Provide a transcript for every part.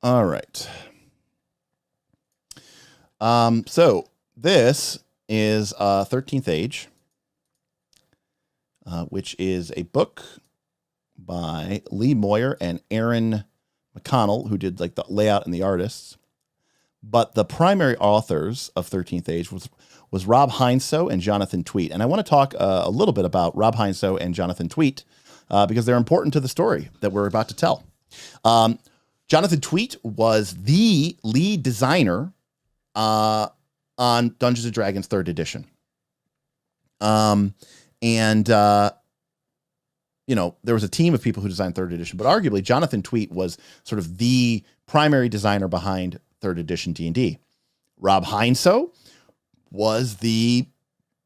All right. So this is 13th Age, which is a book by Lee Moyer and Aaron McConnell, who did like the layout and the artists. But the primary authors of 13th Age was Rob Heinsoe and Jonathan Tweet. And I want to talk a little bit about Rob Heinsoe and Jonathan Tweet because they're important to the story that we're about to tell. Jonathan Tweet was the lead designer on Dungeons & Dragons 3rd edition. You know, there was a team of people who designed 3rd edition, but arguably Jonathan Tweet was sort of the primary designer behind 3rd edition D&D. Rob Heinsoe was the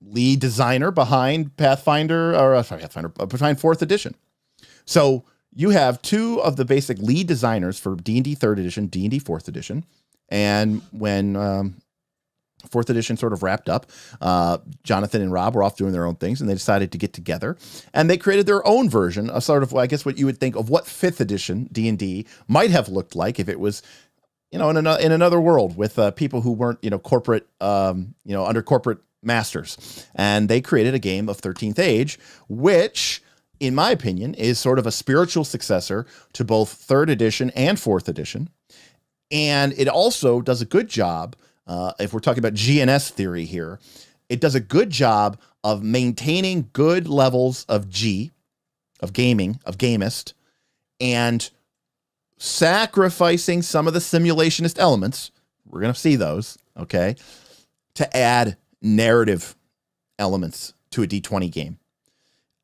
lead designer behind behind 4th edition. So you have two of the basic lead designers for D&D 3rd edition, D&D 4th edition. And when 4th edition sort of wrapped up, Jonathan and Rob were off doing their own things, and they decided to get together, and they created their own version of sort of, I guess, what you would think of what 5th edition D&D might have looked like if it was, you know, in another world with people who weren't, you know, corporate, under corporate masters. And they created a game of 13th Age, which, in my opinion, is sort of a spiritual successor to both 3rd edition and 4th edition. And it also does a good job, if we're talking about GNS theory here, it does a good job of maintaining good levels of G, of gaming, of gamist, and sacrificing some of the simulationist elements. We're going to see those, okay, to add narrative elements to a D20 game.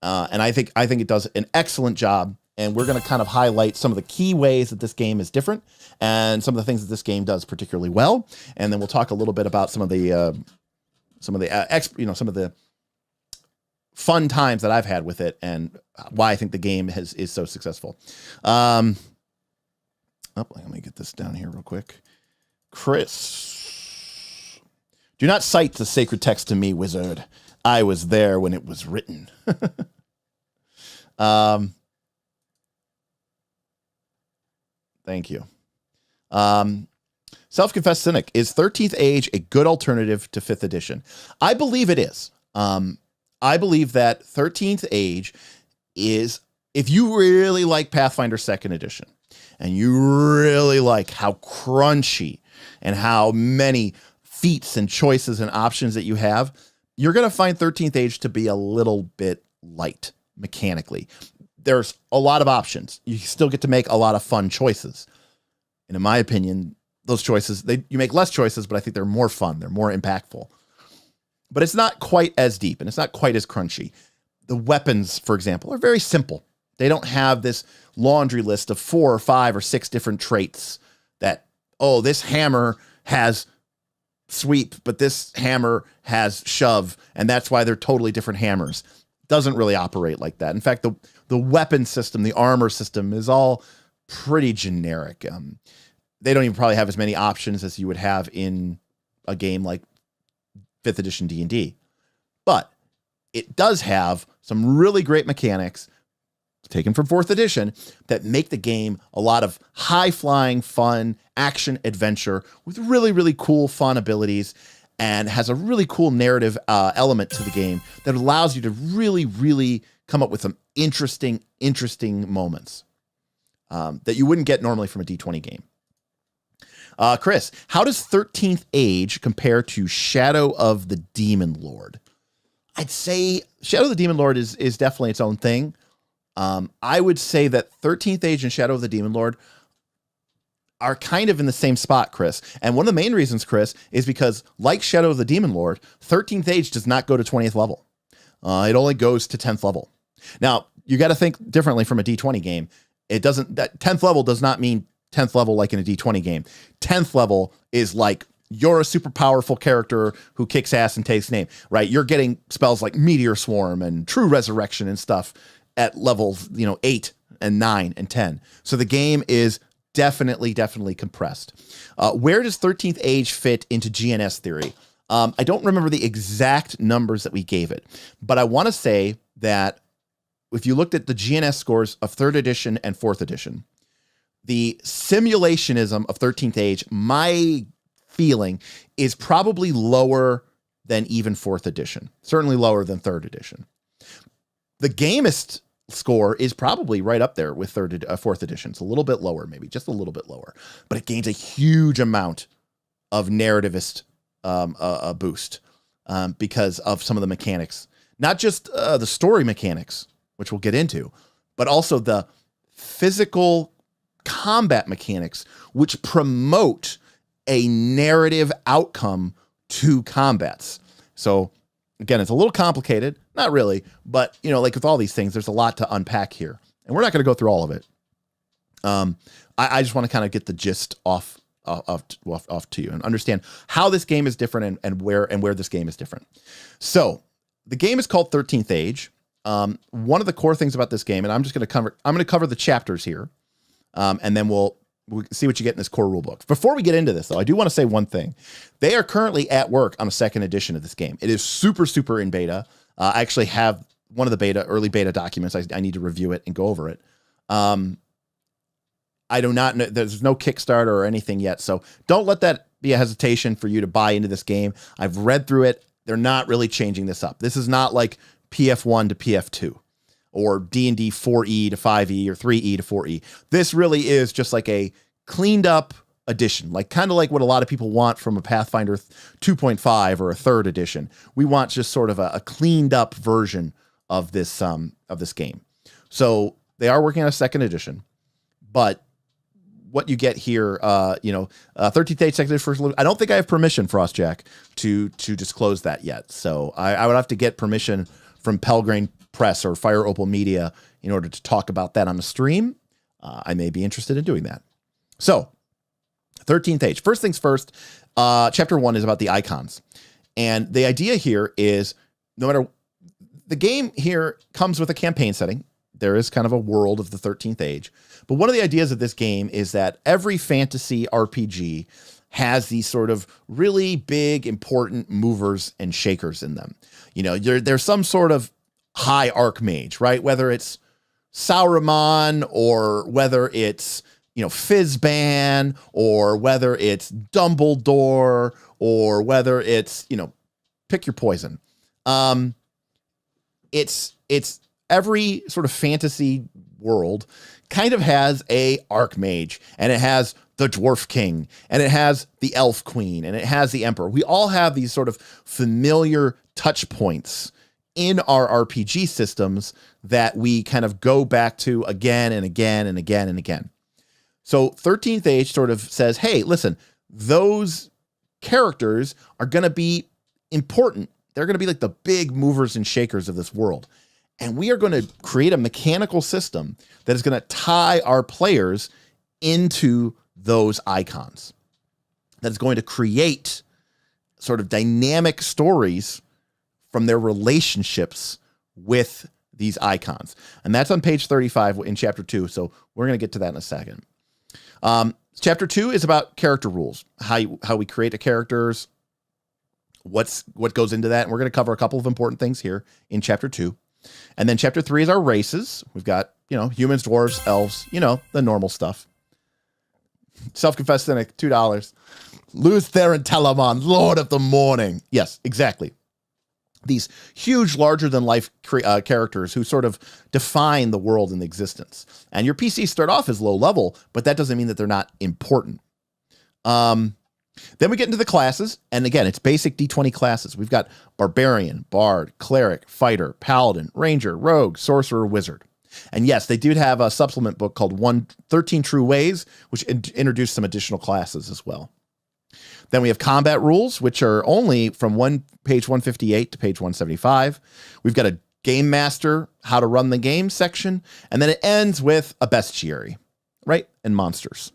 And I think it does an excellent job. And we're going to kind of highlight some of the key ways that this game is different and some of the things that this game does particularly well. And then we'll talk a little bit about some of the fun times that I've had with it and why I think the game is so successful. Let me get this down here real quick. Chris, do not cite the sacred text to me, wizard. I was there when it was written. Thank you. Self-confessed cynic, is 13th Age a good alternative to 5th edition? I believe it is. I believe that 13th Age is, if you really like Pathfinder 2nd edition and you really like how crunchy and how many feats and choices and options that you have, you're going to find 13th Age to be a little bit light mechanically. There's a lot of options. You still get to make a lot of fun choices. And in my opinion, those choices, you make less choices, but I think they're more fun. They're more impactful. But it's not quite as deep and it's not quite as crunchy. The weapons, for example, are very simple. They don't have this laundry list of 4 or 5 or 6 different traits that, oh, this hammer has sweep, but this hammer has shove, and that's why they're totally different hammers. Doesn't really operate like that. In fact, the weapon system, the armor system is all pretty generic. They don't even probably have as many options as you would have in a game like 5th edition D&D. But it does have some really great mechanics taken from 4th edition that make the game a lot of high-flying, fun, action adventure with really, really cool, fun abilities, and has a really cool narrative element to the game that allows you to really, really come up with some interesting moments that you wouldn't get normally from a D20 game. Chris, how does 13th Age compare to Shadow of the Demon Lord? I'd say Shadow of the Demon Lord is definitely its own thing. I would say that 13th Age and Shadow of the Demon Lord are kind of in the same spot, Chris. And one of the main reasons, Chris, is because like Shadow of the Demon Lord, 13th Age does not go to 20th level. It only goes to 10th level. Now, you got to think differently from a D20 game. That 10th level does not mean 10th level like in a D20 game. 10th level is like you're a super powerful character who kicks ass and takes name, right? You're getting spells like Meteor Swarm and True Resurrection and stuff at levels, 8 and 9 and 10. So the game is definitely compressed. Where does 13th Age fit into GNS theory? I don't remember the exact numbers that we gave it, but I want to say that if you looked at the GNS scores of 3rd edition and 4th edition, the simulationism of 13th Age, my feeling, is probably lower than even 4th edition, certainly lower than 3rd edition. The gamist score is probably right up there with 4th edition. It's a little bit lower, maybe just a little bit lower, but it gains a huge amount of narrativist boost because of some of the mechanics, not just the story mechanics, which we'll get into, but also the physical combat mechanics, which promote a narrative outcome to combats. So again, it's a little complicated, not really, but you know, like with all these things, there's a lot to unpack here, and we're not going to go through all of it. I just want to kind of get the gist off to you and understand how this game is different and where this game is different. So the game is called 13th Age. One of the core things about this game, and I'm going to cover the chapters here, and then we'll see what you get in this core rulebook. Before we get into this, though, I do want to say one thing. They are currently at work on a 2nd edition of this game. It is super in beta. I actually have one of the early beta documents. I need to review it and go over it. I do not know. There's no Kickstarter or anything yet, so don't let that be a hesitation for you to buy into this game. I've read through it. They're not really changing this up. This is not like PF1 to PF2 or D&D 4E to 5E or 3E to 4E. This really is just like a cleaned up edition, like kind of like what a lot of people want from a Pathfinder 2.5 or a 3rd edition. We want just sort of a cleaned up version of this game. So they are working on a 2nd edition, but what you get here, 13th Age 2nd edition first. I don't think I have permission, Frostjack, to disclose that yet. So I would have to get permission from Pelgrane Press or Fire Opal Media in order to talk about that on the stream. I may be interested in doing that. So 13th Age. First things first, chapter 1 is about the icons. And the idea here is no matter the game here comes with a campaign setting. There is kind of a world of the 13th Age. But one of the ideas of this game is that every fantasy RPG has these sort of really big, important movers and shakers in them. You know, there's some sort of high archmage, right? Whether it's Sauron or whether it's, Fizban or whether it's Dumbledore or whether it's, pick your poison. It's every sort of fantasy world kind of has a archmage, and it has the dwarf king, and it has the elf queen, and it has the emperor. We all have these sort of familiar touch points in our RPG systems that we kind of go back to again and again and again and again. So 13th Age sort of says, hey, listen, those characters are going to be important. They're going to be like the big movers and shakers of this world. And we are going to create a mechanical system that is going to tie our players into those icons. That is going to create sort of dynamic stories from their relationships with these icons. And that's on page 35 in chapter 2. So we're going to get to that in a second. Chapter 2 is about character rules, how we create the characters, what goes into that. And we're going to cover a couple of important things here in chapter 2. And then chapter 3 is our races. We've got, humans, dwarves, elves, the normal stuff. Self-confessed cynic, $2. Luz Theron Telamon, Lord of the Morning. Yes, exactly. These huge, larger-than-life characters who sort of define the world and existence. And your PCs start off as low level, but that doesn't mean that they're not important. Then we get into the classes, and again, it's basic D20 classes. We've got Barbarian, Bard, Cleric, Fighter, Paladin, Ranger, Rogue, Sorcerer, Wizard. And yes, they did have a supplement book called 13 True Ways, which introduced some additional classes as well. Then we have combat rules, which are only from page 158 to page 175. We've got a Game Master, how to run the game section, and then it ends with a bestiary, right? And monsters.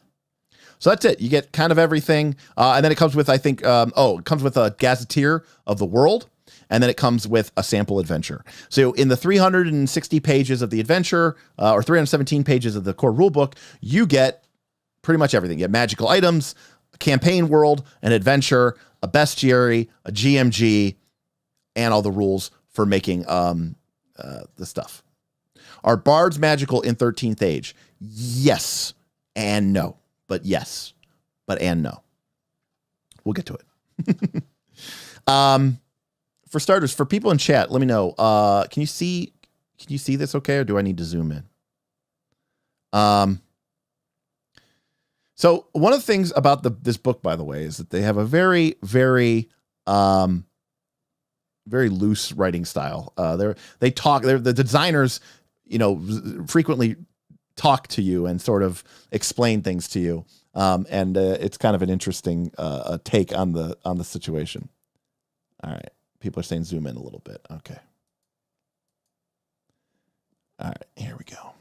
So that's it. You get kind of everything. And then it comes with, it comes with a gazetteer of the world. And then it comes with a sample adventure. So in the 360 pages of the adventure, or 317 pages of the core rulebook, you get pretty much everything. You get magical items, a campaign world, an adventure, a bestiary, a GMG, and all the rules for making the stuff. Are bards magical in 13th Age? Yes. and no. But yes. But and no. We'll get to it. For starters, for people in chat, let me know. Can you see this okay, or do I need to zoom in? So one of the things about this book, by the way, is that they have a very, very, very loose writing style. The designers, frequently talk to you and sort of explain things to you. And it's kind of an interesting take on the situation. All right. People are saying zoom in a little bit. Okay. All right. Here we go.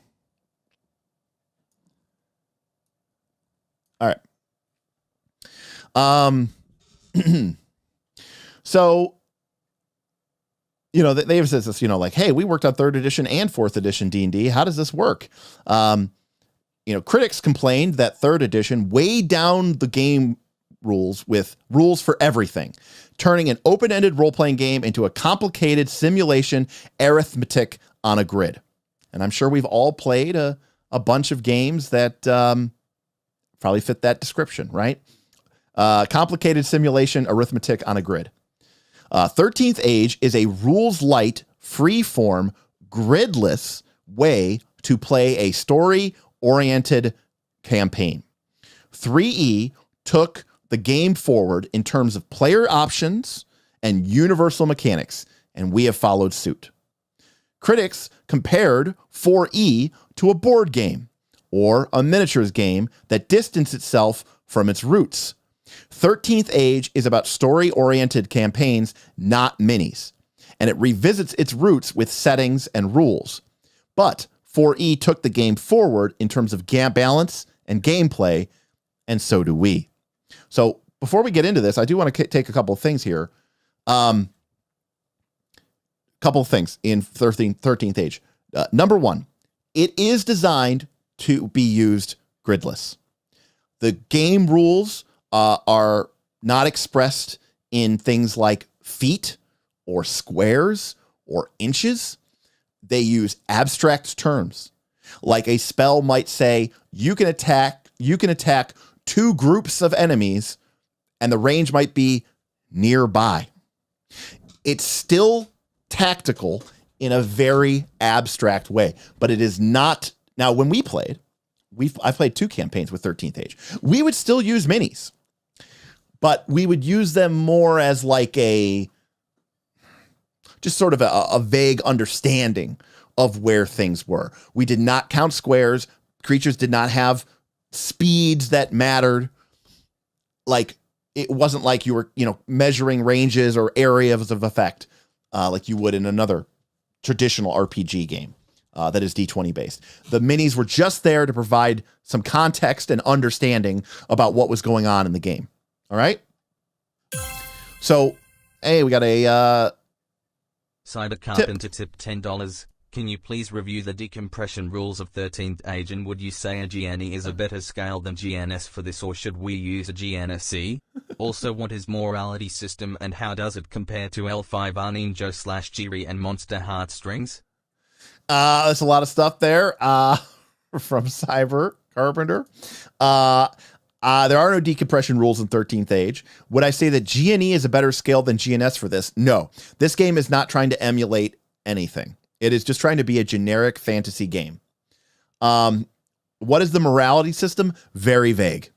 All right. So, they have said this, hey, we worked on 3rd edition and 4th edition D&D. How does this work? Critics complained that 3rd edition weighed down the game rules with rules for everything, turning an open-ended role-playing game into a complicated simulation arithmetic on a grid. And I'm sure we've all played a bunch of games that probably fit that description, right? Complicated simulation arithmetic on a grid. 13th Age is a rules-light, free-form, gridless way to play a story-oriented campaign. 3E took the game forward in terms of player options and universal mechanics, and we have followed suit. Critics compared 4E to a board game or a miniatures game that distanced itself from its roots. 13th Age is about story-oriented campaigns, not minis, and it revisits its roots with settings and rules. But 4E took the game forward in terms of balance and gameplay, and so do we. So before we get into this, I do want to take a couple of things here. Couple of things in 13th Age. Number one, it is designed to be used gridless. The game rules are not expressed in things like feet or squares or inches. They use abstract terms. Like a spell might say, you can attack 2 groups of enemies, and the range might be nearby. It's still tactical in a very abstract way, but it is not. Now, when we played, I played 2 campaigns with 13th Age. We would still use minis, but we would use them more as like just sort of a vague understanding of where things were. We did not count squares. Creatures did not have speeds that mattered. Like, it wasn't like you were, measuring ranges or areas of effect like you would in another traditional RPG game that is D20 based. The minis were just there to provide some context and understanding about what was going on in the game. All right. So, hey, we got a Cyber Carpenter tip $10. Can you please review the decompression rules of 13th Age, and would you say a GNE is a better scale than GNS for this, or should we use a GNSC? Also, what is morality system and how does it compare to L5R Ninja / Jiri and Monster Heartstrings? There's a lot of stuff there from Cyber Carpenter. There are no decompression rules in 13th Age. Would I say that GNE is a better scale than GNS for this? No. This game is not trying to emulate anything. It is just trying to be a generic fantasy game. What is the morality system? Very vague.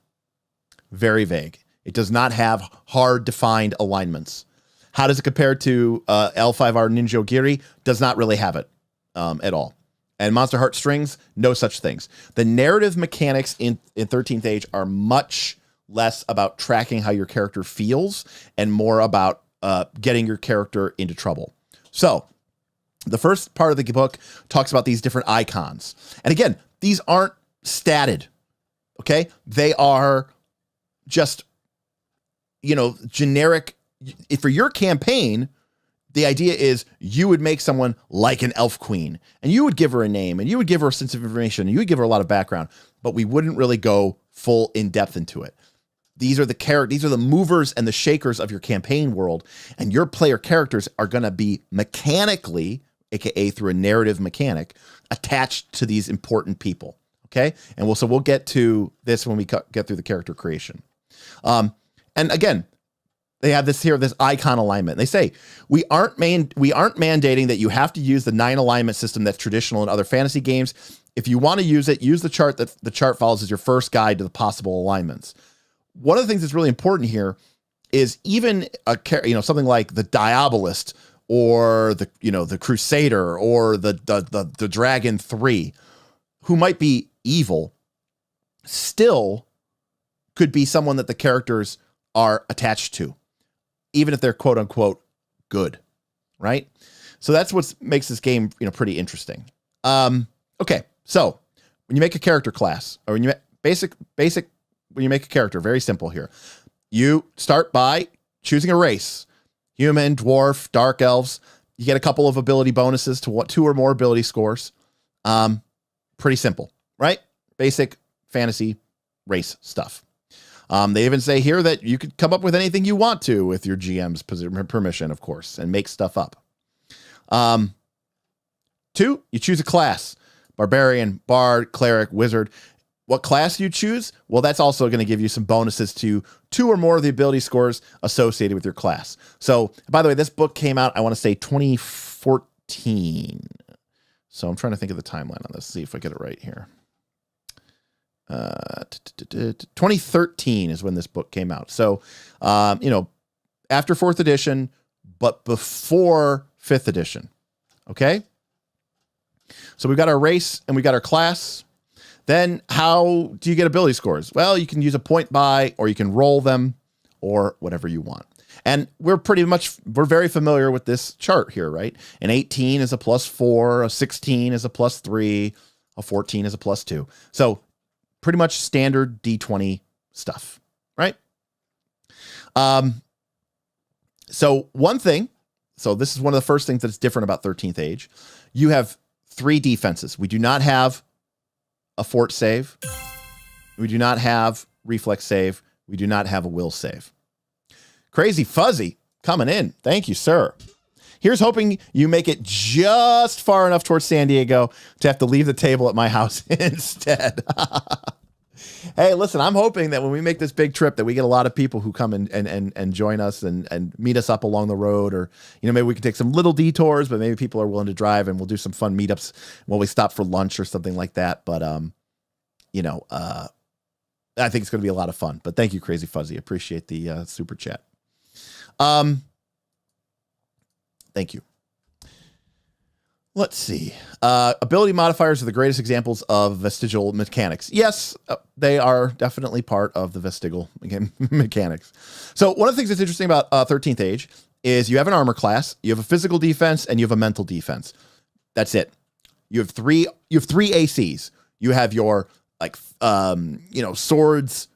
Very vague. It does not have hard defined alignments. How does it compare to L5R Ninja Giri? Does not really have it at all. And Monster Heartstrings, no such things. The narrative mechanics in 13th Age are much less about tracking how your character feels and more about getting your character into trouble. So, the first part of the book talks about these different icons. And again, these aren't statted, okay? They are just, generic. For your campaign, the idea is you would make someone like an elf queen, and you would give her a name, and you would give her a sense of information, and you would give her a lot of background, but we wouldn't really go full in depth into it. These are the movers and the shakers of your campaign world, and your player characters are going to be mechanically, aka through a narrative mechanic, attached to these important people. Okay. And we'll get to this when we get through the character creation. And again, they have this icon alignment. They say, we aren't mandating that you have to use the 9 alignment system that's traditional in other fantasy games. If you want to use it, use the chart that the chart follows as your first guide to the possible alignments. One of the things that's really important here is even something like the Diabolist or the Crusader or the Dragon 3, who might be evil, still could be someone that the characters are attached to, even if they're quote unquote good, right? So that's what makes this game, pretty interesting. Okay, so when you make a character class, or when you when you make a character, very simple here. You start by choosing a race: human, dwarf, dark elves. You get a couple of ability bonuses to 2 or more ability scores. Pretty simple, right? Basic fantasy race stuff. They even say here that you could come up with anything you want to with your GM's permission, of course, and make stuff up. 2, you choose a class: barbarian, bard, cleric, wizard. What class you choose? Well, that's also going to give you some bonuses to 2 or more of the ability scores associated with your class. So, by the way, this book came out, I want to say 2014. So I'm trying to think of the timeline on this. See if I get it right here. 2013 is when this book came out. So, after 4th edition, but before 5th edition. Okay. So we've got our race and we got our class. Then how do you get ability scores? Well, you can use a point buy, or you can roll them, or whatever you want. And we're very familiar with this chart here, right? An 18 is a +4, a 16 is a +3, a 14 is a +2. So pretty much standard D20 stuff, right? So this is one of the first things that's different about 13th Age. You have 3 defenses. We do not have a fort save. We do not have reflex save. We do not have a will save. Crazy Fuzzy coming in. Thank you, sir. Here's hoping you make it just far enough towards San Diego to have to leave the table at my house instead. Hey, listen, I'm hoping that when we make this big trip that we get a lot of people who come and join us and meet us up along the road, or, maybe we can take some little detours, but maybe people are willing to drive and we'll do some fun meetups while we stop for lunch or something like that. But, I think it's going to be a lot of fun, but thank you, Crazy Fuzzy. Appreciate the super chat. Thank you. Let's see. Ability modifiers are the greatest examples of vestigial mechanics. Yes, they are definitely part of the vestigial mechanics. So one of the things that's interesting about 13th Age is you have an armor class, you have a physical defense, and you have a mental defense. That's it. You have three ACs. You have your swords,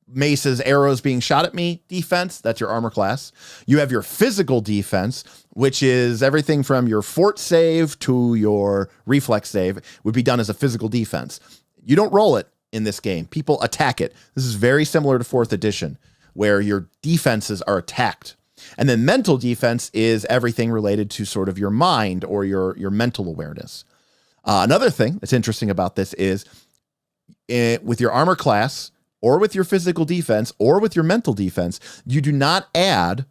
maces, arrows being shot at me defense. That's your armor class. You have your physical defense, which is everything from your fort save to your reflex save would be done as a physical defense. You don't roll it in this game. People attack it. This is very similar to 4th edition, where your defenses are attacked. And then mental defense is everything related to sort of your mind or your mental awareness. Another thing that's interesting about this is with your armor class, or with your physical defense, or with your mental defense, you do not add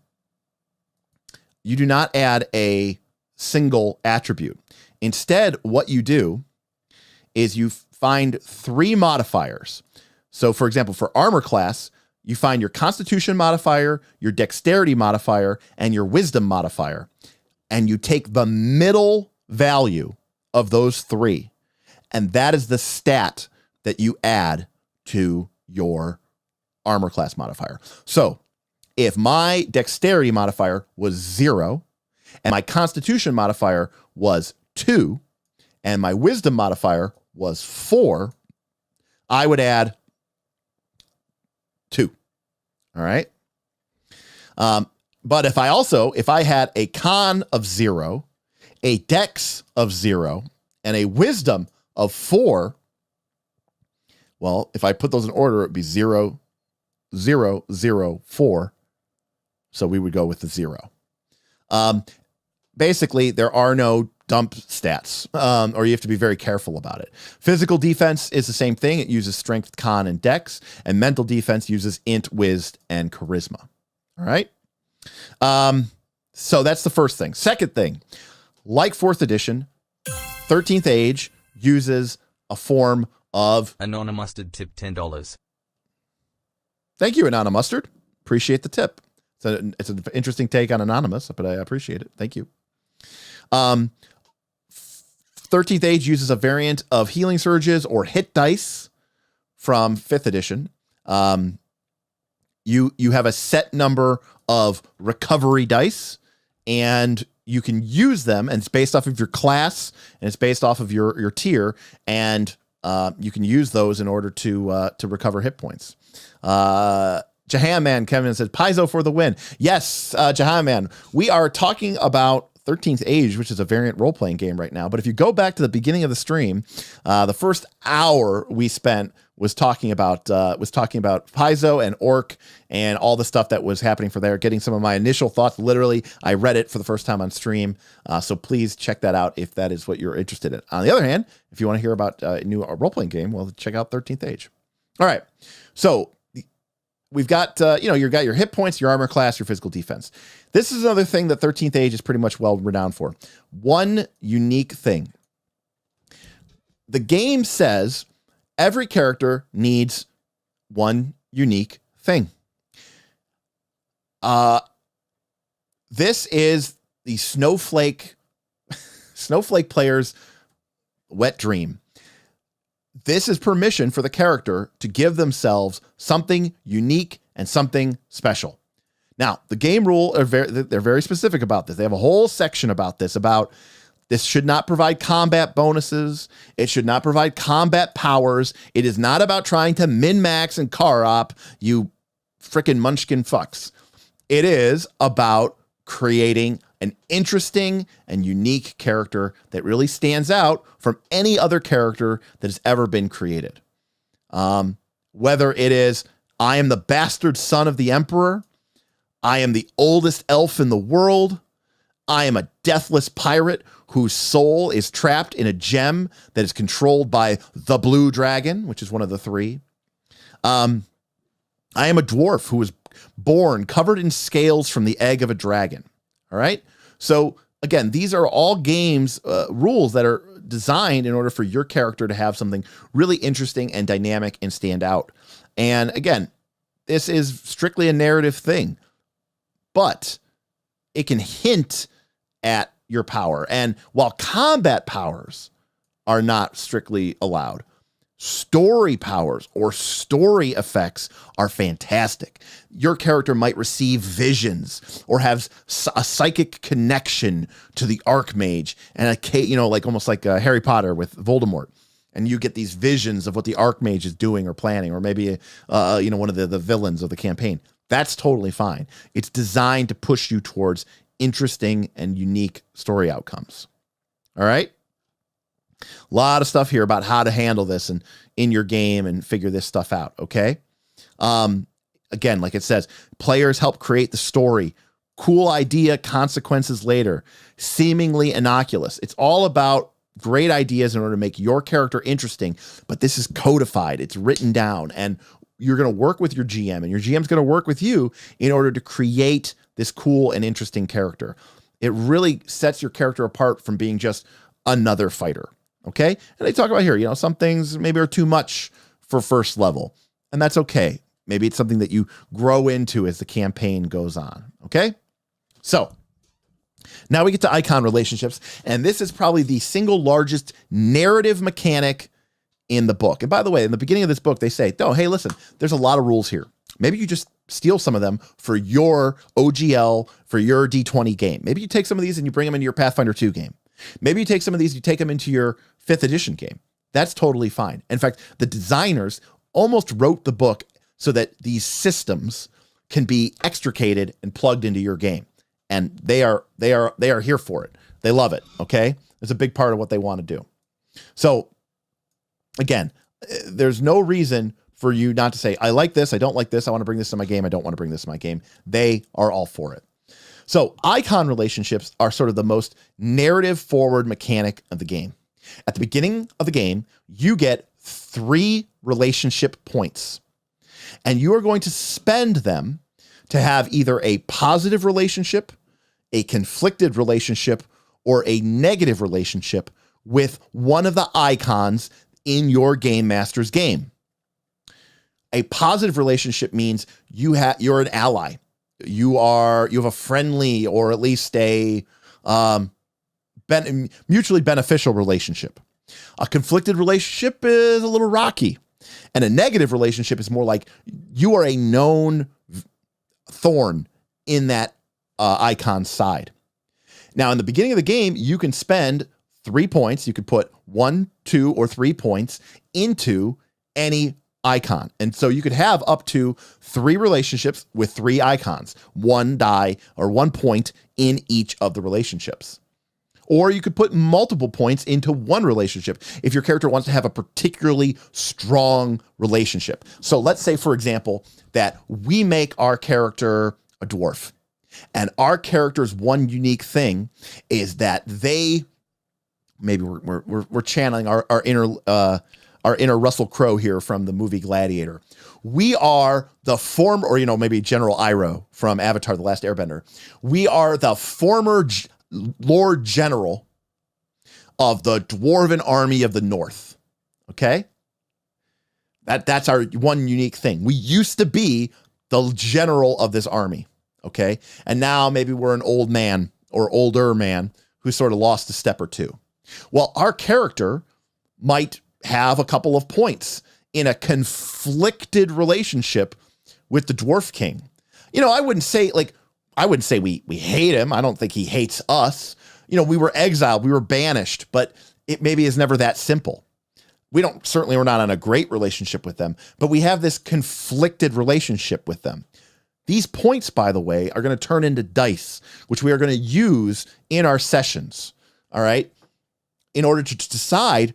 a single attribute. Instead, what you do is you find 3 modifiers. So, for example, for armor class, you find your constitution modifier, your dexterity modifier, and your wisdom modifier. And you take the middle value of those 3. And that is the stat that you add to your armor class modifier. So if my dexterity modifier was 0 and my constitution modifier was 2 and my wisdom modifier was 4, I would add 2. All right. But if I had a con of 0, a dex of 0, and a wisdom of 4, well, if I put those in order, it'd be 0, 0, 0, 4. So we would go with the 0. basically there are no dump stats, or you have to be very careful about it. Physical defense is the same thing. It uses strength, con, and dex, and mental defense uses int, wiz, and charisma. All right. So that's the first thing. Second thing, like 4th edition, 13th Age uses a form of Anonymous tip $10. Thank you, Anonymous Mustard. Appreciate the tip. It's an interesting take on Anonymous, but I appreciate it. Thank you. 13th Age uses a variant of healing surges or hit dice from 5th edition. You have a set number of recovery dice, and you can use them, and it's based off of your class, and it's based off of your tier, and you can use those in order to recover hit points. Jahan Man Kevin said Paizo for the win. Yes, Jahan Man, we are talking about 13th Age, which is a variant role-playing game right now. But if you go back to the beginning of the stream, the first hour we spent was talking about Paizo and Orc and all the stuff that was happening for there, getting some of my initial thoughts. Literally, I read it for the first time on stream. So please check that out if that is what you're interested in. On the other hand, if you want to hear about a new role-playing game, well, check out 13th Age. All right. So we've got, you've got your hit points, your armor class, your physical defense. This is another thing that 13th Age is pretty much well renowned for. One unique thing. The game says every character needs one unique thing. This is the snowflake player's wet dream. This is permission for the character to give themselves something unique and something special. Now, the game rule they're very specific about this. They have a whole section about this should not provide combat bonuses. It should not provide combat powers. It is not about trying to min-max and car op, you frickin' munchkin fucks. It is about creating an interesting and unique character that really stands out from any other character that has ever been created. Whether it is, I am the bastard son of the emperor, I am the oldest elf in the world, I am a deathless pirate whose soul is trapped in a gem that is controlled by the blue dragon, which is one of the three. I am a dwarf who was born covered in scales from the egg of a dragon. All right. So again, these are all games rules that are designed in order for your character to have something really interesting and dynamic and stand out. And again, this is strictly a narrative thing, but it can hint at your power. And while combat powers are not strictly allowed, story powers or story effects are fantastic. Your character might receive visions or have a psychic connection to the Archmage, and like almost like Harry Potter with Voldemort. And you get these visions of what the Archmage is doing or planning, or maybe one of the villains of the campaign. That's totally fine. It's designed to push you towards interesting and unique story outcomes. All right. A lot of stuff here about how to handle this and in your game and figure this stuff out. Okay. Again, like it says, players help create the story. Cool idea, consequences later. Seemingly innocuous. It's all about great ideas in order to make your character interesting, but this is codified. It's written down, and you're going to work with your GM, and your GM's going to work with you in order to create this cool and interesting character. It really sets your character apart from being just another fighter. Okay. And they talk about here, some things maybe are too much for first level, and that's okay. Maybe it's something that you grow into as the campaign goes on. Okay. So now we get to icon relationships, and this is probably the single largest narrative mechanic in the book. And by the way, in the beginning of this book, they say, oh, hey, listen, there's a lot of rules here. Maybe you just steal some of them for your OGL, for your D20 game. Maybe you take some of these and you bring them into your Pathfinder 2 game. Maybe you take some of these, you take them into your 5th edition game. That's totally fine. In fact, the designers almost wrote the book so that these systems can be extricated and plugged into your game. And they are here for it. They love it. Okay. It's a big part of what they want to do. So again, there's no reason for you not to say, I like this. I don't like this. I want to bring this to my game. I don't want to bring this to my game. They are all for it. So icon relationships are sort of the most narrative forward mechanic of the game. At the beginning of the game, you get 3 relationship points, and you are going to spend them to have either a positive relationship, a conflicted relationship, or a negative relationship with one of the icons in your game master's game. A positive relationship means you're an ally. You have a friendly, or at least a mutually beneficial relationship. A conflicted relationship is a little rocky. And a negative relationship is more like you are a known thorn in that icon's side. Now, in the beginning of the game, you can spend 3 points. You could put 1, 2, or 3 points into any icon. And so you could have up to 3 relationships with 3 icons, 1 die or 1 point in each of the relationships. Or you could put multiple points into one relationship if your character wants to have a particularly strong relationship. So let's say, for example, that we make our character a dwarf. And our character's one unique thing is that maybe we're channeling our inner Russell Crowe here from the movie Gladiator. We are the former, or maybe General Iroh from Avatar: The Last Airbender. We are the former Lord General of the Dwarven Army of the North. Okay? That's our one unique thing. We used to be the general of this army. Okay? And now maybe we're an old man or older man who sort of lost a step or two. Well, our character might have a couple of points in a conflicted relationship with the Dwarf King. I wouldn't say we hate him. I don't think he hates us. We were exiled, we were banished, but it maybe is never that simple. We're not on a great relationship with them, but we have this conflicted relationship with them. These points, by the way, are going to turn into dice, which we are going to use in our sessions. All right. In order to decide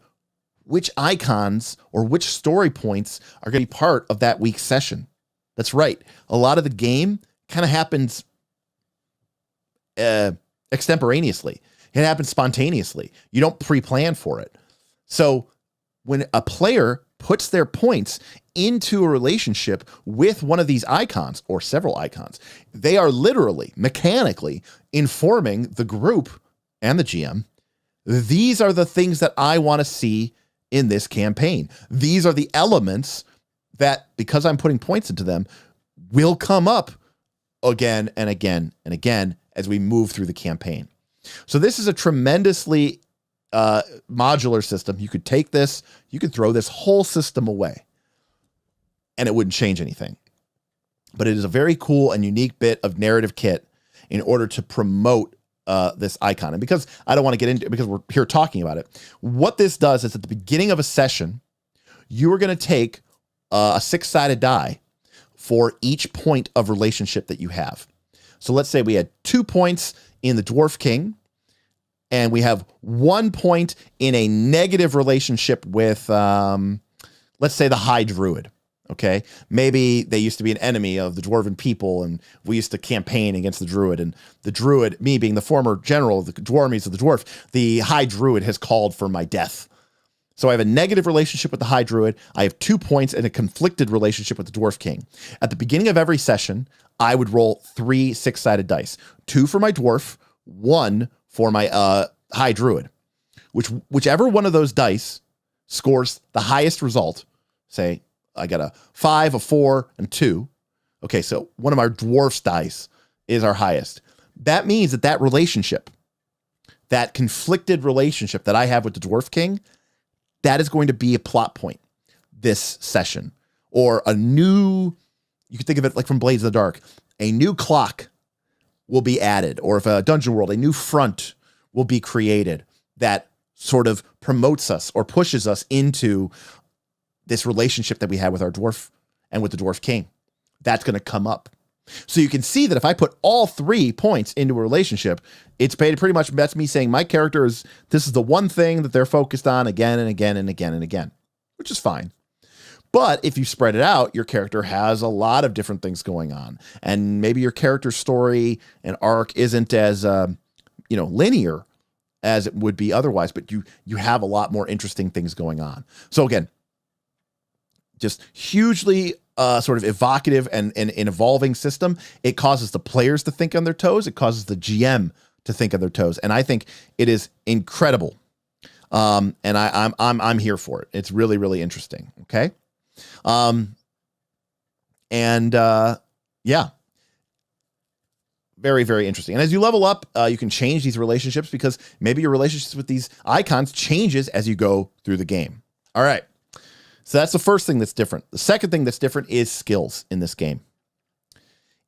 which icons or which story points are going to be part of that week's session. That's right. A lot of the game kind of happens extemporaneously. It happens spontaneously. You don't pre-plan for it. So when a player puts their points into a relationship with one of these icons or several icons, they are literally, mechanically informing the group and the GM. These are the things that I want to see in this campaign. These are the elements that, because I'm putting points into them, will come up again and again and again as we move through the campaign. So this is a tremendously modular system. You could take this, you could throw this whole system away, and it wouldn't change anything. But it is a very cool and unique bit of narrative kit in order to promote this icon. And because I don't want to get into it, because we're here talking about it, what this does is at the beginning of a session, you are going to take a 6-sided die for each point of relationship that you have. So let's say we had 2 points in the Dwarf King, and we have 1 point in a negative relationship with, let's say, the High Druid. Okay, maybe they used to be an enemy of the Dwarven people, and we used to campaign against the Druid. And the Druid, me being the former general of the Dwarmies of the Dwarf, the High Druid has called for my death. So I have a negative relationship with the High Druid. I have 2 points in a conflicted relationship with the Dwarf King. At the beginning of every session, I would roll 3 6-sided dice. 2 for my Dwarf, 1 for my High Druid. Whichever one of those dice scores the highest result, say, I got a 5, a 4, and 2. Okay, so one of our dwarf's dice is our highest. That means that relationship, that conflicted relationship that I have with the Dwarf King, that is going to be a plot point this session. Or a new, you can think of it like from Blades of the Dark, a new clock will be added. Or if a Dungeon World, a new front will be created that sort of promotes us or pushes us into this relationship that we have with our dwarf and with the Dwarf King. That's going to come up. So you can see that if I put all 3 points into a relationship, it's pretty much, that's me saying my character this is the one thing that they're focused on again and again and again and again, which is fine. But if you spread it out, your character has a lot of different things going on. And maybe your character story and arc isn't as, linear as it would be otherwise, but you have a lot more interesting things going on. So again, just hugely sort of evocative and an evolving system. It causes the players to think on their toes. It causes the GM to think on their toes. And I think it is incredible. And I'm here for it. It's really, really interesting. Okay. Yeah, very, very interesting. And as you level up, you can change these relationships because maybe your relationships with these icons changes as you go through the game. All right. So that's the first thing that's different. The second thing that's different is skills in this game.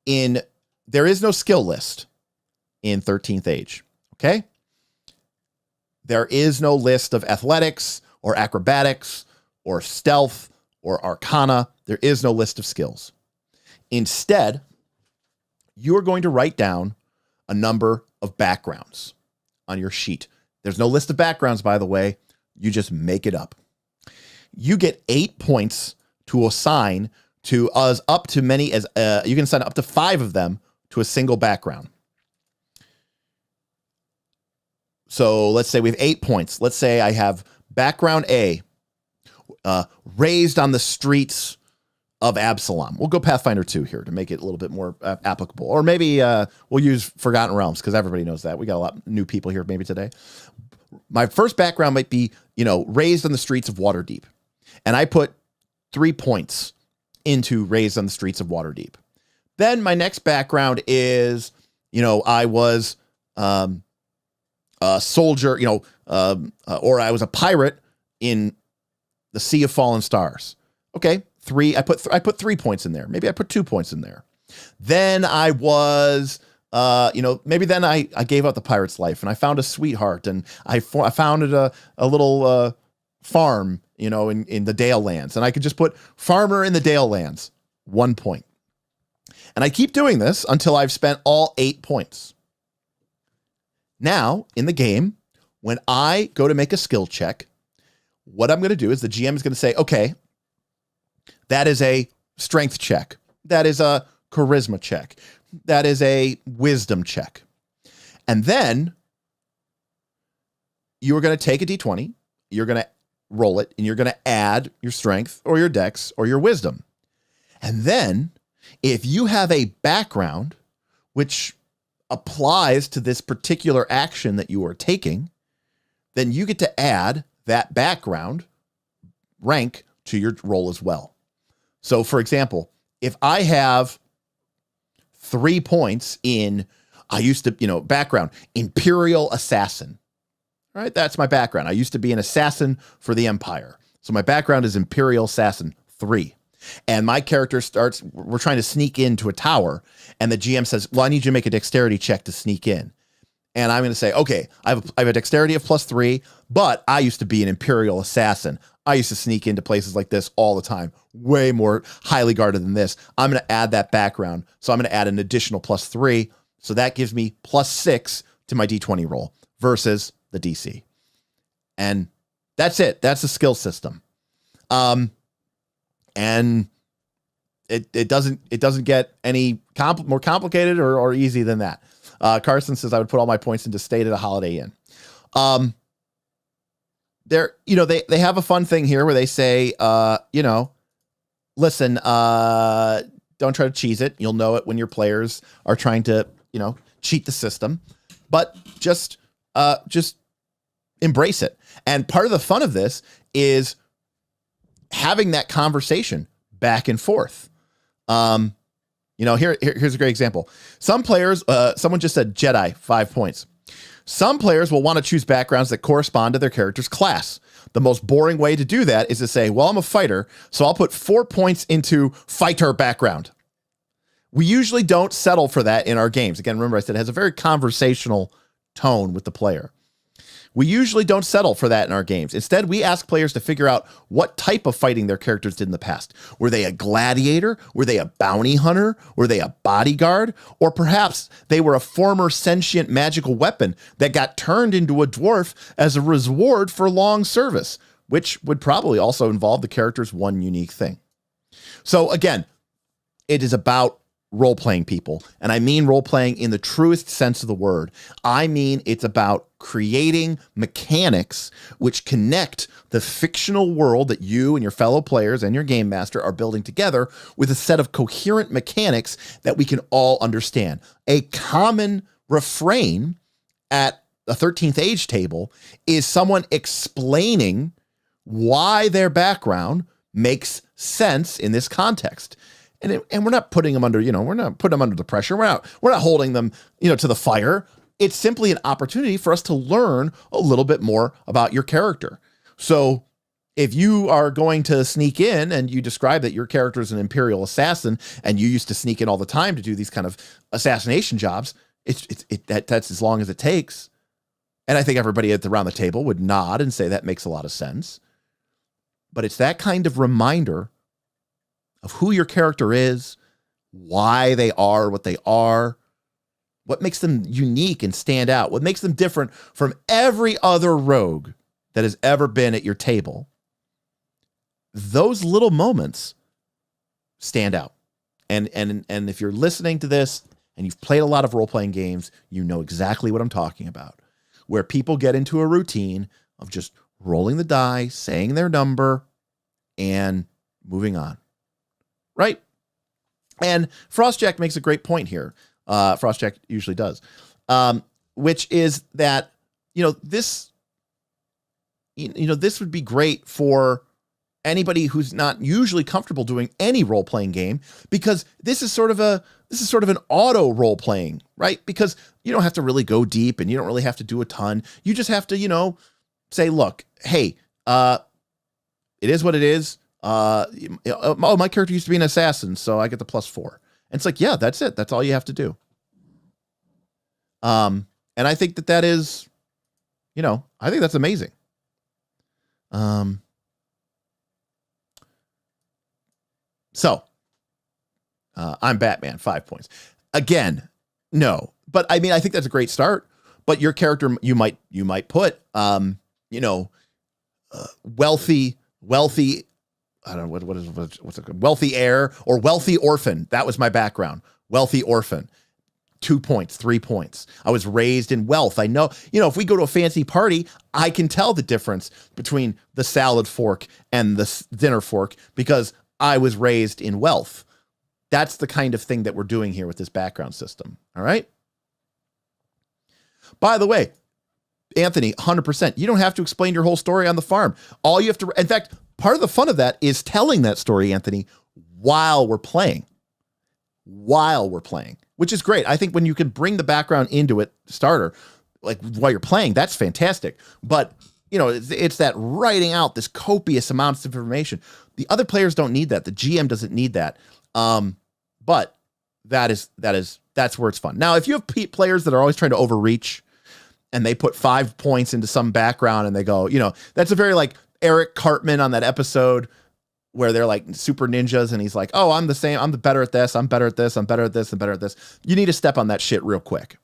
There is no skill list in 13th Age. Okay. There is no list of athletics or acrobatics or stealth or arcana. There is no list of skills. Instead, you are going to write down a number of backgrounds on your sheet. There's no list of backgrounds, by the way. You just make it up. You get 8 points to assign to up to many as you can assign up to 5 of them to a single background. So let's say we have 8 points. Let's say I have background A, raised on the streets of Absalom. We'll go Pathfinder 2 here to make it a little bit more applicable. Or maybe we'll use Forgotten Realms because everybody knows that. We got a lot of new people here maybe today. My first background might be, raised on the streets of Waterdeep. And I put 3 points into raised on the streets of Waterdeep. Then my next background is, I was a soldier, or I was a pirate in the Sea of Fallen Stars. Okay, 3. I put 3 points in there. Maybe I put 2 points in there. Then I was, maybe then I gave up the pirate's life and I found a sweetheart and I founded a little farm, in the Dale Lands, and I could just put farmer in the Dale Lands, 1 point. And I keep doing this until I've spent all 8 points. Now, in the game, when I go to make a skill check, what I'm going to do is the GM is going to say, okay, that is a strength check. That is a charisma check. That is a wisdom check. And then you are going to take a D20. You're going to roll it, and you're going to add your strength or your dex or your wisdom. And then if you have a background which applies to this particular action that you are taking, then you get to add that background rank to your roll as well. So for example, if I have 3 points in, background, Imperial Assassin, right? That's my background. I used to be an assassin for the Empire. So my background is Imperial Assassin 3. And my character we're trying to sneak into a tower. And the GM says, well, I need you to make a dexterity check to sneak in. And I'm going to say, okay, I have a dexterity of +3, but I used to be an Imperial Assassin. I used to sneak into places like this all the time, way more highly guarded than this. I'm going to add that background. So I'm going to add an additional +3. So that gives me +6 to my D20 roll versus the DC. And that's it. That's the skill system. And it doesn't get any more complicated or easy than that. Carson says I would put all my points into Stayed at a Holiday Inn. They have a fun thing here where they say, listen, don't try to cheese it. You'll know it when your players are trying to, cheat the system, but just embrace it. And part of the fun of this is having that conversation back and forth. Here's a great example. Some players, someone just said Jedi, 5 points. Some players will want to choose backgrounds that correspond to their character's class. The most boring way to do that is to say, well, I'm a fighter, so I'll put 4 points into fighter background. We usually don't settle for that in our games. Again, remember I said it has a very conversational tone with the player. We usually don't settle for that in our games. Instead, we ask players to figure out what type of fighting their characters did in the past. Were they a gladiator? Were they a bounty hunter? Were they a bodyguard? Or perhaps they were a former sentient magical weapon that got turned into a dwarf as a reward for long service. which would probably also involve the character's one unique thing. So again, it is about role-playing, people. And I mean role-playing in the truest sense of the word. I mean, it's about creating mechanics which connect the fictional world that you and your fellow players and your game master are building together with a set of coherent mechanics that we can all understand. A common refrain at the 13th Age table is someone explaining why their background makes sense in this context. And we're not putting them under, we're not putting them under the pressure. We're not holding them, to the fire. It's simply an opportunity for us to learn a little bit more about your character. So if you are going to sneak in and you describe that your character is an Imperial assassin and you used to sneak in all the time to do these kind of assassination jobs, that's as long as it takes. And I think everybody around the table would nod and say that makes a lot of sense. But it's that kind of reminder of who your character is, why they are what they are, what makes them unique and stand out, what makes them different from every other rogue that has ever been at your table. Those little moments stand out. And if you're listening to this and you've played a lot of role-playing games, you know exactly what I'm talking about, where people get into a routine of just rolling the die, saying their number, and moving on. Right? And Frostjack makes a great point here. Frostjack usually does, which is that, this would be great for anybody who's not usually comfortable doing any role-playing game, because this is sort of an auto role-playing, right? Because you don't have to really go deep and you don't really have to do a ton. You just have to, say, look, hey, it is what it is. My character used to be an assassin, so I get the +4. And it's like, yeah, that's it. That's all you have to do. And I think that is, I think that's amazing. So I'm Batman, 5 points. Again, no, but I mean, I think that's a great start. But your character, you might put, wealthy. I don't know what's it called? Wealthy heir or wealthy orphan. That was my background. Wealthy orphan. 2 points, 3 points. I was raised in wealth. I know, if we go to a fancy party, I can tell the difference between the salad fork and the dinner fork because I was raised in wealth. That's the kind of thing that we're doing here with this background system. All right. By the way, Anthony, 100%. You don't have to explain your whole story on the farm. All you have to, in fact, part of the fun of that is telling that story, Anthony, while we're playing, which is great. I think when you can bring the background into it, starter, like while you're playing, that's fantastic. But, it's that writing out this copious amounts of information. The other players don't need that. The GM doesn't need that. But that's where it's fun. Now, if you have players that are always trying to overreach and they put 5 points into some background and they go, that's a very like Eric Cartman on that episode where they're like super ninjas and he's like, oh, I'm the same. I'm better at this. I'm better at this. I'm better at this. I'm better at this. You need to step on that shit real quick.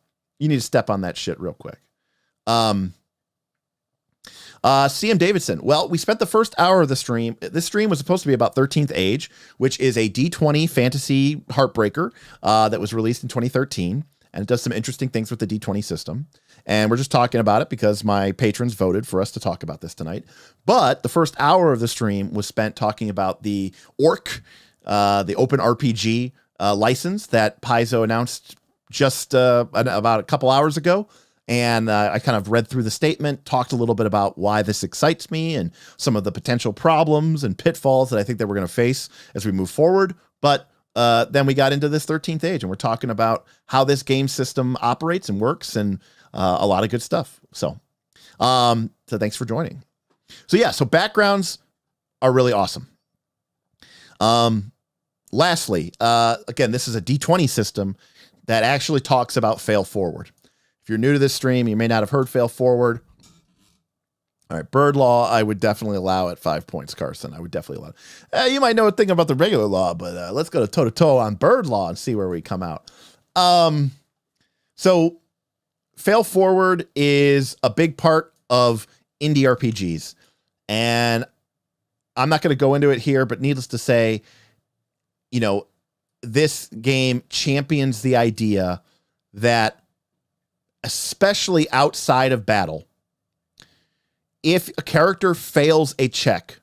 CM Davidson. Well, we spent the first hour of the stream. This stream was supposed to be about 13th Age, which is a D20 fantasy heartbreaker that was released in 2013. And it does some interesting things with the D20 system. And we're just talking about it because my patrons voted for us to talk about this tonight. But the first hour of the stream was spent talking about the Orc, the Open RPG license that Paizo announced just about a couple hours ago. And I kind of read through the statement, talked a little bit about why this excites me and some of the potential problems and pitfalls that I think that we're going to face as we move forward. But then we got into this 13th Age and we're talking about how this game system operates and works and a lot of good stuff. So thanks for joining. So backgrounds are really awesome. Lastly, again, this is a D20 system that actually talks about fail forward. If you're new to this stream, you may not have heard fail forward. All right, bird law, I would definitely allow at 5 points, Carson. I would definitely allow. You might know a thing about the regular law, but let's go to toe-to-toe on bird law and see where we come out. So fail forward is a big part of indie RPGs. And I'm not going to go into it here, but needless to say, you know, this game champions the idea that, especially outside of battle, if a character fails a check,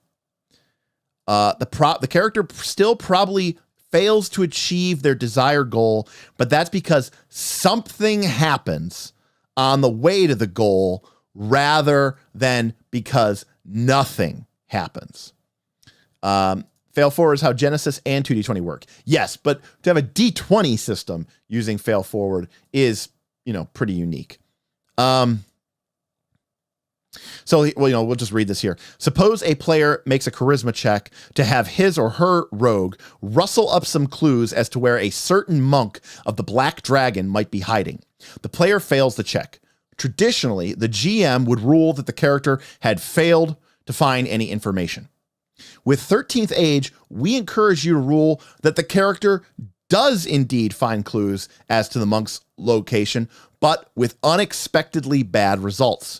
the character still probably fails to achieve their desired goal, but that's because something happens on the way to the goal rather than because nothing happens. Fail forward is how Genesis and 2D20 work. Yes, but to have a D20 system using fail forward is, you know, pretty unique. So, well, you know, we'll just read this here. Suppose a player makes a charisma check to have his or her rogue rustle up some clues as to where a certain monk of the Black Dragon might be hiding. The player fails the check. Traditionally, the GM would rule that the character had failed to find any information. With 13th Age, we encourage you to rule that the character does indeed find clues as to the monk's location, but with unexpectedly bad results.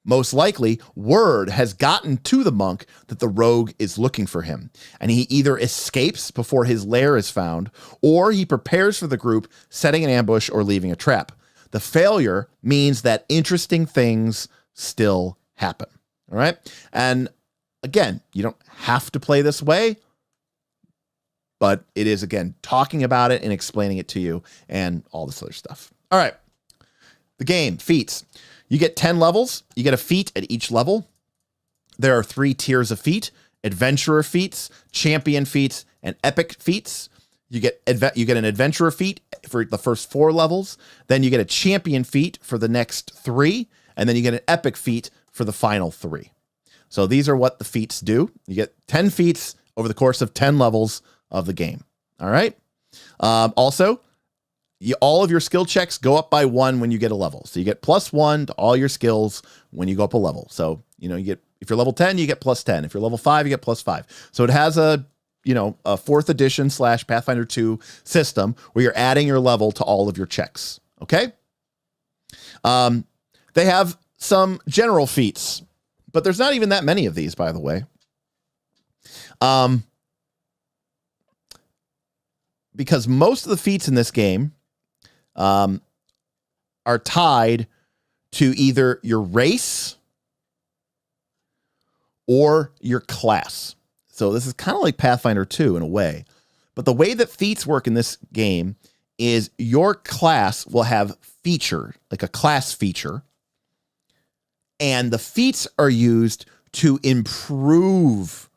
Most likely, word has gotten to the monk that the rogue is looking for him, and he either escapes before his lair is found, or he prepares for the group, setting an ambush or leaving a trap. The failure means that interesting things still happen. All right? And again, you don't have to play this way, but it is, again, talking about it and explaining it to you and all this other stuff. All right. The game, feats. You get 10 levels. You get a feat at each level. There are 3 tiers of feat: adventurer feats, champion feats, and epic feats. You get an adventurer feat for the first 4 levels. Then you get a champion feat for the next 3. And then you get an epic feat for the final 3. So these are what the feats do. You get 10 feats over the course of 10 levels of the game. All right. Also, all of your skill checks go up by 1 when you get a level. So you get +1 to all your skills when you go up a level. So, you know, you get, if you're level 10, you get +10. If you're level 5, you get +5. So it has a 4th edition / Pathfinder 2 system where you're adding your level to all of your checks. Okay. They have some general feats, but there's not even that many of these, by the way. Because most of the feats in this game are tied to either your race or your class. So this is kind of like Pathfinder 2 in a way. But the way that feats work in this game is your class will have feature, like a class feature. And the feats are used to improve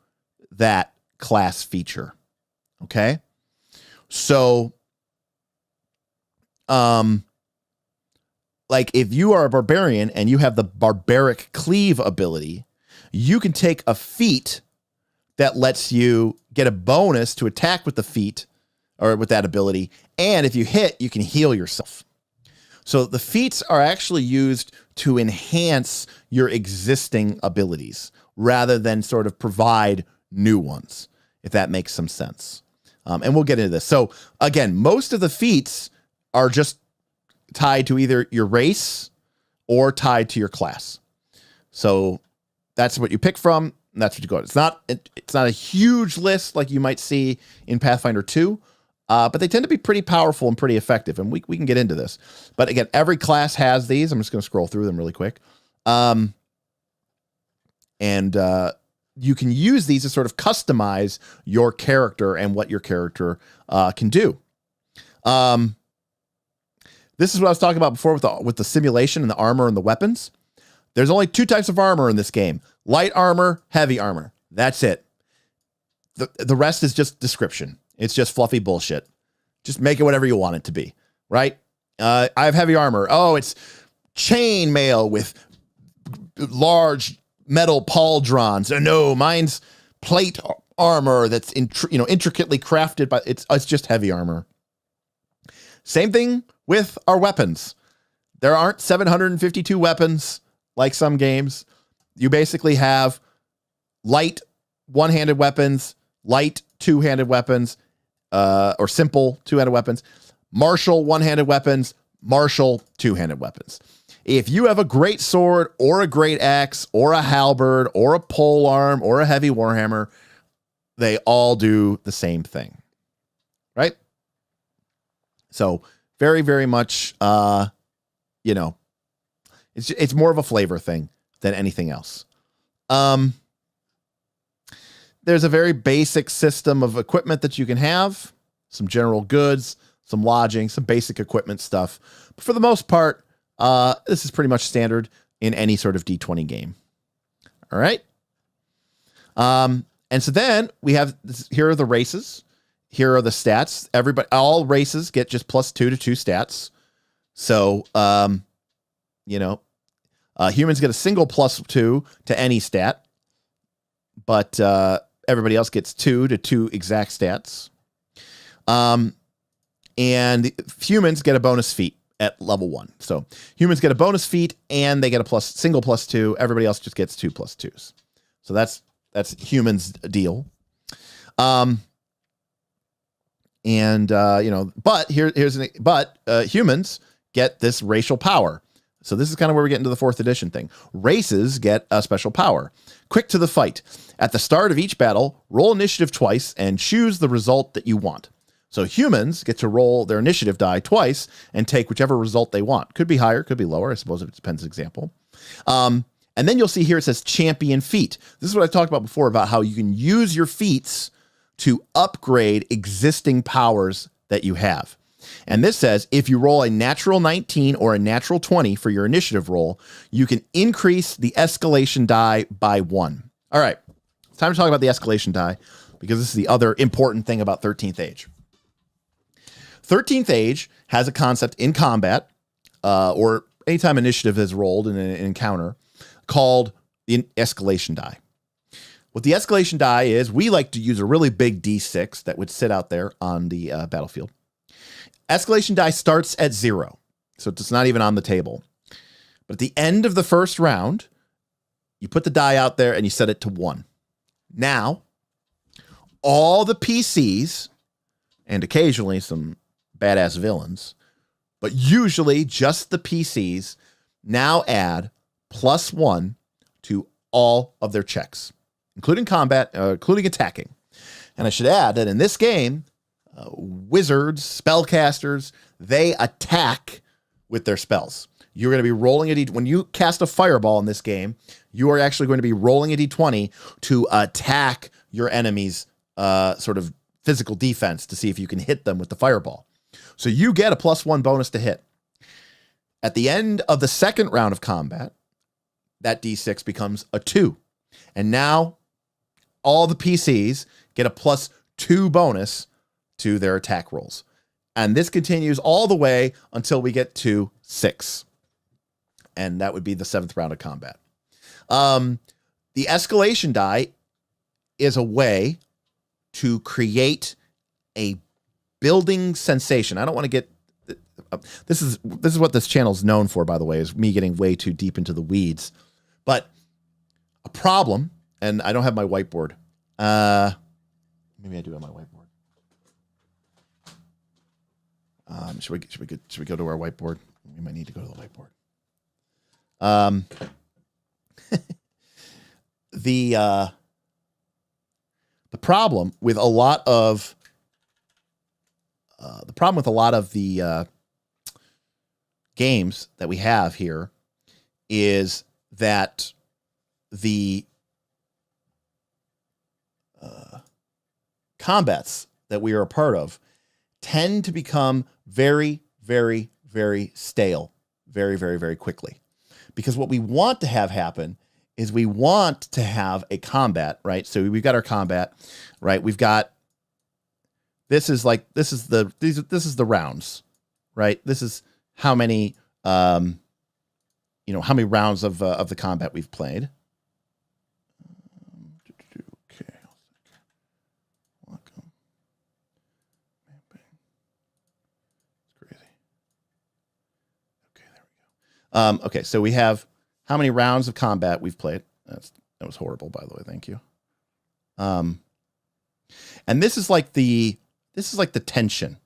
that class feature. Okay? So, like if you are a barbarian and you have the barbaric cleave ability, you can take a feat that lets you get a bonus to attack with the feat or with that ability. And if you hit, you can heal yourself. So the feats are actually used to enhance your existing abilities rather than sort of provide new ones, if that makes some sense. And we'll get into this. So again, most of the feats are just tied to either your race or tied to your class. So that's what you pick from. And that's what you go. It's not a huge list like you might see in Pathfinder 2, but they tend to be pretty powerful and pretty effective. And we can get into this. But again, every class has these. I'm just going to scroll through them really quick. You can use these to sort of customize your character and what your character can do. This is what I was talking about before with the simulation and the armor and the weapons. There's only 2 types of armor in this game: light armor, heavy armor. That's it. The rest is just description. It's just fluffy bullshit. Just make it whatever you want it to be, right? I have heavy armor. Oh, it's chain mail with large metal pauldrons. No, mine's plate armor that's intricately crafted, but it's just heavy armor. Same thing with our weapons. There aren't 752 weapons like some games. You basically have light one-handed weapons, light two-handed weapons, or simple two-handed weapons, martial one-handed weapons, martial two-handed weapons. If you have a great sword or a great axe or a halberd or a pole arm or a heavy warhammer, they all do the same thing, right? So very, very much, you know, it's more of a flavor thing than anything else. There's a very basic system of equipment that you can have, some general goods, some lodging, some basic equipment stuff. But for the most part, this is pretty much standard in any sort of D20 game. All right. And so then we have this, here are the races. Here are the stats. All races get just +2 to 2 stats. So, you know, humans get a single +2 to any stat, but everybody else gets 2 to 2 exact stats. And humans get a bonus feat at level 1. So humans get a bonus feat and they get a single +2. Everybody else just gets 2 +2s. So that's humans' deal. You know, but humans get this racial power. So this is kind of where we get into the 4th edition thing. Races get a special power. Quick to the fight. At the start of each battle, roll initiative twice and choose the result that you want. So humans get to roll their initiative die twice and take whichever result they want. Could be higher, could be lower. I suppose it depends on the example. And then you'll see here it says champion feat. This is what I talked about before about how you can use your feats to upgrade existing powers that you have. And this says if you roll a natural 19 or a natural 20 for your initiative roll, you can increase the escalation die by 1. All right, it's time to talk about the escalation die because this is the other important thing about 13th Age. 13th Age has a concept in combat or anytime initiative is rolled in an encounter called the escalation die. What the escalation die is, we like to use a really big D6 that would sit out there on the battlefield. Escalation die starts at 0, so it's not even on the table. But at the end of the first round, you put the die out there and you set it to 1. Now, all the PCs, and occasionally some badass villains, but usually just the PCs, now add +1 to all of their checks, including combat, including attacking. And I should add that in this game, wizards, spellcasters, they attack with their spells. You're going to be rolling a when you cast a fireball in this game, you are actually going to be rolling a D20 to attack your enemy's sort of physical defense to see if you can hit them with the fireball. So you get a +1 bonus to hit. At the end of the second round of combat, that D6 becomes a 2. And now all the PCs get a +2 bonus to their attack rolls. And this continues all the way until we get to 6. And that would be the 7th round of combat. The escalation die is a way to create a building sensation. I don't want to get this is what this channel is known for, by the way, is me getting way too deep into the weeds. But a problem, and I don't have my whiteboard. Maybe I do have my whiteboard. Should we go to our whiteboard? We might need to go to the whiteboard. The problem with a lot of the games that we have here is that the combats that we are a part of tend to become very, very, very stale very, very, very quickly. Because what we want to have happen is we want to have a combat, right? So we've got our combat, right? We've got this is the rounds, right? This is how many how many rounds of the combat we've played. Okay. Welcome. It's crazy. Okay, there we go. Okay, so we have how many rounds of combat we've played. That was horrible, by the way. Thank you. And this is like the tension,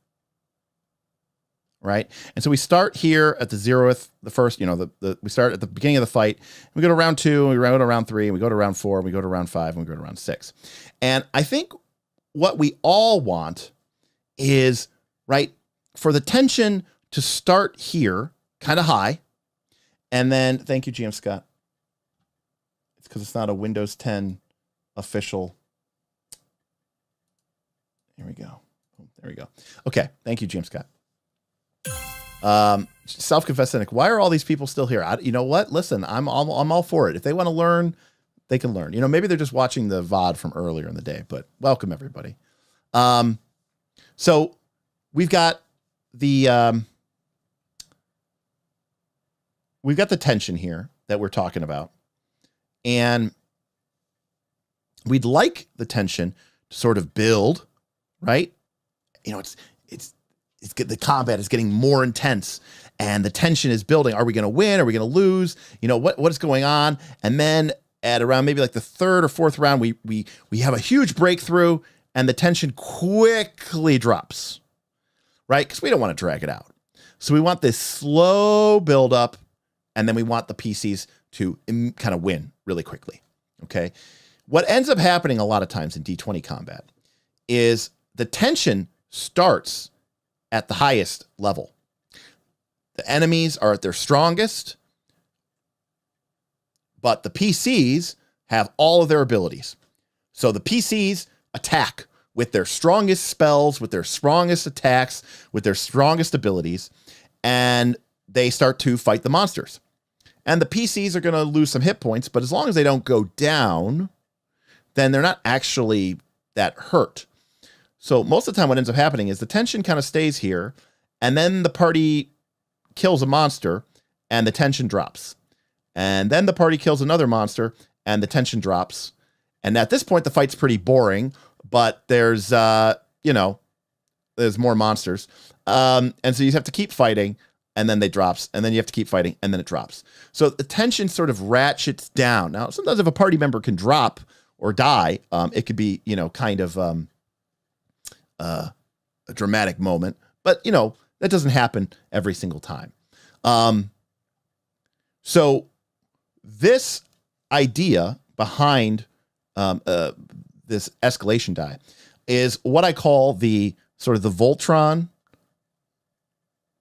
right? And so we start here at the 0th, the first, we start at the beginning of the fight. We go to round 2, and we go to round 3, and we go to round 4, and we go to round 5, and we go to round 6. And I think what we all want is, right, for the tension to start here, kind of high, and then, thank you, GM Scott. It's because it's not a Windows 10 official. Here we go. There we go. Okay, thank you, GM Scott. Self-confessed cynic. Why are all these people still here? You know what? Listen, I'm all for it. If they want to learn, they can learn. Maybe they're just watching the VOD from earlier in the day, but welcome everybody. So we've got the tension here that we're talking about, and we'd like the tension to sort of build, right? The combat is getting more intense and the tension is building. Are we going to win? Are we going to lose? What is going on? And then at around maybe like the 3rd or 4th round, we have a huge breakthrough and the tension quickly drops, right? Because we don't want to drag it out. So we want this slow build up, and then we want the PCs to kind of win really quickly. Okay. What ends up happening a lot of times in D20 combat is the tension starts at the highest level. The enemies are at their strongest, but the PCs have all of their abilities. So the PCs attack with their strongest spells, with their strongest attacks, with their strongest abilities, and they start to fight the monsters. And the PCs are going to lose some hit points, but as long as they don't go down, then they're not actually that hurt. So most of the time what ends up happening is the tension kind of stays here, and then the party kills a monster, and the tension drops. And then the party kills another monster, and the tension drops. And at this point, the fight's pretty boring, but there's, there's more monsters. And so you have to keep fighting, and then they drops, and then you have to keep fighting, and then it drops. So the tension sort of ratchets down. Now, sometimes if a party member can drop or die, it could be, kind of a dramatic moment, but that doesn't happen every single time. So this idea behind this escalation die is what I call the sort of the Voltron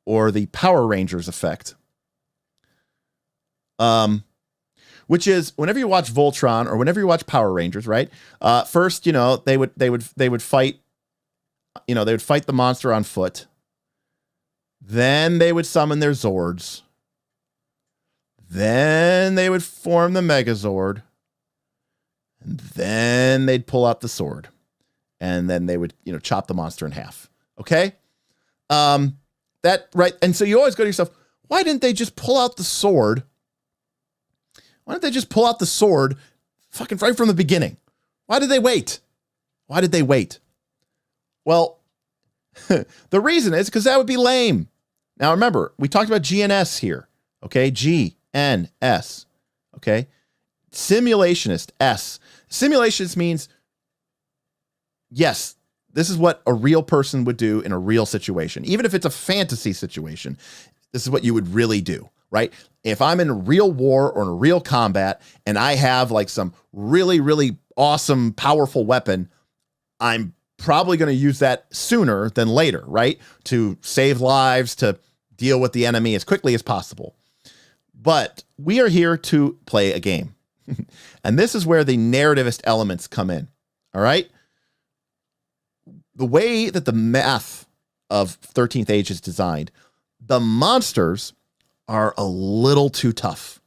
or the Power Rangers effect. Which is whenever you watch Voltron or whenever you watch Power Rangers, right? First, they would fight, they would fight the monster on foot. Then they would summon their Zords. Then they would form the Megazord. And then they'd pull out the sword. And then they would, chop the monster in half. Okay? That, right? And so you always go to yourself, why didn't they just pull out the sword? Why didn't they just pull out the sword fucking right from the beginning? Why did they wait? Why did they wait? Well, the reason is because that would be lame. Now, remember, we talked about GNS here. Okay? GNS. Okay? Simulationist, S. Simulationist means, yes, this is what a real person would do in a real situation. Even if it's a fantasy situation, this is what you would really do, right? If I'm in a real war or in a real combat and I have like some really, really awesome, powerful weapon, I'm probably going to use that sooner than later, right? To save lives, to deal with the enemy as quickly as possible. But we are here to play a game. And this is where the narrativist elements come in. All right. The way that the math of 13th Age is designed, the monsters are a little too tough.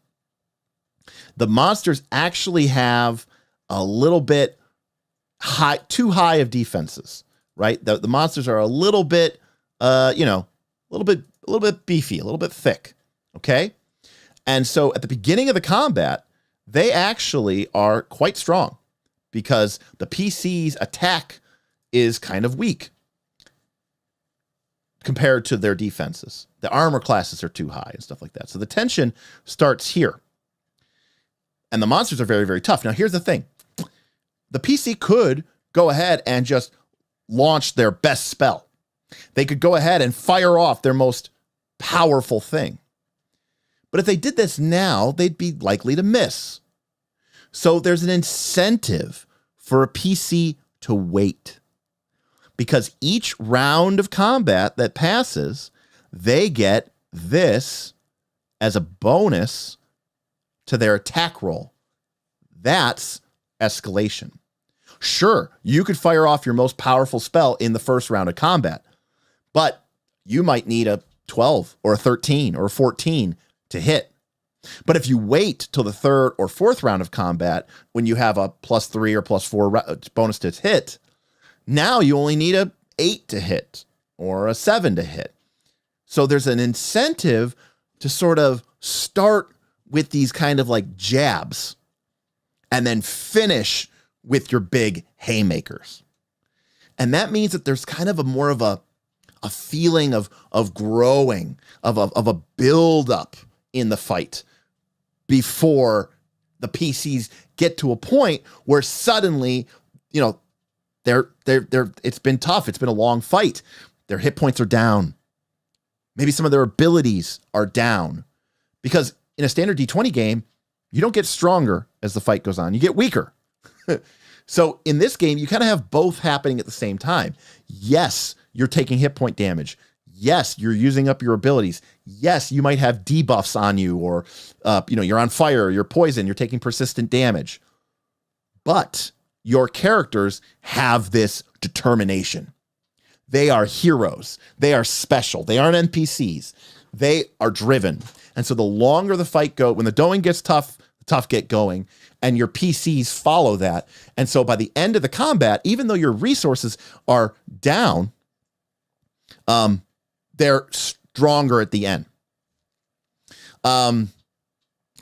The monsters actually have a little bit high, too high of defenses, right? The monsters are a little bit, a little bit beefy, a little bit thick. Okay. And so at the beginning of the combat, they actually are quite strong because the PC's attack is kind of weak compared to their defenses. The armor classes are too high and stuff like that. So the tension starts here. And the monsters are very, very tough. Now, here's the thing. The PC could go ahead and just launch their best spell. They could go ahead and fire off their most powerful thing. But if they did this now, they'd be likely to miss. So there's an incentive for a PC to wait. Because each round of combat that passes, they get this as a bonus to their attack roll. That's escalation. Sure, you could fire off your most powerful spell in the first round of combat, but you might need a 12 or a 13 or a 14 to hit. But if you wait till the third or fourth round of combat, when you have a +3 or +4 bonus to hit, now you only need a 8 to hit or a 7 to hit. So there's an incentive to sort of start with these kind of like jabs and then finish with your big haymakers. And that means that there's kind of a more of a feeling of growing, of a build up in the fight before the PCs get to a point where suddenly, you know, they're it's been tough. It's been a long fight. Their hit points are down. Maybe some of their abilities are down, because in a standard D20 game, you don't get stronger as the fight goes on. You get weaker. So in this game, you kind of have both happening at the same time. Yes, you're taking hit point damage. Yes, you're using up your abilities. Yes, you might have debuffs on you, or you're on fire, you're poison, you're taking persistent damage. But your characters have this determination. They are heroes. They are special. They aren't NPCs. They are driven. And so the longer the fight goes, when the going gets tough, the tough get going, and your PCs follow that. And so by the end of the combat, even though your resources are down, they're stronger at the end. And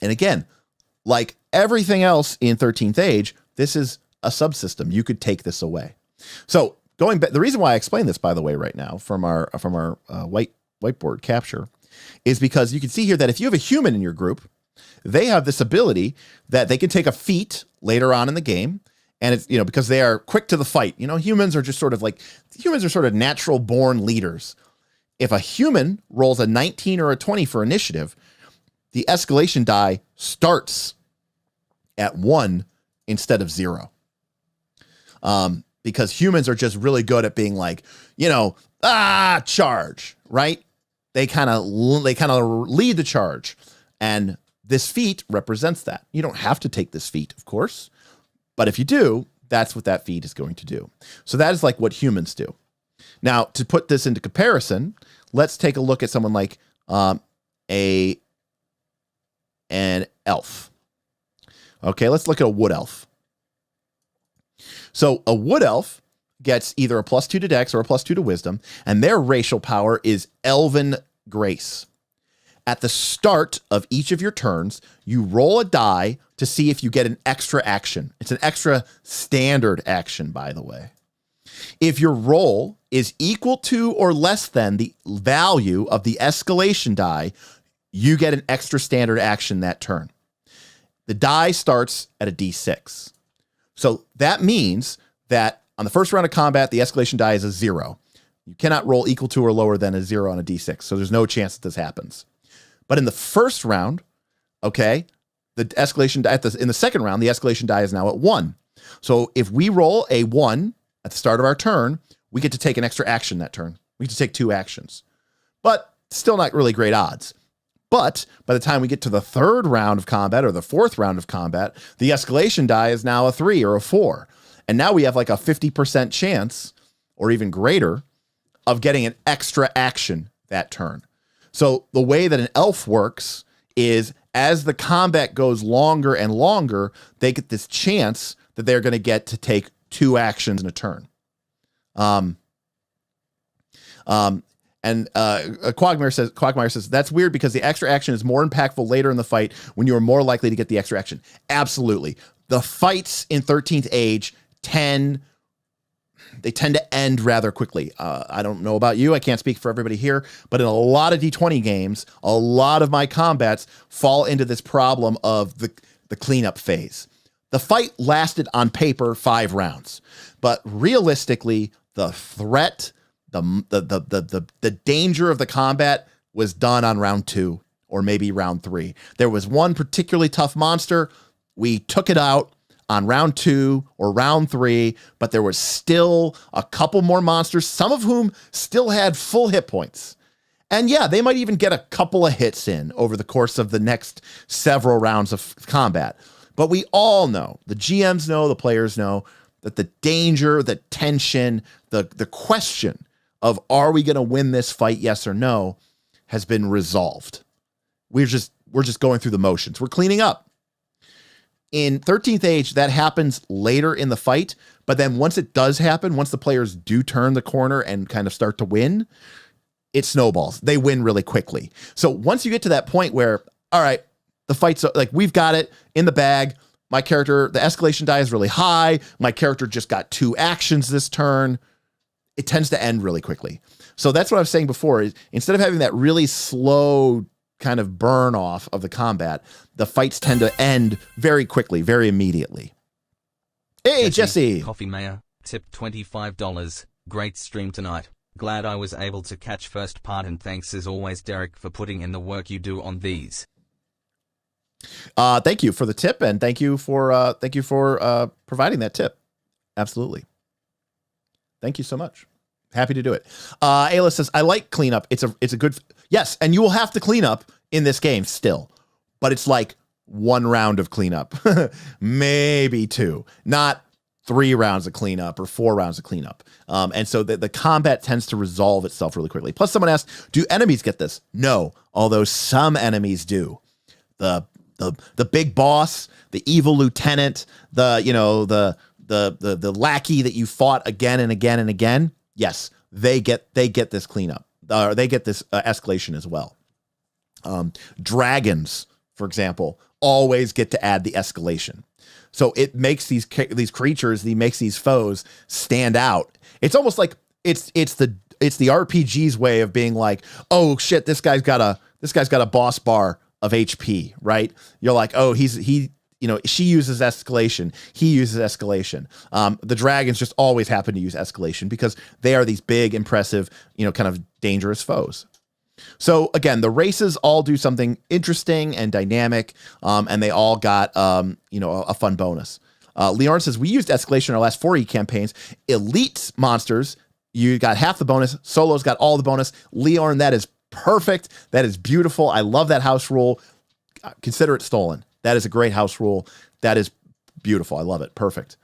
again, like everything else in 13th Age, this is a subsystem. You could take this away. So going back, the reason why I explain this, by the way, right now from our whiteboard capture, is because you can see here that if you have a human in your group, they have this ability that they can take a feat later on in the game. And it's, because they are quick to the fight. Humans are just sort of natural born leaders. If a human rolls a 19 or a 20 for initiative, the escalation die starts at 1 instead of 0. Because humans are just really good at being like, charge, right? They kind of lead the charge. And this feat represents that. You don't have to take this feat, of course. But if you do, that's what that feat is going to do. So that is like what humans do. Now, to put this into comparison, let's take a look at someone like an elf. Okay, let's look at a wood elf. So a wood elf gets either a +2 to Dex or a +2 to Wisdom, and their racial power is Elven Grace. At the start of each of your turns, you roll a die to see if you get an extra action. It's an extra standard action, by the way. If your roll is equal to or less than the value of the escalation die, you get an extra standard action that turn. The die starts at a D6. So that means that on the first round of combat, the escalation die is a 0. You cannot roll equal to or lower than a 0 on a D6. So there's no chance that this happens. But in the first round, okay, the escalation die in the second round, the escalation die is now at 1. So if we roll a 1 at the start of our turn, we get to take an extra action that turn. We get to take 2 actions. But still not really great odds. But by the time we get to the third round of combat or the fourth round of combat, the escalation die is now a 3 or a 4. And now we have like a 50% chance, or even greater, of getting an extra action that turn. So the way that an elf works is as the combat goes longer and longer, they get this chance that they're going to get to take 2 actions in a turn. Quagmire says, that's weird because the extra action is more impactful later in the fight when you are more likely to get the extra action. Absolutely. The fights in 13th Age tend to end rather quickly. I don't know about you. I can't speak for everybody here, but in a lot of D20 games, a lot of my combats fall into this problem of the cleanup phase. The fight lasted on paper 5 rounds, but realistically, the threat, The danger of the combat was done on round 2 or maybe round 3. There was one particularly tough monster. We took it out on round 2 or round 3, but there was still a couple more monsters, some of whom still had full hit points. And yeah, they might even get a couple of hits in over the course of the next several rounds of combat. But we all know, the GMs know, the players know, that the danger, the tension, the question of are we going to win this fight, yes or no, has been resolved. We're just going through the motions. We're cleaning up. In 13th Age, that happens later in the fight, but then once it does happen, once the players do turn the corner and kind of start to win, it snowballs. They win really quickly. So once you get to that point where, all right, the fight's like, we've got it in the bag. My character, the escalation die is really high. My character just got 2 actions this turn. It tends to end really quickly. So that's what I was saying before, is instead of having that really slow kind of burn off of the combat, the fights tend to end very quickly, very immediately. Hey, Jesse. Coffee Mayor, tip $25. Great stream tonight. Glad I was able to catch first part, and thanks as always, Derek, for putting in the work you do on these. Thank you for the tip, and thank you for providing that tip. Absolutely. Thank you so much. Happy to do it. Ayla says, I like cleanup. It's a good, yes. And you will have to clean up in this game still, but it's like 1 round of cleanup, maybe 2, not 3 rounds of cleanup or 4 rounds of cleanup. And so the combat tends to resolve itself really quickly. Plus someone asked, do enemies get this? No, although some enemies do. The big boss, the evil lieutenant, the lackey that you fought again and again and again. Yes, they get this cleanup, or they get this escalation as well. Dragons, for example, always get to add the escalation. So it makes these creatures, makes these foes stand out. It's almost like it's the RPG's way of being like, oh shit, this guy's got a boss bar of HP, right? You're like, oh, she uses escalation. He uses escalation. The dragons just always happen to use escalation because they are these big, impressive, kind of dangerous foes. So again, the races all do something interesting and dynamic, and they all got, a fun bonus. Leon says, we used escalation in our last 4E campaigns. Elite monsters, you got half the bonus. Solos got all the bonus. Leon, that is perfect. That is beautiful. I love that house rule. Consider it stolen. That is a great house rule. That is beautiful. I love it. Perfect.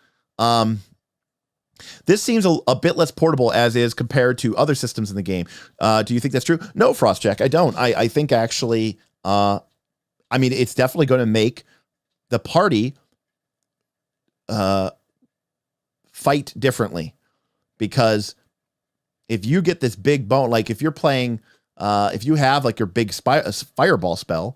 This seems a bit less portable as is compared to other systems in the game. Do you think that's true? No, Frostjack, I don't. I think actually, it's definitely going to make the party fight differently, because if you get this big bone, like if you're playing, if you have like your big fireball spell,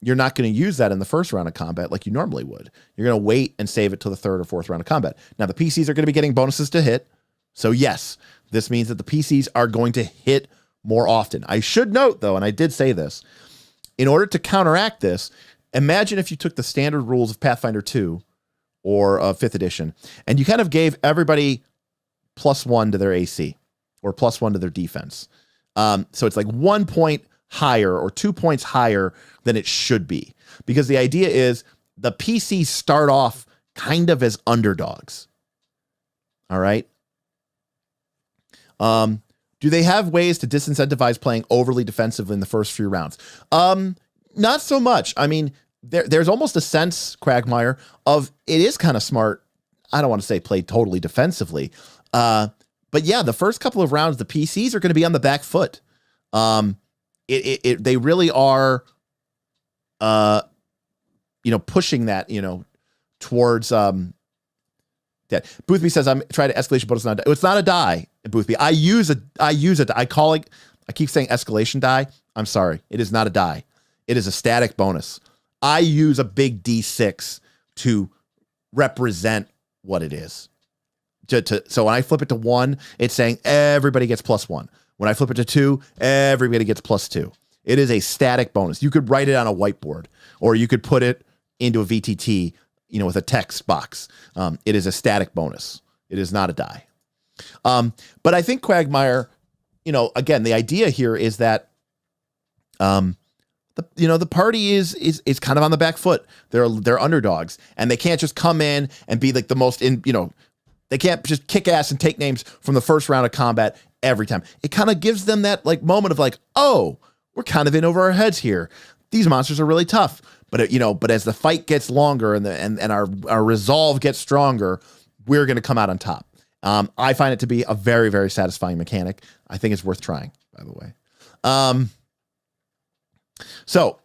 you're not going to use that in the first round of combat like you normally would. You're going to wait and save it till the 3rd or 4th round of combat. Now, the PCs are going to be getting bonuses to hit. So yes, this means that the PCs are going to hit more often. I should note, though, and I did say this, in order to counteract this, imagine if you took the standard rules of Pathfinder 2 or 5th edition, and you kind of gave everybody +1 to their AC or +1 to their defense. So it's like 1 point higher or 2 points higher than it should be, because the idea is the PCs start off kind of as underdogs. All right. Do they have ways to disincentivize playing overly defensive in the first few rounds? Not so much. I mean, there's almost a sense, Quagmire, of it is kind of smart. I don't want to say play totally defensively. But yeah, the first couple of rounds, the PCs are going to be on the back foot. They really are, pushing that, towards, that. Boothby says, I'm trying to escalation, but it's not a die, Boothby. I use it. I keep saying escalation die. I'm sorry. It is not a die. It is a static bonus. I use a big D6 to represent what it is. So when I flip it to 1, it's saying everybody gets +1. When I flip it to 2, everybody gets +2. It is a static bonus. You could write it on a whiteboard, or you could put it into a VTT, with a text box. It is a static bonus. It is not a die. But I think Quagmire, again, the idea here is that, the party is kind of on the back foot. They're underdogs, and they can't just come in and be like the most they can't just kick ass and take names from the first round of combat every time. It kind of gives them that like moment of like, oh, we're kind of in over our heads here. These monsters are really tough, but but as the fight gets longer and our resolve gets stronger, we're going to come out on top. I find it to be a very, very satisfying mechanic. I think it's worth trying, by the way. So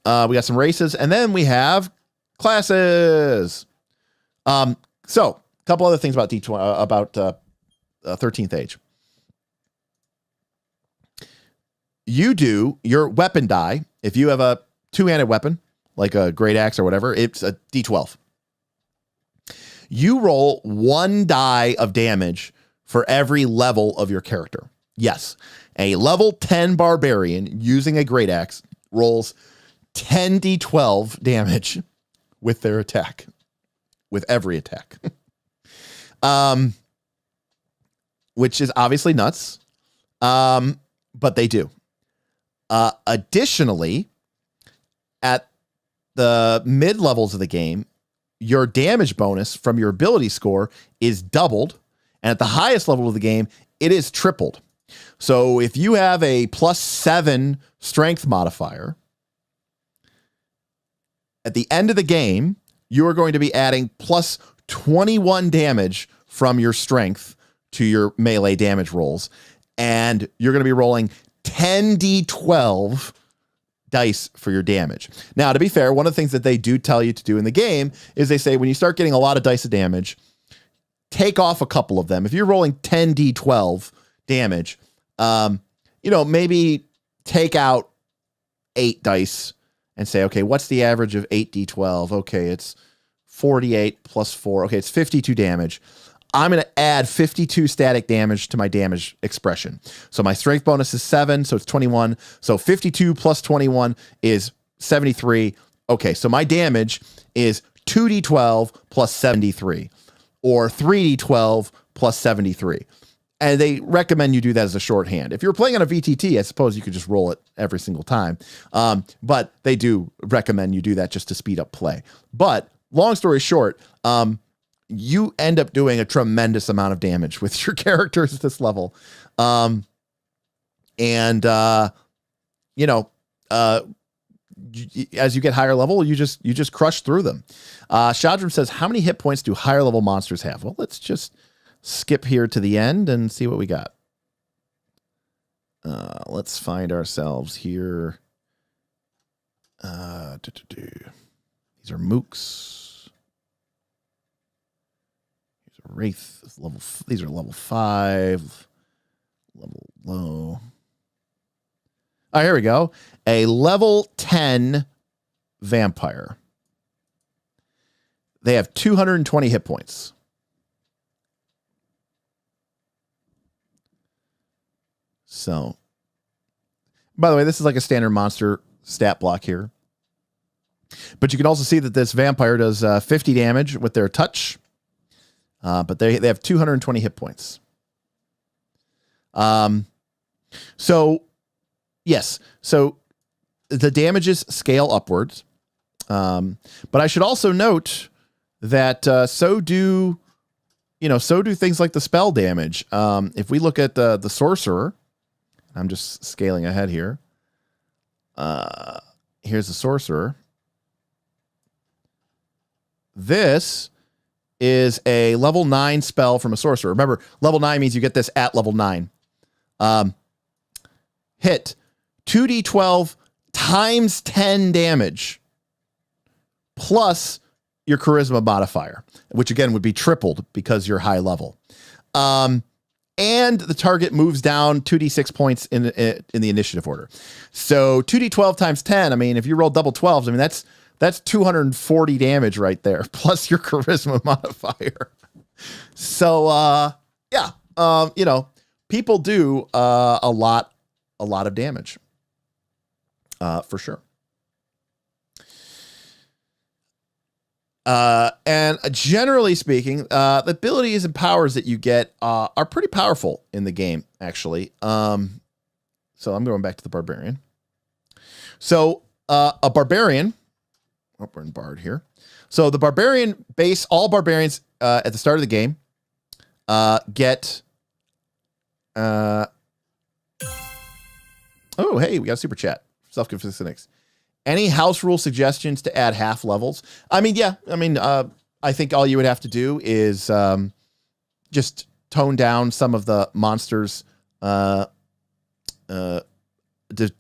we got some races, and then we have classes. So a couple other things about D20 about 13th Age. You do your weapon die. If you have a two-handed weapon, like a great axe or whatever, it's a D12. You roll 1 die of damage for every level of your character. Yes, a level 10 barbarian using a great axe rolls 10d12 damage with their attack, with every attack. Which is obviously nuts. But they do. Additionally, at the mid levels of the game, your damage bonus from your ability score is doubled. And at the highest level of the game, it is tripled. So if you have a +7 strength modifier, at the end of the game, you are going to be adding +21 damage from your strength to your melee damage rolls. And you're going to be rolling 10d12 dice for your damage. Now, to be fair, one of the things that they do tell you to do in the game is they say when you start getting a lot of dice of damage, take off a couple of them. If you're rolling 10d12 damage, maybe take out 8 dice and say, okay, what's the average of 8d12? Okay, it's 48 plus 4. Okay, it's 52 damage. I'm going to add 52 static damage to my damage expression. So my strength bonus is 7, so it's 21. So 52 plus 21 is 73. Okay, so my damage is 2d12 plus 73, or 3d12 plus 73. And they recommend you do that as a shorthand. If you're playing on a VTT, I suppose you could just roll it every single time. But they do recommend you do that just to speed up play. But long story short, you end up doing a tremendous amount of damage with your characters at this level. As you get higher level, you just crush through them. Shadram says, how many hit points do higher level monsters have? Well, let's just skip here to the end and see what we got. Let's find ourselves here. These are mooks. Wraith is level. These are level 5, level low. All right, here we go. A level 10 vampire. They have 220 hit points. So, by the way, this is like a standard monster stat block here. But you can also see that this vampire does 50 damage with their touch. But they have 220 hit points. So, yes. So the damages scale upwards. But I should also note that so do things like the spell damage. If we look at the sorcerer, I'm just scaling ahead here. Here's the sorcerer. This is a level 9 spell from a sorcerer. Remember, level 9 means you get this at level 9. Hit 2d12 times 10 damage plus your charisma modifier, which again would be tripled because you're high level. And the target moves down 2d6 points in the initiative order. So 2d12 times 10, I mean, if you roll double 12s, I mean, that's 240 damage right there, plus your charisma modifier. So, people do a lot of damage, for sure. And generally speaking, the abilities and powers that you get are pretty powerful in the game, actually. So I'm going back to the barbarian. So a barbarian, we're in Bard here. So the barbarian base, all barbarians at the start of the game get... oh, hey, we got a super chat. Self-confessed cynics. Any house rule suggestions to add half levels? I mean, yeah. I mean, I think all you would have to do is just tone down some of the monsters'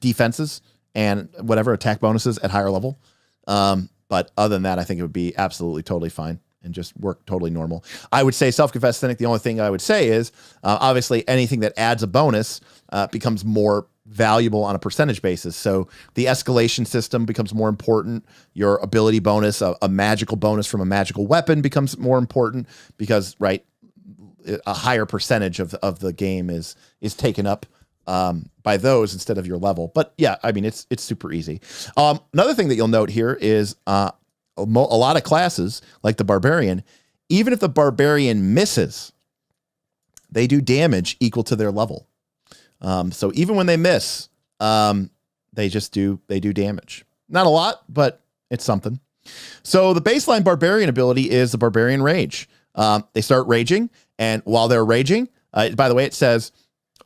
defenses and whatever attack bonuses at higher level. But other than that, I think it would be absolutely totally fine and just work totally normal. I would say self-confessed cynic. The only thing I would say is obviously anything that adds a bonus becomes more valuable on a percentage basis. So the escalation system becomes more important. Your ability bonus, a magical bonus from a magical weapon becomes more important because, right, a higher percentage of the game is taken up by those instead of your level. But yeah, I mean, it's super easy. Another thing that you'll note here is a lot of classes like the barbarian, even if the barbarian misses, they do damage equal to their level. So even when they miss, they do damage. Not a lot, but it's something. So the baseline barbarian ability is the barbarian rage. They start raging, and while they're raging, by the way, it says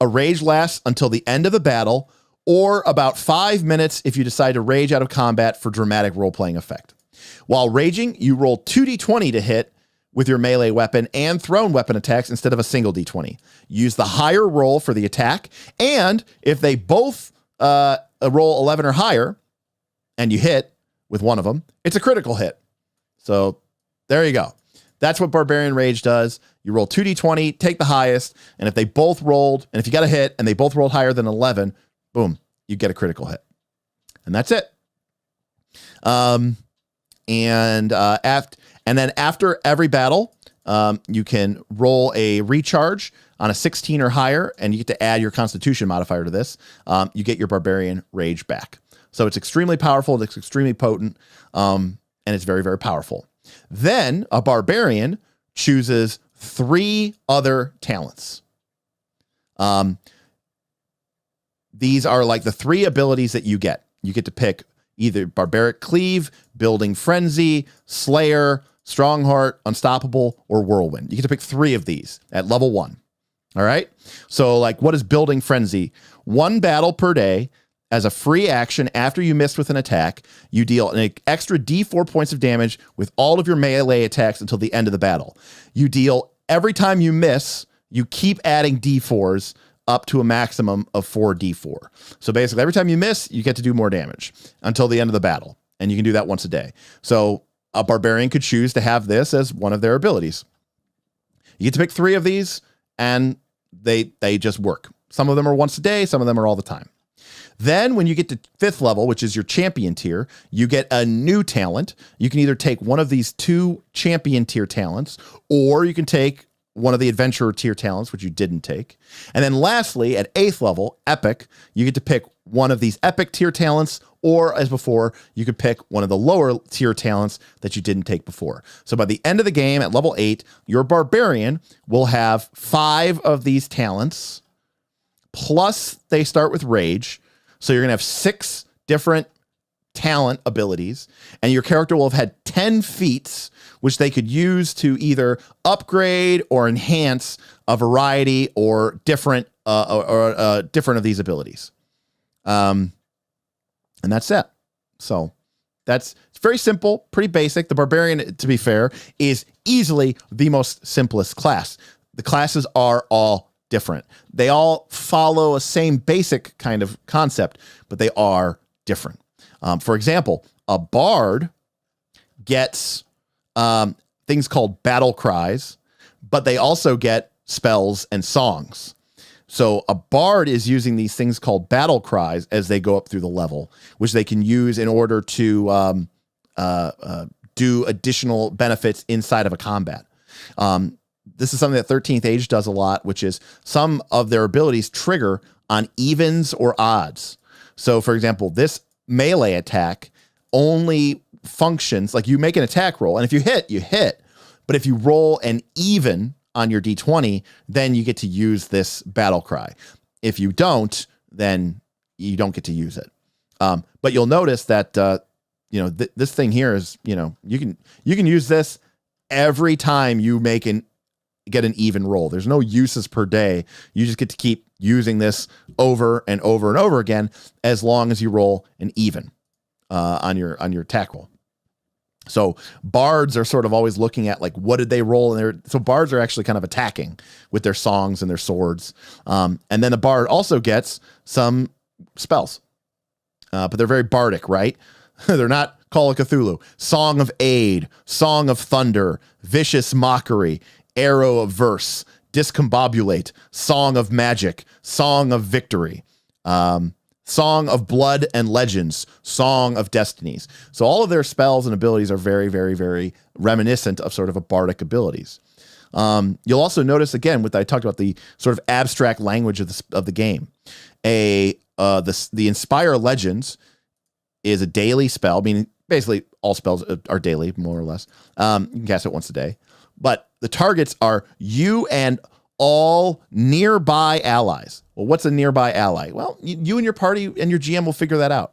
a rage lasts until the end of the battle or about 5 minutes if you decide to rage out of combat for dramatic role-playing effect. While raging, you roll 2d20 to hit with your melee weapon and thrown weapon attacks instead of a single d20. Use the higher roll for the attack, and if they both roll 11 or higher and you hit with one of them, it's a critical hit. So there you go. That's what Barbarian Rage does. You roll 2d20, take the highest, and if they both rolled, and if you got a hit and they both rolled higher than 11, boom, you get a critical hit. And that's it. And then after every battle, you can roll a recharge on a 16 or higher, and you get to add your Constitution modifier to this. You get your Barbarian Rage back. So it's extremely powerful, it's extremely potent, and it's very, very powerful. Then a Barbarian chooses 3 other talents. These are like the 3 abilities that you get. You get to pick either Barbaric Cleave, Building Frenzy, Slayer, Strongheart, Unstoppable, or Whirlwind. You get to pick 3 of these at level 1. All right? So, like, what is Building Frenzy? 1 battle per day. As a free action, after you miss with an attack, you deal an extra d4 points of damage with all of your melee attacks until the end of the battle. You deal, every time you miss, you keep adding d4s up to a maximum of 4d4. So basically, every time you miss, you get to do more damage until the end of the battle. And you can do that once a day. So a barbarian could choose to have this as one of their abilities. You get to pick 3 of these, and they just work. Some of them are once a day, some of them are all the time. Then when you get to 5th level, which is your champion tier, you get a new talent. You can either take one of these 2 champion tier talents, or you can take one of the adventurer tier talents, which you didn't take. And then lastly, at 8th level, epic, you get to pick one of these epic tier talents, or as before, you could pick one of the lower tier talents that you didn't take before. So by the end of the game at level 8, your barbarian will have 5 of these talents, plus they start with rage. So you're going to have 6 different talent abilities, and your character will have had 10 feats, which they could use to either upgrade or enhance a variety or different of these abilities. And that's it. So it's very simple, pretty basic. The Barbarian, to be fair, is easily the most simplest class. The classes are all different. They all follow a same basic kind of concept, but they are different. For example, a bard gets things called battle cries, but they also get spells and songs. So a bard is using these things called battle cries as they go up through the level, which they can use in order to do additional benefits inside of a combat. This is something that 13th Age does a lot, which is some of their abilities trigger on evens or odds. So, for example, this melee attack only functions like you make an attack roll, and if you hit, you hit. But if you roll an even on your D20, then you get to use this battle cry. If you don't, then you don't get to use it. But you'll notice that this thing here is, you can use this every time you get an even roll. There's no uses per day. You just get to keep using this over and over and over again as long as you roll an even on your attack roll. So bards are sort of always looking at like, what did they roll? So bards are actually kind of attacking with their songs and their swords. And then the bard also gets some spells, but they're very bardic, right? They're not Call of Cthulhu. Song of Aid, Song of Thunder, Vicious Mockery, Arrow of Verse, Discombobulate, Song of Magic, Song of Victory, Song of Blood and Legends, Song of Destinies. So all of their spells and abilities are very, very, very reminiscent of sort of a bardic abilities. You'll also notice, again, I talked about the sort of abstract language of the game. The Inspire Legends is a daily spell, meaning basically all spells are daily, more or less. You can cast it once a day. But the targets are you and all nearby allies. Well, what's a nearby ally? Well, you and your party and your GM will figure that out.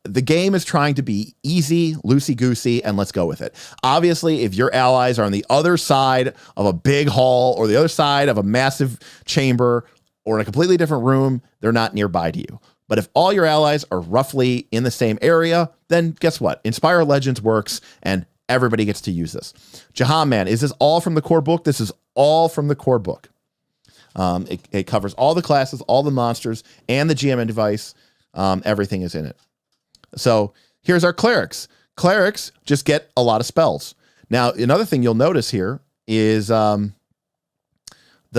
The game is trying to be easy, loosey-goosey, and let's go with it. Obviously, if your allies are on the other side of a big hall or the other side of a massive chamber or in a completely different room, they're not nearby to you. But if all your allies are roughly in the same area, then guess what? Inspire Legends works, and everybody gets to use this. Jahan Man, is this all from the core book? This is all from the core book. It covers all the classes, all the monsters, and the GM device. Everything is in it. So here's our clerics. Clerics just get a lot of spells. Now, another thing you'll notice here is the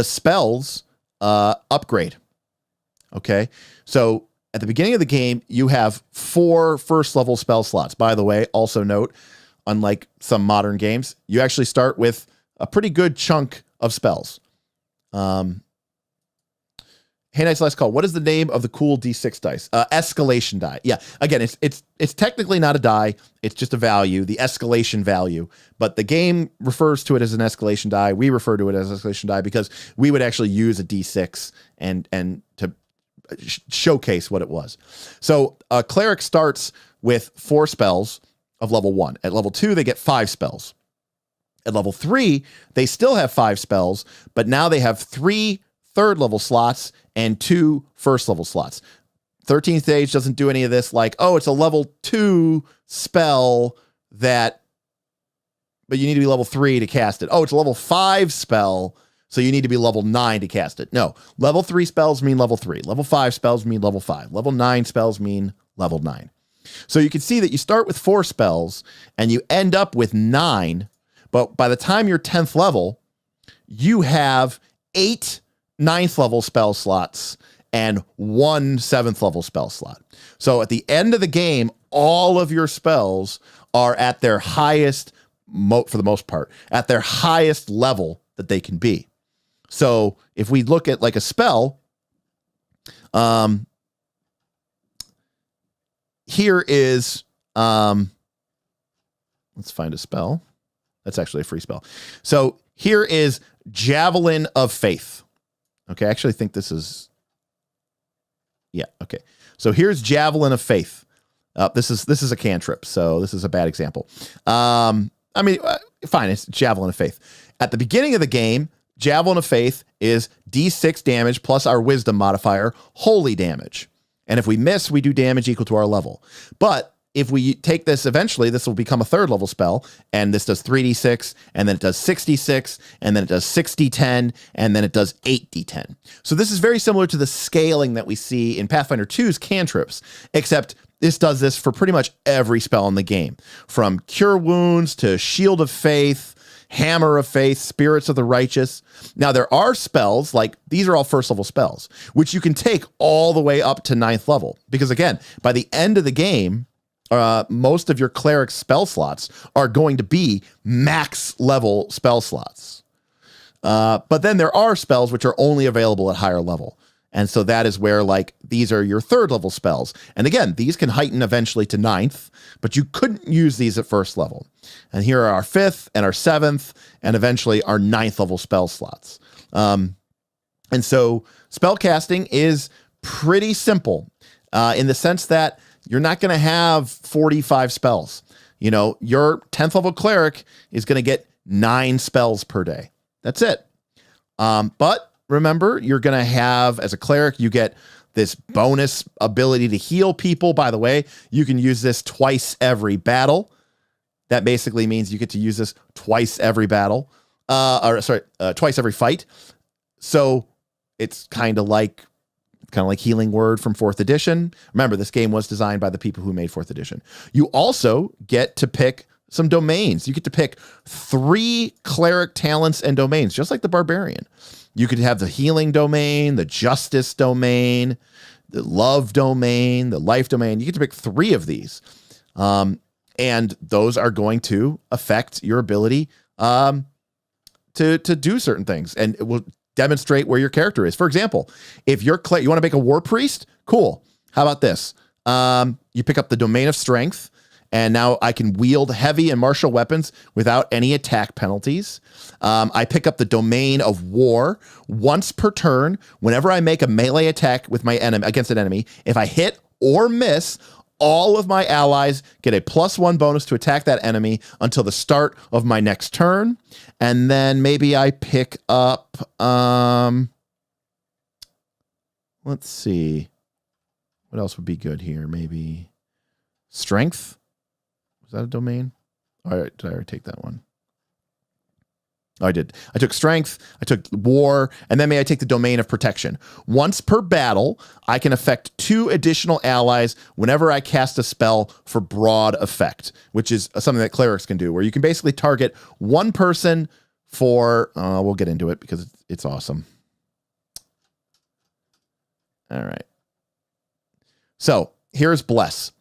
spells upgrade. Okay, so at the beginning of the game, you have 4 first-level spell slots. By the way, also note, unlike some modern games, you actually start with a pretty good chunk of spells. Hey, nice last call. What is the name of the cool D6 dice? Escalation Die. Yeah, again, it's technically not a die. It's just a value, the escalation value. But the game refers to it as an escalation die. We refer to it as escalation die because we would actually use a D6 and to showcase what it was. So a cleric starts with 4 spells of level 1. At level 2, they get 5 spells. At level 3, they still have 5 spells, but now they have 3 third-level slots and 2 first-level slots. 13th Age doesn't do any of this like, oh, it's a level 2 spell but you need to be level 3 to cast it. Oh, it's a level 5 spell, so you need to be level 9 to cast it. No, level 3 spells mean level 3. Level 5 spells mean level 5. Level 9 spells mean level 9. So you can see that you start with 4 spells and you end up with 9, but by the time you're 10th level, you have 8 9th level spell slots and 1 7th level spell slot. So at the end of the game, all of your spells are at their highest, for the most part, at their highest level that they can be. So if we look at like a spell, here is, let's find a spell. That's actually a free spell. So here is Javelin of Faith. Okay, I actually think this is, yeah, okay. So here's Javelin of Faith. This is a cantrip, so this is a bad example. Fine, it's Javelin of Faith. At the beginning of the game, Javelin of Faith is D6 damage plus our wisdom modifier, holy damage. And if we miss, we do damage equal to our level. But if we take this eventually, this will become a 3rd level spell, and this does 3d6, and then it does 6d6, and then it does 6d10, and then it does 8d10. So this is very similar to the scaling that we see in Pathfinder 2's cantrips, except this does this for pretty much every spell in the game, from Cure Wounds to Shield of Faith, Hammer of Faith, Spirits of the Righteous. Now, there are spells, like these are all 1st level spells, which you can take all the way up to 9th level, because again, by the end of the game, most of your cleric spell slots are going to be max level spell slots. But then there are spells which are only available at higher level. And so that is where like these are your 3rd level spells. And again, these can heighten eventually to 9th, but you couldn't use these at 1st level. And here are our 5th and our 7th, and eventually our 9th level spell slots. And so spell casting is pretty simple in the sense that you're not going to have 45 spells. You know, your 10th level cleric is going to get 9 spells per day. That's it. But remember, you're going to have, as a cleric, you get this bonus ability to heal people. By the way, you can use this twice every battle. That basically means you get to use this twice every battle. Twice every fight. So it's kind of like Healing Word from 4th edition. Remember, this game was designed by the people who made 4th edition. You also get to pick some domains. You get to pick 3 cleric talents and domains, just like the barbarian. You could have the healing domain, the justice domain, the love domain, the life domain. You get to pick 3 of these. And those are going to affect your ability to do certain things. And it will demonstrate where your character is. For example, if you want to make a war priest, cool. How about this? You pick up the domain of strength, and now I can wield heavy and martial weapons without any attack penalties. I pick up the domain of war once per turn. Whenever I make a melee attack with my enemy against an enemy, if I hit or miss, all of my allies get a +1 bonus to attack that enemy until the start of my next turn. And then maybe I pick up, let's see, what else would be good here? Maybe strength. Was that a domain? All right, did I already take that one? Oh, I did. I took strength, I took war, and then may I take the domain of protection. Once per battle, I can affect 2 additional allies whenever I cast a spell for broad effect, which is something that clerics can do, where you can basically target 1 person for, we'll get into it because it's awesome. All right. So here's Bless.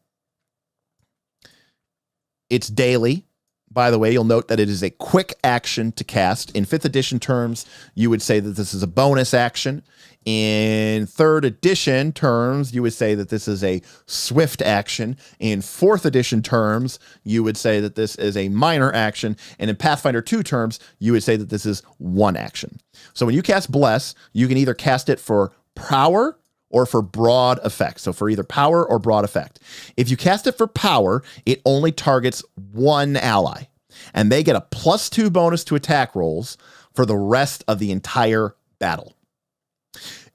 It's daily. By the way, you'll note that it is a quick action to cast. In 5th edition terms, you would say that this is a bonus action. In 3rd edition terms, you would say that this is a swift action. In 4th edition terms, you would say that this is a minor action. And in Pathfinder 2 terms, you would say that this is 1 action. So when you cast Bless, you can either cast it for power or for broad effect. So for either power or broad effect. If you cast it for power, it only targets 1 ally, and they get a +2 bonus to attack rolls for the rest of the entire battle.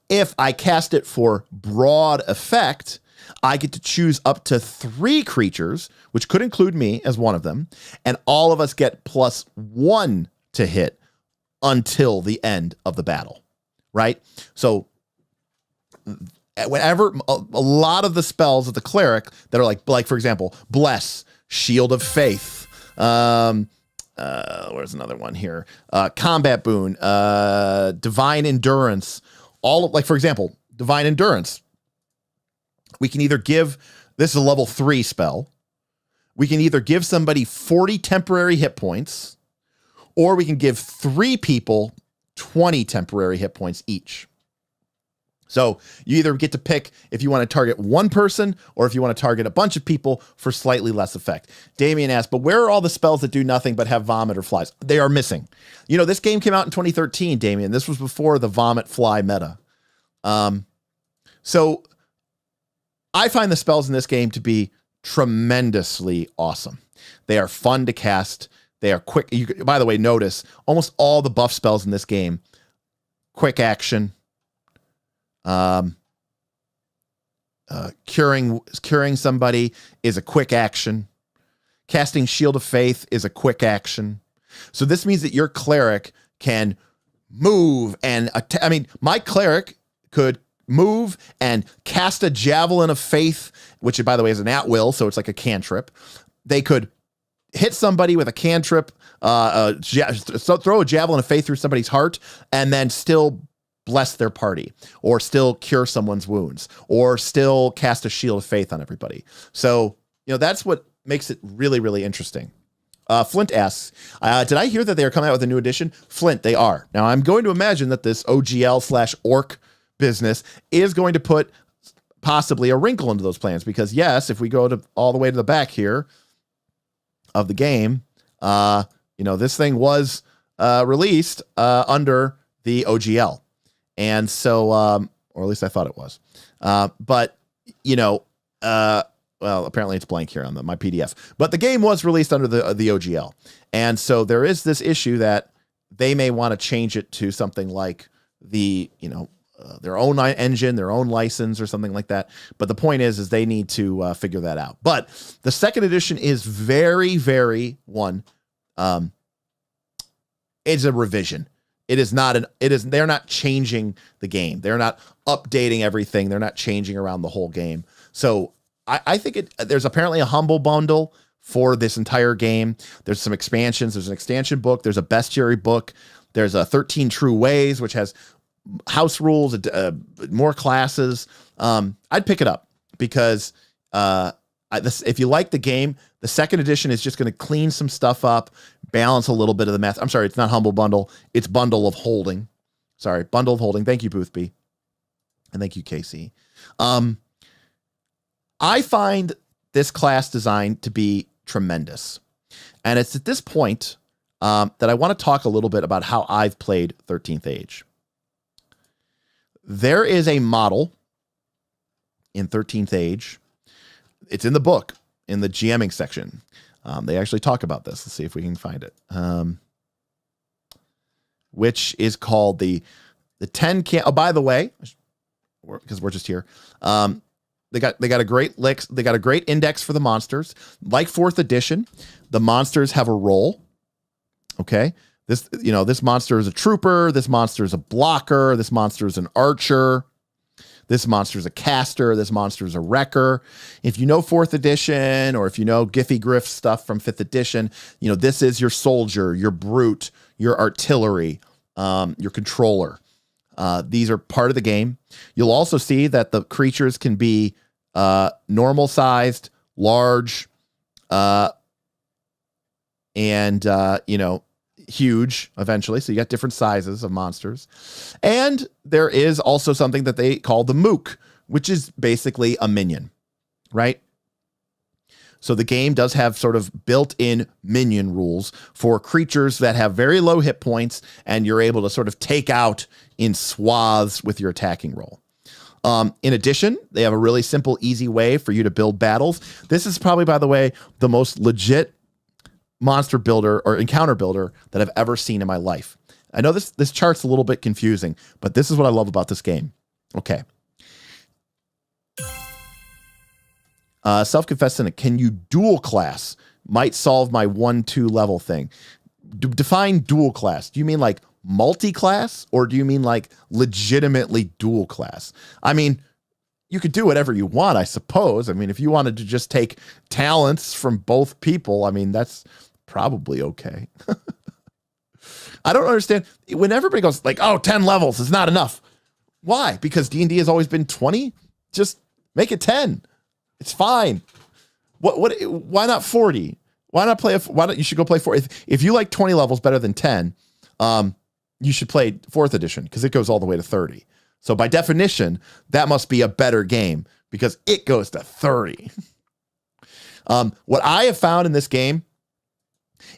If I cast it for broad effect, I get to choose up to 3 creatures, which could include me as one of them, and all of us get +1 to hit until the end of the battle, right? So whenever a lot of the spells of the cleric that are like for example, Bless, Shield of Faith, where's another one here? Combat Boon, Divine Endurance, all of, like, for example, Divine Endurance. We can either give, this is a level 3 spell. We can either give somebody 40 temporary hit points, or we can give 3 people 20 temporary hit points each. So you either get to pick if you want to target 1 person or if you want to target a bunch of people for slightly less effect. Damien asked, but where are all the spells that do nothing but have vomit or flies? They are missing. You know, this game came out in 2013, Damien. This was before the vomit fly meta. So I find the spells in this game to be tremendously awesome. They are fun to cast. They are quick. By the way, notice almost all the buff spells in this game, quick action. Curing somebody is a quick action. Casting Shield of Faith is a quick action. So this means that your cleric can move and my cleric could move and cast a Javelin of Faith, which by the way is an at-will, so it's like a cantrip. They could hit somebody with a cantrip, throw a Javelin of Faith through somebody's heart, and then still bless their party, or still cure someone's wounds, or still cast a Shield of Faith on everybody. So, you know, that's what makes it really, really interesting. Flint asks, did I hear that they are coming out with a new edition? Flint, they are. Now, I'm going to imagine that this OGL/orc business is going to put possibly a wrinkle into those plans, because yes, if we go to all the way to the back here of the game, this thing was released under the OGL. And so, or at least I thought it was. But apparently it's blank here on my PDF. But the game was released under the OGL. And so there is this issue that they may want to change it to something like their own engine, their own license or something like that. But the point is they need to figure that out. But the second edition is very, very it's a revision. They're not changing the game. They're not updating everything. They're not changing around the whole game. So I think there's apparently a humble bundle for this entire game. There's some expansions. There's an expansion book. There's a bestiary book. There's a 13 True Ways, which has house rules, more classes. I'd pick it up because if you like the game, the second edition is just going to clean some stuff up, balance a little bit of the math. I'm sorry, it's not Humble Bundle. It's Bundle of Holding. Sorry, Bundle of Holding. Thank you, Boothby. And thank you, Casey. I find this class design to be tremendous. And it's at this point that I want to talk a little bit about how I've played 13th Age. There is a model in 13th Age. It's in the book, in the GMing section. They actually talk about this. Let's see if we can find it. Which is called the 10 can. Oh, by the way, because we're just here. They got a great they got a great index for the monsters. Like 4th edition, the monsters have a role. Okay. This monster is a trooper. This monster is a blocker. This monster is an archer. This monster is a caster. This monster is a wrecker. If you know 4th edition, or if you know Giffy Griff stuff from 5th edition, this is your soldier, your brute, your artillery, your controller. These are part of the game. You'll also see that the creatures can be normal sized, large, and huge eventually. So you got different sizes of monsters. And there is also something that they call the mook, which is basically a minion, right? So the game does have sort of built-in minion rules for creatures that have very low hit points, and you're able to sort of take out in swaths with your attacking roll. In addition, they have a really simple, easy way for you to build battles. This is probably, by the way, the most legit monster builder or encounter builder that I've ever seen in my life. I know this chart's a little bit confusing, but this is what I love about this game. Okay. Self-confessed cynic, can you dual class? Might solve my 1-2 level thing. Define dual class. Do you mean like multi-class, or do you mean like legitimately dual class? I mean, you could do whatever you want, I suppose. I mean, if you wanted to just take talents from both people, I mean, that's probably okay. I don't understand when everybody goes like, oh, 10 levels is not enough. Why? Because D&D has always been 20. Just make it 10. It's fine. Why not 40? Why not you should go play 4. If you like 20 levels better than 10, you should play 4th edition, because it goes all the way to 30. So by definition, that must be a better game because it goes to 30. What I have found in this game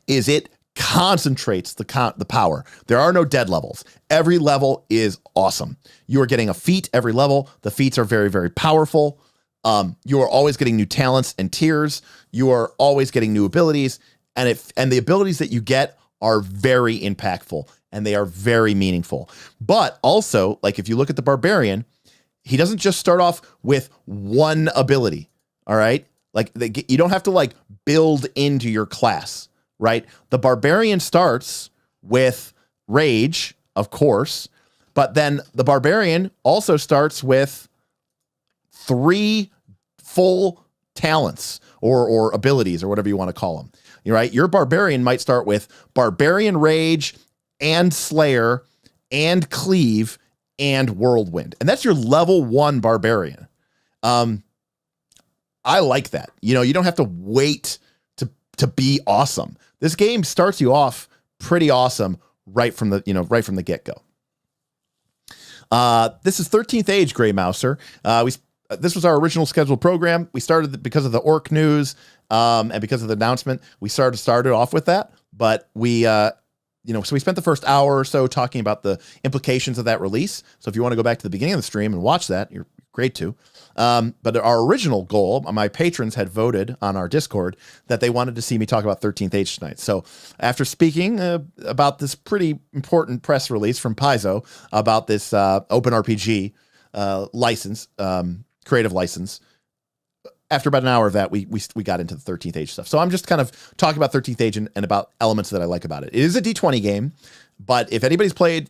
is it concentrates the power. There are no dead levels. Every level is awesome. You are getting a feat every level. The feats are very, very powerful. You are always getting new talents and tiers. You are always getting new abilities. And the abilities that you get are very impactful and they are very meaningful. But also, like if you look at the barbarian, he doesn't just start off with one ability. All right. Like you don't have to like build into your class, right? The barbarian starts with rage, of course, but then the barbarian also starts with 3 full talents or abilities or whatever you want to call them. You're right. Your barbarian might start with barbarian rage and slayer and cleave and whirlwind. And that's your level 1 barbarian. I like that. You don't have to wait to be awesome. This game starts you off pretty awesome right from the get-go. This is 13th Age, Grey Mouser. This was our original scheduled program. We started because of the orc news and because of the announcement. We started off with that, but so we spent the first hour or so talking about the implications of that release. So if you want to go back to the beginning of the stream and watch that, you're great to. But our original goal, my patrons had voted on our Discord that they wanted to see me talk about 13th Age tonight. So after speaking about this pretty important press release from Paizo about this open RPG license, creative license, after about an hour of that, we got into the 13th Age stuff. So I'm just kind of talking about 13th Age and about elements that I like about it. It is a D20 game, but if anybody's played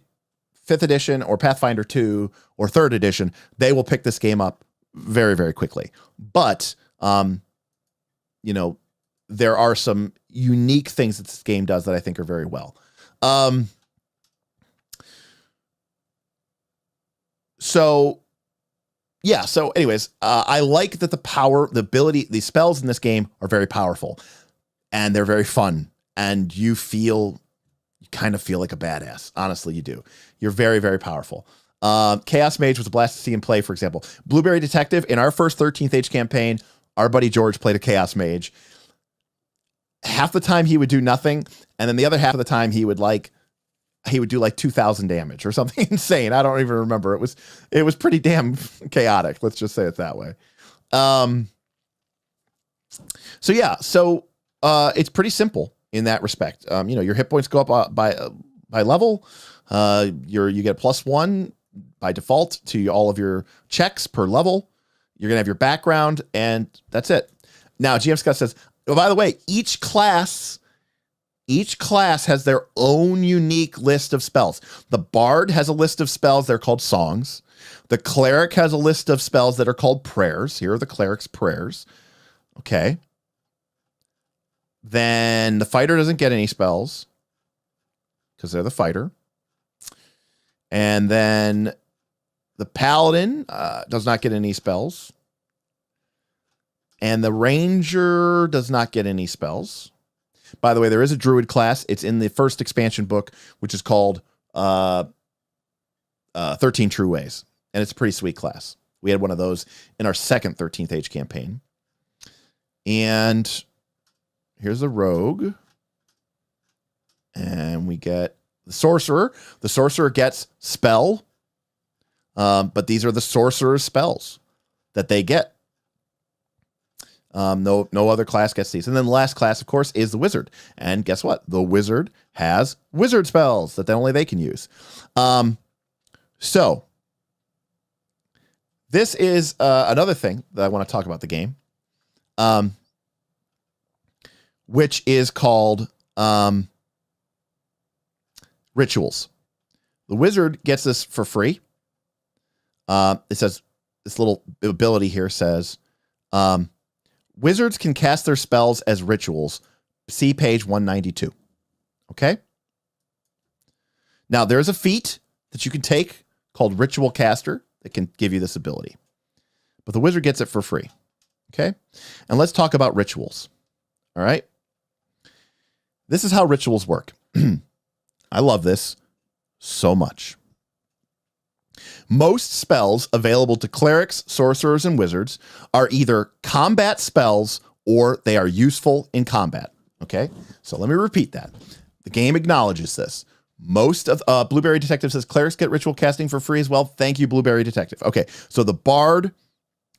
5th edition or Pathfinder 2 or 3rd edition, they will pick this game up very, very quickly. But, there are some unique things that this game does that I think are very well. So anyways, I like that the spells in this game are very powerful and they're very fun, and you kind of feel like a badass. Honestly, you do. You're very, very powerful. Chaos Mage was a blast to see him play, for example. Blueberry Detective, in our first 13th Age campaign, our buddy George played a Chaos Mage. Half the time he would do nothing, and then the other half of the time he would do like 2,000 damage or something insane. I don't even remember. It was pretty damn chaotic. Let's just say it that way. So it's pretty simple in that respect. Your hit points go up by level. You get a +1 by default to all of your checks per level. You're gonna have your background, and that's it. Now, GM Scott says, oh, by the way, each class has their own unique list of spells. The Bard has a list of spells. They're called songs. The Cleric has a list of spells that are called prayers. Here are the Cleric's prayers. Okay. Then the Fighter doesn't get any spells because they're the Fighter. And then the Paladin does not get any spells. And the Ranger does not get any spells. By the way, there is a Druid class. It's in the first expansion book, which is called 13 True Ways. And it's a pretty sweet class. We had one of those in our second 13th Age campaign. And here's the Rogue. And we get the Sorcerer. The Sorcerer gets spell. But these are the Sorcerer's spells that they get. No other class gets these. And then the last class, of course, is the Wizard. And guess what? The Wizard has wizard spells that only they can use. So this is another thing that I want to talk about the game, which is called rituals. The Wizard gets this for free. It says, this little ability here says, Wizards can cast their spells as rituals. See page 192. Okay? Now, there's a feat that you can take called Ritual Caster that can give you this ability. But the Wizard gets it for free. Okay? And let's talk about rituals. All right? This is how rituals work. I love this so much. Most spells available to clerics, sorcerers, and wizards are either combat spells or they are useful in combat. Okay, so let me repeat that. The game acknowledges this. Most of Blueberry Detective says clerics get ritual casting for free as well. Thank you, Blueberry Detective. Okay, so the Bard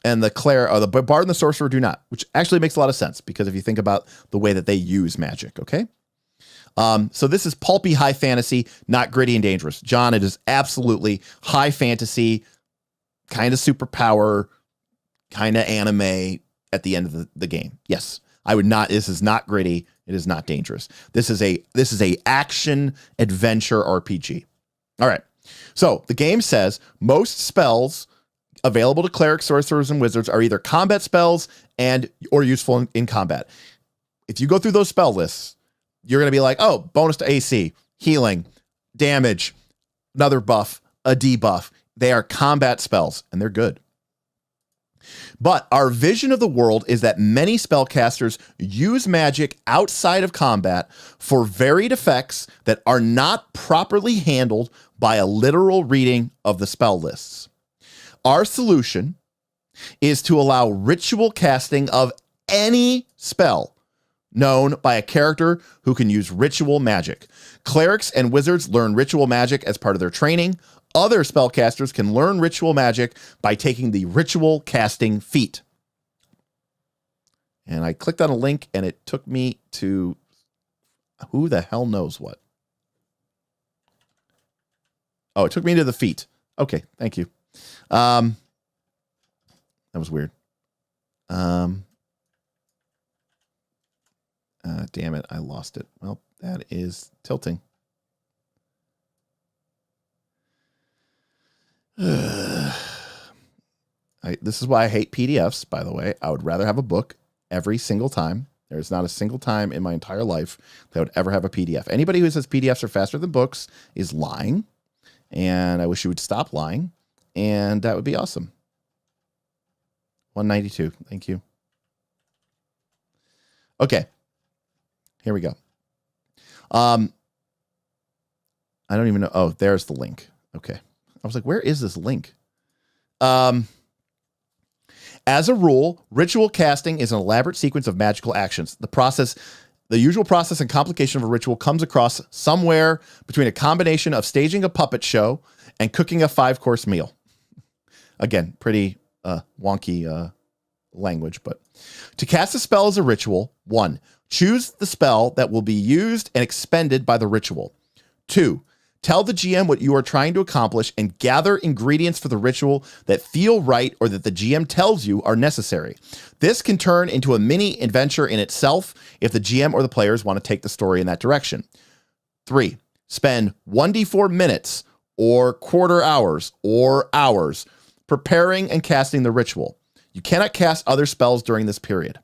and the Bard and the Sorcerer do not, which actually makes a lot of sense because if you think about the way that they use magic. Okay. So this is pulpy high fantasy, not gritty and dangerous. John, it is absolutely high fantasy, kind of superpower, kind of anime at the end of the game. Yes, I would not. This is not gritty. It is not dangerous. This is a action adventure RPG. All right. So the game says most spells available to clerics, sorcerers, and wizards are either combat spells or useful in combat. If you go through those spell lists, you're going to be like, oh, bonus to AC, healing, damage, another buff, a debuff. They are combat spells, and they're good. But our vision of the world is that many spellcasters use magic outside of combat for varied effects that are not properly handled by a literal reading of the spell lists. Our solution is to allow ritual casting of any spell known by a character who can use ritual magic. Clerics and wizards learn ritual magic as part of their training. Other spellcasters can learn ritual magic by taking the ritual casting feat. And I clicked on a link and it took me to who the hell knows what. Oh, it took me to the feat. Okay, thank you. That was weird. Damn it, I lost it. Well, that is tilting. This is why I hate PDFs, by the way. I would rather have a book every single time. There's not a single time in my entire life that I would ever have a PDF. Anybody who says PDFs are faster than books is lying, and I wish you would stop lying, and that would be awesome. 192, thank you. Okay, here we go. I don't even know. Oh, there's the link. Okay. I was like, where is this link? As a rule, ritual casting is an elaborate sequence of magical actions. The usual process and complication of a ritual comes across somewhere between a combination of staging a puppet show and cooking a 5-course meal. Again, pretty wonky language, but to cast a spell as a ritual, 1, choose the spell that will be used and expended by the ritual. 2, tell the GM what you are trying to accomplish and gather ingredients for the ritual that feel right or that the GM tells you are necessary. This can turn into a mini adventure in itself if the GM or the players want to take the story in that direction. 3, spend 1d4 minutes or quarter hours or hours preparing and casting the ritual. You cannot cast other spells during this period.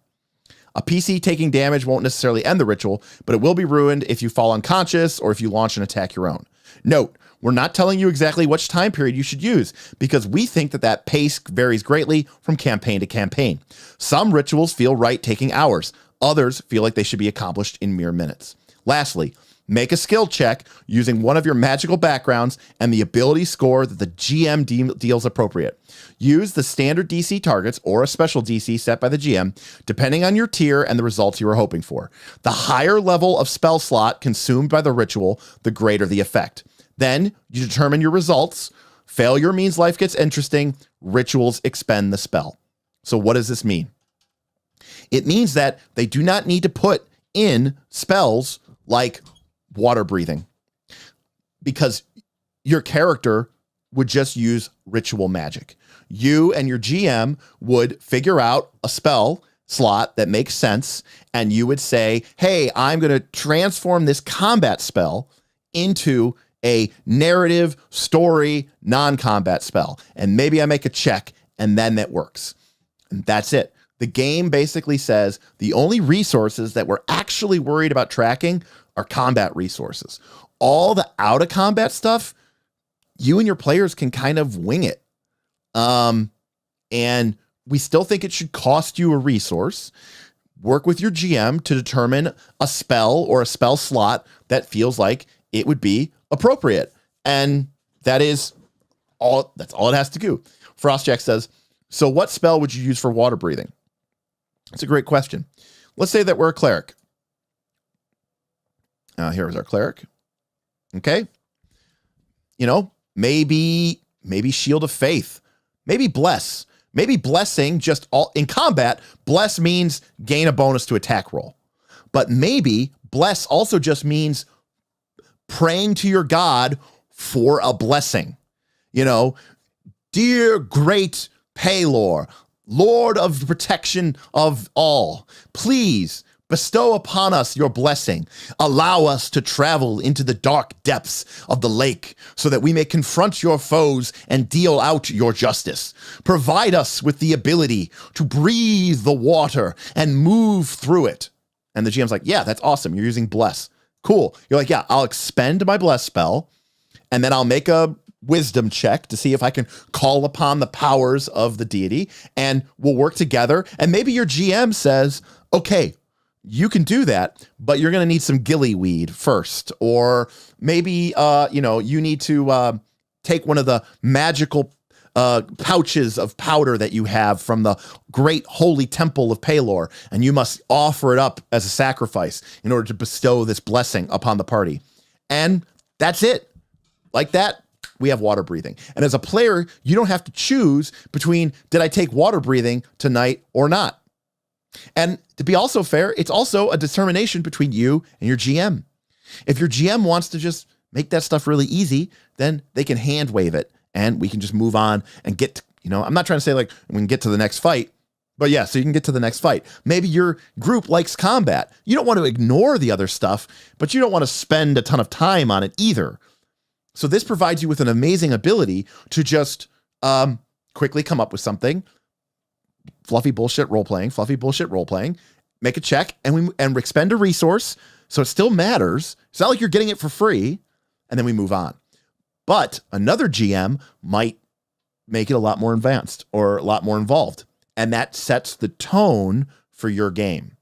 A PC taking damage won't necessarily end the ritual, but it will be ruined if you fall unconscious or if you launch an attack your own. Note, we're not telling you exactly which time period you should use because we think that pace varies greatly from campaign to campaign. Some rituals feel right taking hours. Others feel like they should be accomplished in mere minutes. Lastly, make a skill check using one of your magical backgrounds and the ability score that the GM deals appropriate. Use the standard DC targets or a special DC set by the GM, depending on your tier and the results you are hoping for. The higher level of spell slot consumed by the ritual, the greater the effect. Then you determine your results. Failure means life gets interesting. Rituals expend the spell. So what does this mean? It means that they do not need to put in spells like water breathing because your character would just use ritual magic. You and your GM would figure out a spell slot that makes sense, and you would say, hey, I'm going to transform this combat spell into a narrative story non-combat spell. And maybe I make a check, and then that works. And that's it. The game basically says the only resources that we're actually worried about tracking are combat resources. All the out of combat stuff, you and your players can kind of wing it. And we still think it should cost you a resource. Work with your GM to determine a spell or a spell slot that feels like it would be appropriate. And that's all it has to do. Frostjack says, so what spell would you use for water breathing? It's a great question. Let's say that we're a cleric. Here is our cleric. Okay. Maybe Shield of Faith, maybe Bless, maybe Blessing just all in combat. Bless means gain a bonus to attack roll, but maybe Bless also just means praying to your God for a blessing. Dear great Paylor, Lord of the protection of all, please bestow upon us your blessing. Allow us to travel into the dark depths of the lake so that we may confront your foes and deal out your justice. Provide us with the ability to breathe the water and move through it. And the GM's like, yeah, that's awesome. You're using bless. Cool. You're like, yeah, I'll expend my bless spell and then I'll make a wisdom check to see if I can call upon the powers of the deity, and we'll work together. And maybe your GM says, okay, you can do that, but you're going to need some gillyweed first. Or maybe, you need to take one of the magical pouches of powder that you have from the great holy temple of Pelor, and you must offer it up as a sacrifice in order to bestow this blessing upon the party. And that's it. Like that, we have water breathing. And as a player, you don't have to choose between, did I take water breathing tonight or not? And to be also fair, it's also a determination between you and your GM. If your GM wants to just make that stuff really easy, then they can hand wave it and we can just move on and get to, I'm not trying to say like we can get to the next fight, but yeah, so you can get to the next fight. Maybe your group likes combat. You don't want to ignore the other stuff, but you don't want to spend a ton of time on it either. So this provides you with an amazing ability to just quickly come up with something. Fluffy bullshit role-playing, make a check, and expend a resource, so it still matters. It's not like you're getting it for free, and then we move on. But another GM might make it a lot more advanced or a lot more involved, and that sets the tone for your game.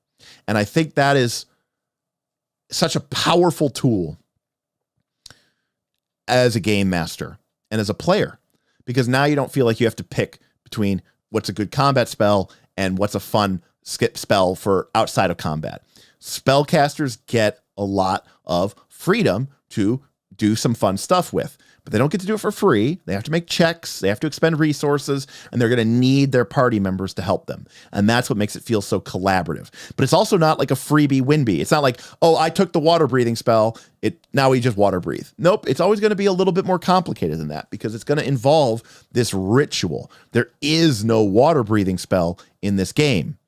And I think that is such a powerful tool as a game master and as a player, because now you don't feel like you have to pick between what's a good combat spell and what's a fun skip spell for outside of combat. Spellcasters get a lot of freedom to do some fun stuff with, but they don't get to do it for free. They have to make checks, they have to expend resources, and they're going to need their party members to help them. And that's what makes it feel so collaborative. But it's also not like a freebie winbie. It's not like, oh, I took the water breathing spell, now we just water breathe. Nope, it's always going to be a little bit more complicated than that, because it's going to involve this ritual. There is no water breathing spell in this game.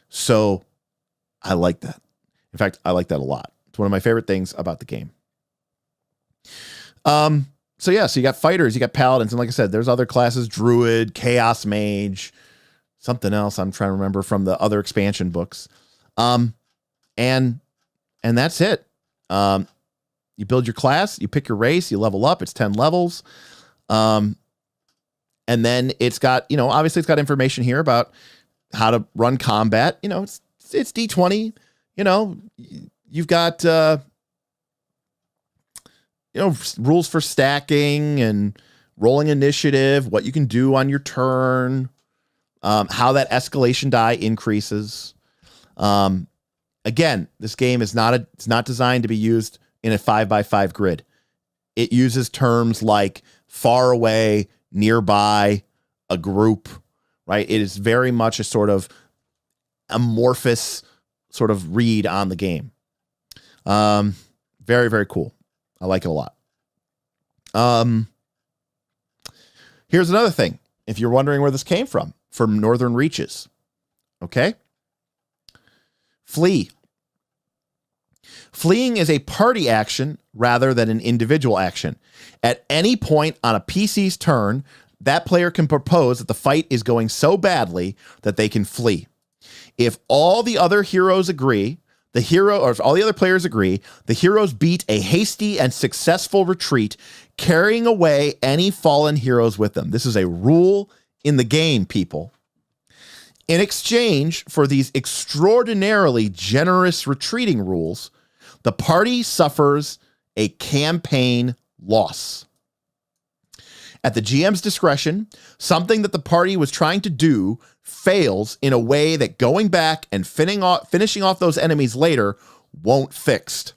So I like that. In fact, I like that a lot. It's one of my favorite things about the game. So you got fighters, you got paladins, and like I said, there's other classes: druid, chaos mage, something else I'm trying to remember from the other expansion books. And that's it. You build your class, you pick your race, you level up. It's 10 levels. And then it's got, obviously it's got information here about how to run combat. It's D20. You've got rules for stacking and rolling initiative, what you can do on your turn, how that escalation die increases. Again, this game is it's not designed to be used in a 5x5 grid. It uses terms like far away, nearby, a group, right? It is very much a sort of amorphous sort of read on the game. Very, very cool. I like it a lot. Here's another thing. If you're wondering where this came from Northern Reaches. Okay. Flee. Fleeing is a party action rather than an individual action. At any point on a PC's turn, that player can propose that the fight is going so badly that they can flee. If all the other heroes agree, if all the other players agree, the heroes beat a hasty and successful retreat, carrying away any fallen heroes with them. This is a rule in the game, people. In exchange for these extraordinarily generous retreating rules, the party suffers a campaign loss. At the GM's discretion, something that the party was trying to do fails in a way that going back and finishing off those enemies later won't fix.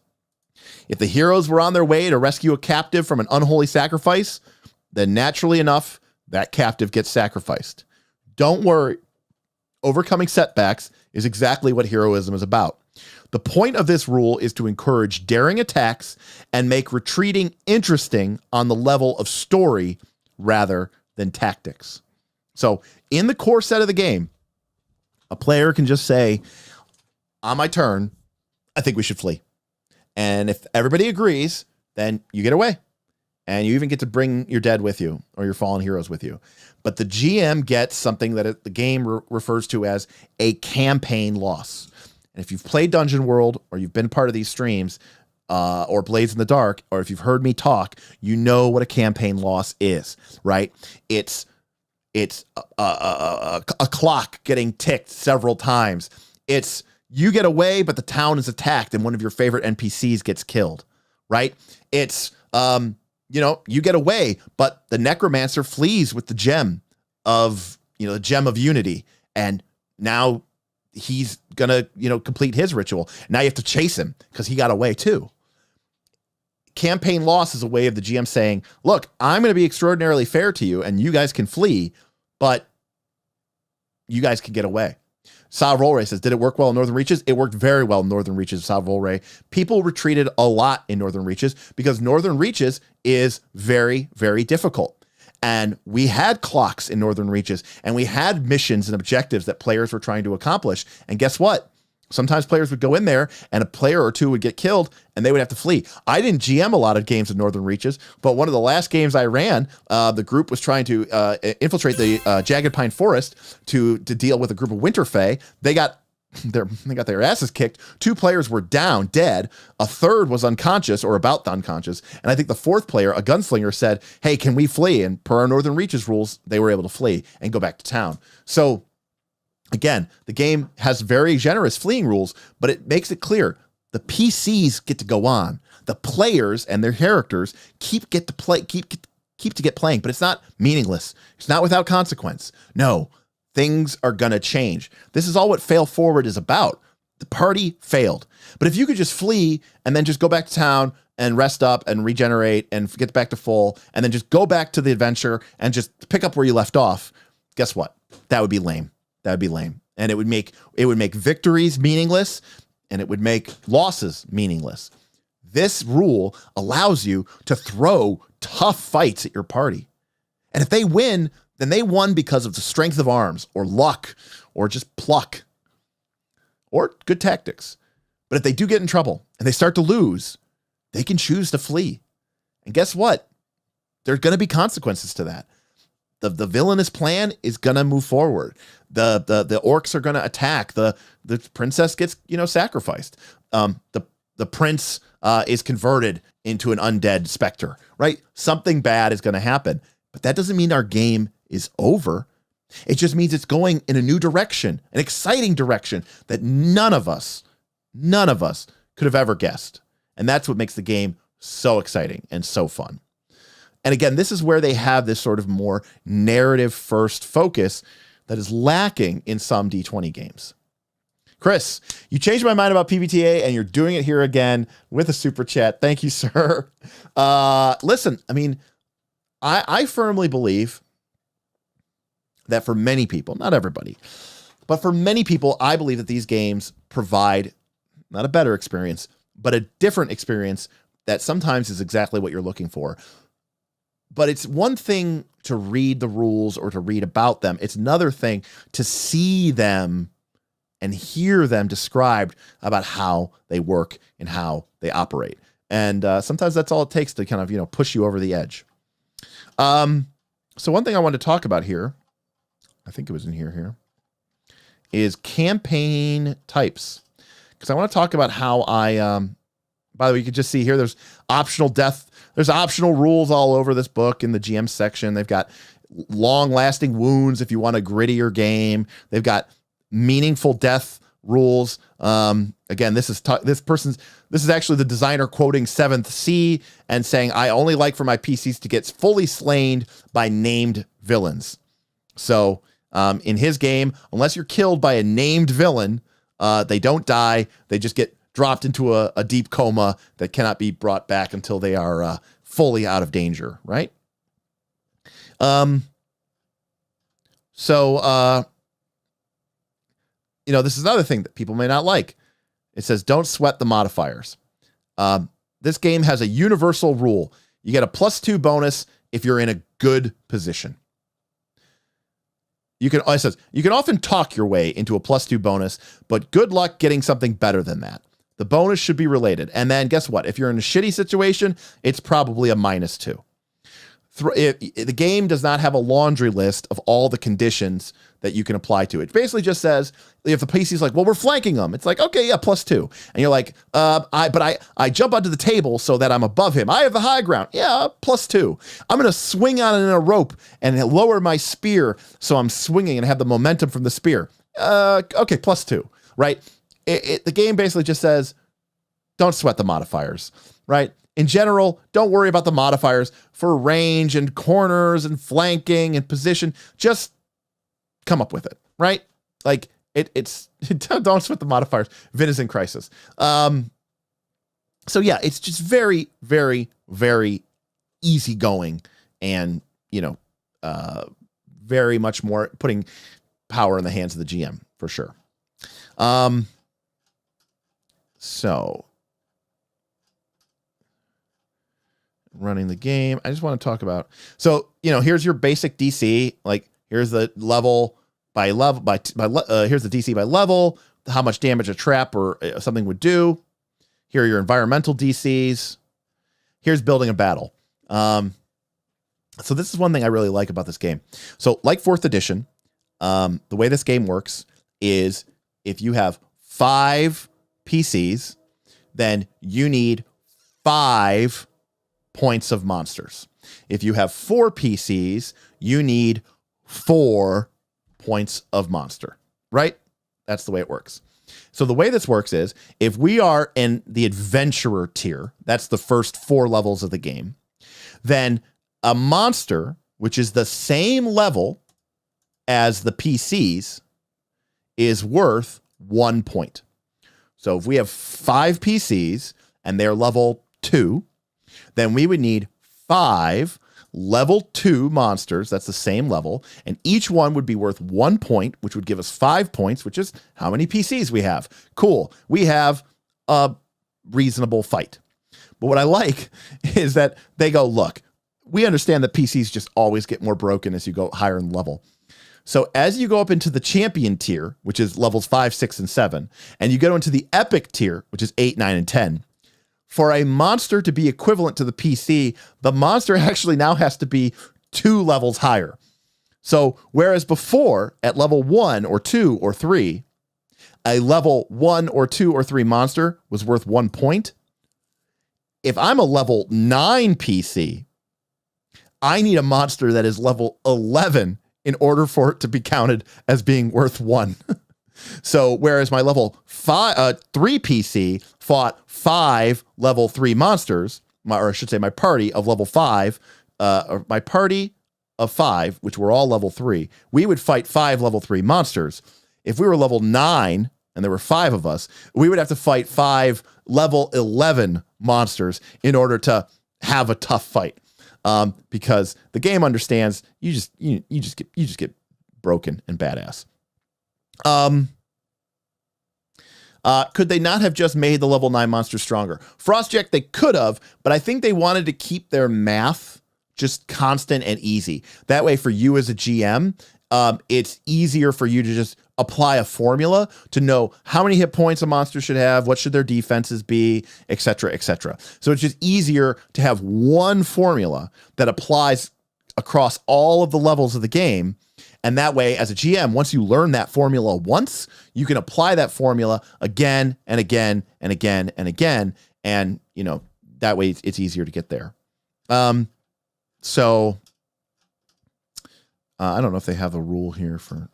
If the heroes were on their way to rescue a captive from an unholy sacrifice, then naturally enough, that captive gets sacrificed. Don't worry. Overcoming setbacks is exactly what heroism is about. The point of this rule is to encourage daring attacks and make retreating interesting on the level of story rather than tactics. So in the core set of the game, a player can just say, on my turn, I think we should flee. And if everybody agrees, then you get away. And you even get to bring your dead with you or your fallen heroes with you. But the GM gets something that the game refers to as a campaign loss. And if you've played Dungeon World or you've been part of these streams, or Blades in the Dark, or if you've heard me talk, you know what a campaign loss is, right? It's a clock getting ticked several times. It's you get away, but the town is attacked and one of your favorite NPCs gets killed, right? It's, you get away, but the necromancer flees with the gem of, the gem of unity. And now he's gonna, complete his ritual. Now you have to chase him because he got away too. Campaign loss is a way of the GM saying, look, I'm going to be extraordinarily fair to you and you guys can flee, but you guys can get away. Sal Volray says, did it work well in Northern Reaches? It worked very well in Northern Reaches, Sal Volray. People retreated a lot in Northern Reaches because Northern Reaches is very, very difficult. And we had clocks in Northern Reaches, and we had missions and objectives that players were trying to accomplish. And guess what? Sometimes players would go in there and a player or two would get killed and they would have to flee. I didn't GM a lot of games in Northern Reaches, but one of the last games I ran, the group was trying to infiltrate the Jagged Pine Forest to deal with a group of Winterfey. They got their asses kicked. 2 players were down, dead. A third was unconscious or about unconscious. And I think the 4th player, a gunslinger, said, hey, can we flee? And per our Northern Reaches rules, they were able to flee and go back to town. So again, the game has very generous fleeing rules, but it makes it clear the PCs get to go on. The players and their characters keep to get playing, but it's not meaningless. It's not without consequence. No, things are gonna change. This is all what fail forward is about. The party failed, but if you could just flee and then just go back to town and rest up and regenerate and get back to full, and then just go back to the adventure and just pick up where you left off, guess what? That would be lame. That would be lame. And it would make victories meaningless, and it would make losses meaningless. This rule allows you to throw tough fights at your party. And if they win, then they won because of the strength of arms or luck or just pluck or good tactics. But if they do get in trouble and they start to lose, they can choose to flee. And guess what? There's going to be consequences to that. The villainous plan is gonna move forward. The orcs are gonna attack. The princess gets sacrificed. The prince is converted into an undead specter. Right? Something bad is gonna happen. But that doesn't mean our game is over. It just means it's going in a new direction, an exciting direction that none of us could have ever guessed. And that's what makes the game so exciting and so fun. And again, this is where they have this sort of more narrative first focus that is lacking in some D20 games. Chris, you changed my mind about PBTA and you're doing it here again with a super chat. Thank you, sir. Listen, I mean, I firmly believe that for many people, not everybody, but for many people, I believe that these games provide not a better experience, but a different experience that sometimes is exactly what you're looking for. But it's one thing to read the rules or to read about them. It's another thing to see them and hear them described about how they work and how they operate. And sometimes that's all it takes to kind of, push you over the edge. So one thing I wanted to talk about here, I think it was in here, is campaign types. Because I want to talk about how by the way, you can just see here, there's optional death. There's optional rules all over this book in the GM section. They've got long-lasting wounds if you want a grittier game. They've got meaningful death rules. Again, this is actually the designer quoting 7th Sea and saying, I only like for my PCs to get fully slain by named villains. So in his game, unless you're killed by a named villain, they don't die. They just get dropped into a deep coma that cannot be brought back until they are fully out of danger, right? This is another thing that people may not like. It says, don't sweat the modifiers. This game has a universal rule. You get a +2 bonus if you're in a good position. It says, you can often talk your way into a +2 bonus, but good luck getting something better than that. The bonus should be related. And then guess what? If you're in a shitty situation, it's probably a -2. the game does not have a laundry list of all the conditions that you can apply to it. It basically just says, if the PC's like, well, we're flanking them. It's like, okay, yeah, +2. And you're like, I jump onto the table so that I'm above him. I have the high ground. Yeah, +2. I'm going to swing on it in a rope and lower my spear so I'm swinging and have the momentum from the spear. Okay, +2, right? The game basically just says, don't sweat the modifiers, right? In general, don't worry about the modifiers for range and corners and flanking and position. Just come up with it, right? Like it's don't sweat the modifiers. Vin is in crisis. So yeah, it's just very, very, very easygoing and, very much more putting power in the hands of the GM for sure. So running the game. I just want to talk about, so, here's your basic DC. Like here's the level by level here's the DC by level, how much damage a trap or something would do. Here are your environmental DCs. Here's building a battle. So this is one thing I really like about this game. So like 4th edition, the way this game works is if you have 5 PCs, then you need 5 points of monsters. If you have 4 PCs, you need 4 points of monster, right? That's the way it works. So the way this works is if we are in the adventurer tier, that's the first 4 levels of the game, then a monster, which is the same level as the PCs, is worth 1 point. So if we have 5 PCs and they're level 2, then we would need 5 level 2 monsters. That's the same level. And each one would be worth 1 point, which would give us 5 points, which is how many PCs we have. Cool. We have a reasonable fight. But what I like is that they go, look, we understand that PCs just always get more broken as you go higher in level. So as you go up into the champion tier, which is levels 5, 6, and 7, and you go into the epic tier, which is 8, 9, and 10, for a monster to be equivalent to the PC, the monster actually now has to be 2 levels higher. So whereas before at level 1 or 2 or 3, a level 1 or 2 or 3 monster was worth 1 point, if I'm a level 9 PC, I need a monster that is level 11 in order for it to be counted as being worth 1. So whereas my level 3 PC fought 5 level 3 monsters, or I should say my party of level 5, or my party of 5, which were all level 3, we would fight 5 level 3 monsters. If we were level 9 and there were 5 of us, we would have to fight 5 level 11 monsters in order to have a tough fight. Because the game understands you just get broken and badass. Could they not have just made the level 9 monsters stronger? Frostjack, they could have, but I think they wanted to keep their math just constant and easy. That way for you as a GM, it's easier for you to just apply a formula to know how many hit points a monster should have, what should their defenses be, et cetera, et cetera. So it's just easier to have one formula that applies across all of the levels of the game. And that way, as a GM, once you learn that formula once, you can apply that formula again and again and again and again. And, that way it's easier to get there. So I don't know if they have a rule here for,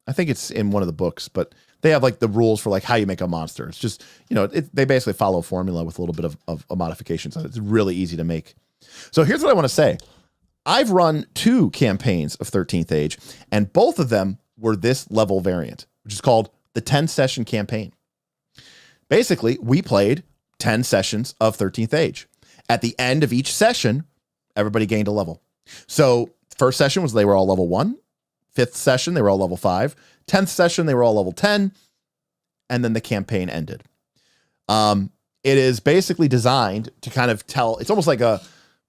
I think it's in one of the books, but they have like the rules for like how you make a monster. It's just, they basically follow a formula with a little bit of a modification. So it's really easy to make. So here's what I want to say. I've run 2 campaigns of 13th Age, and both of them were this level variant, which is called the 10 session campaign. Basically, we played 10 sessions of 13th Age. At the end of each session, everybody gained a level. So first session was they were all level 1. 5th session, they were all level 5. 10th session, they were all level 10. And then the campaign ended. It is basically designed to kind of tell, it's almost like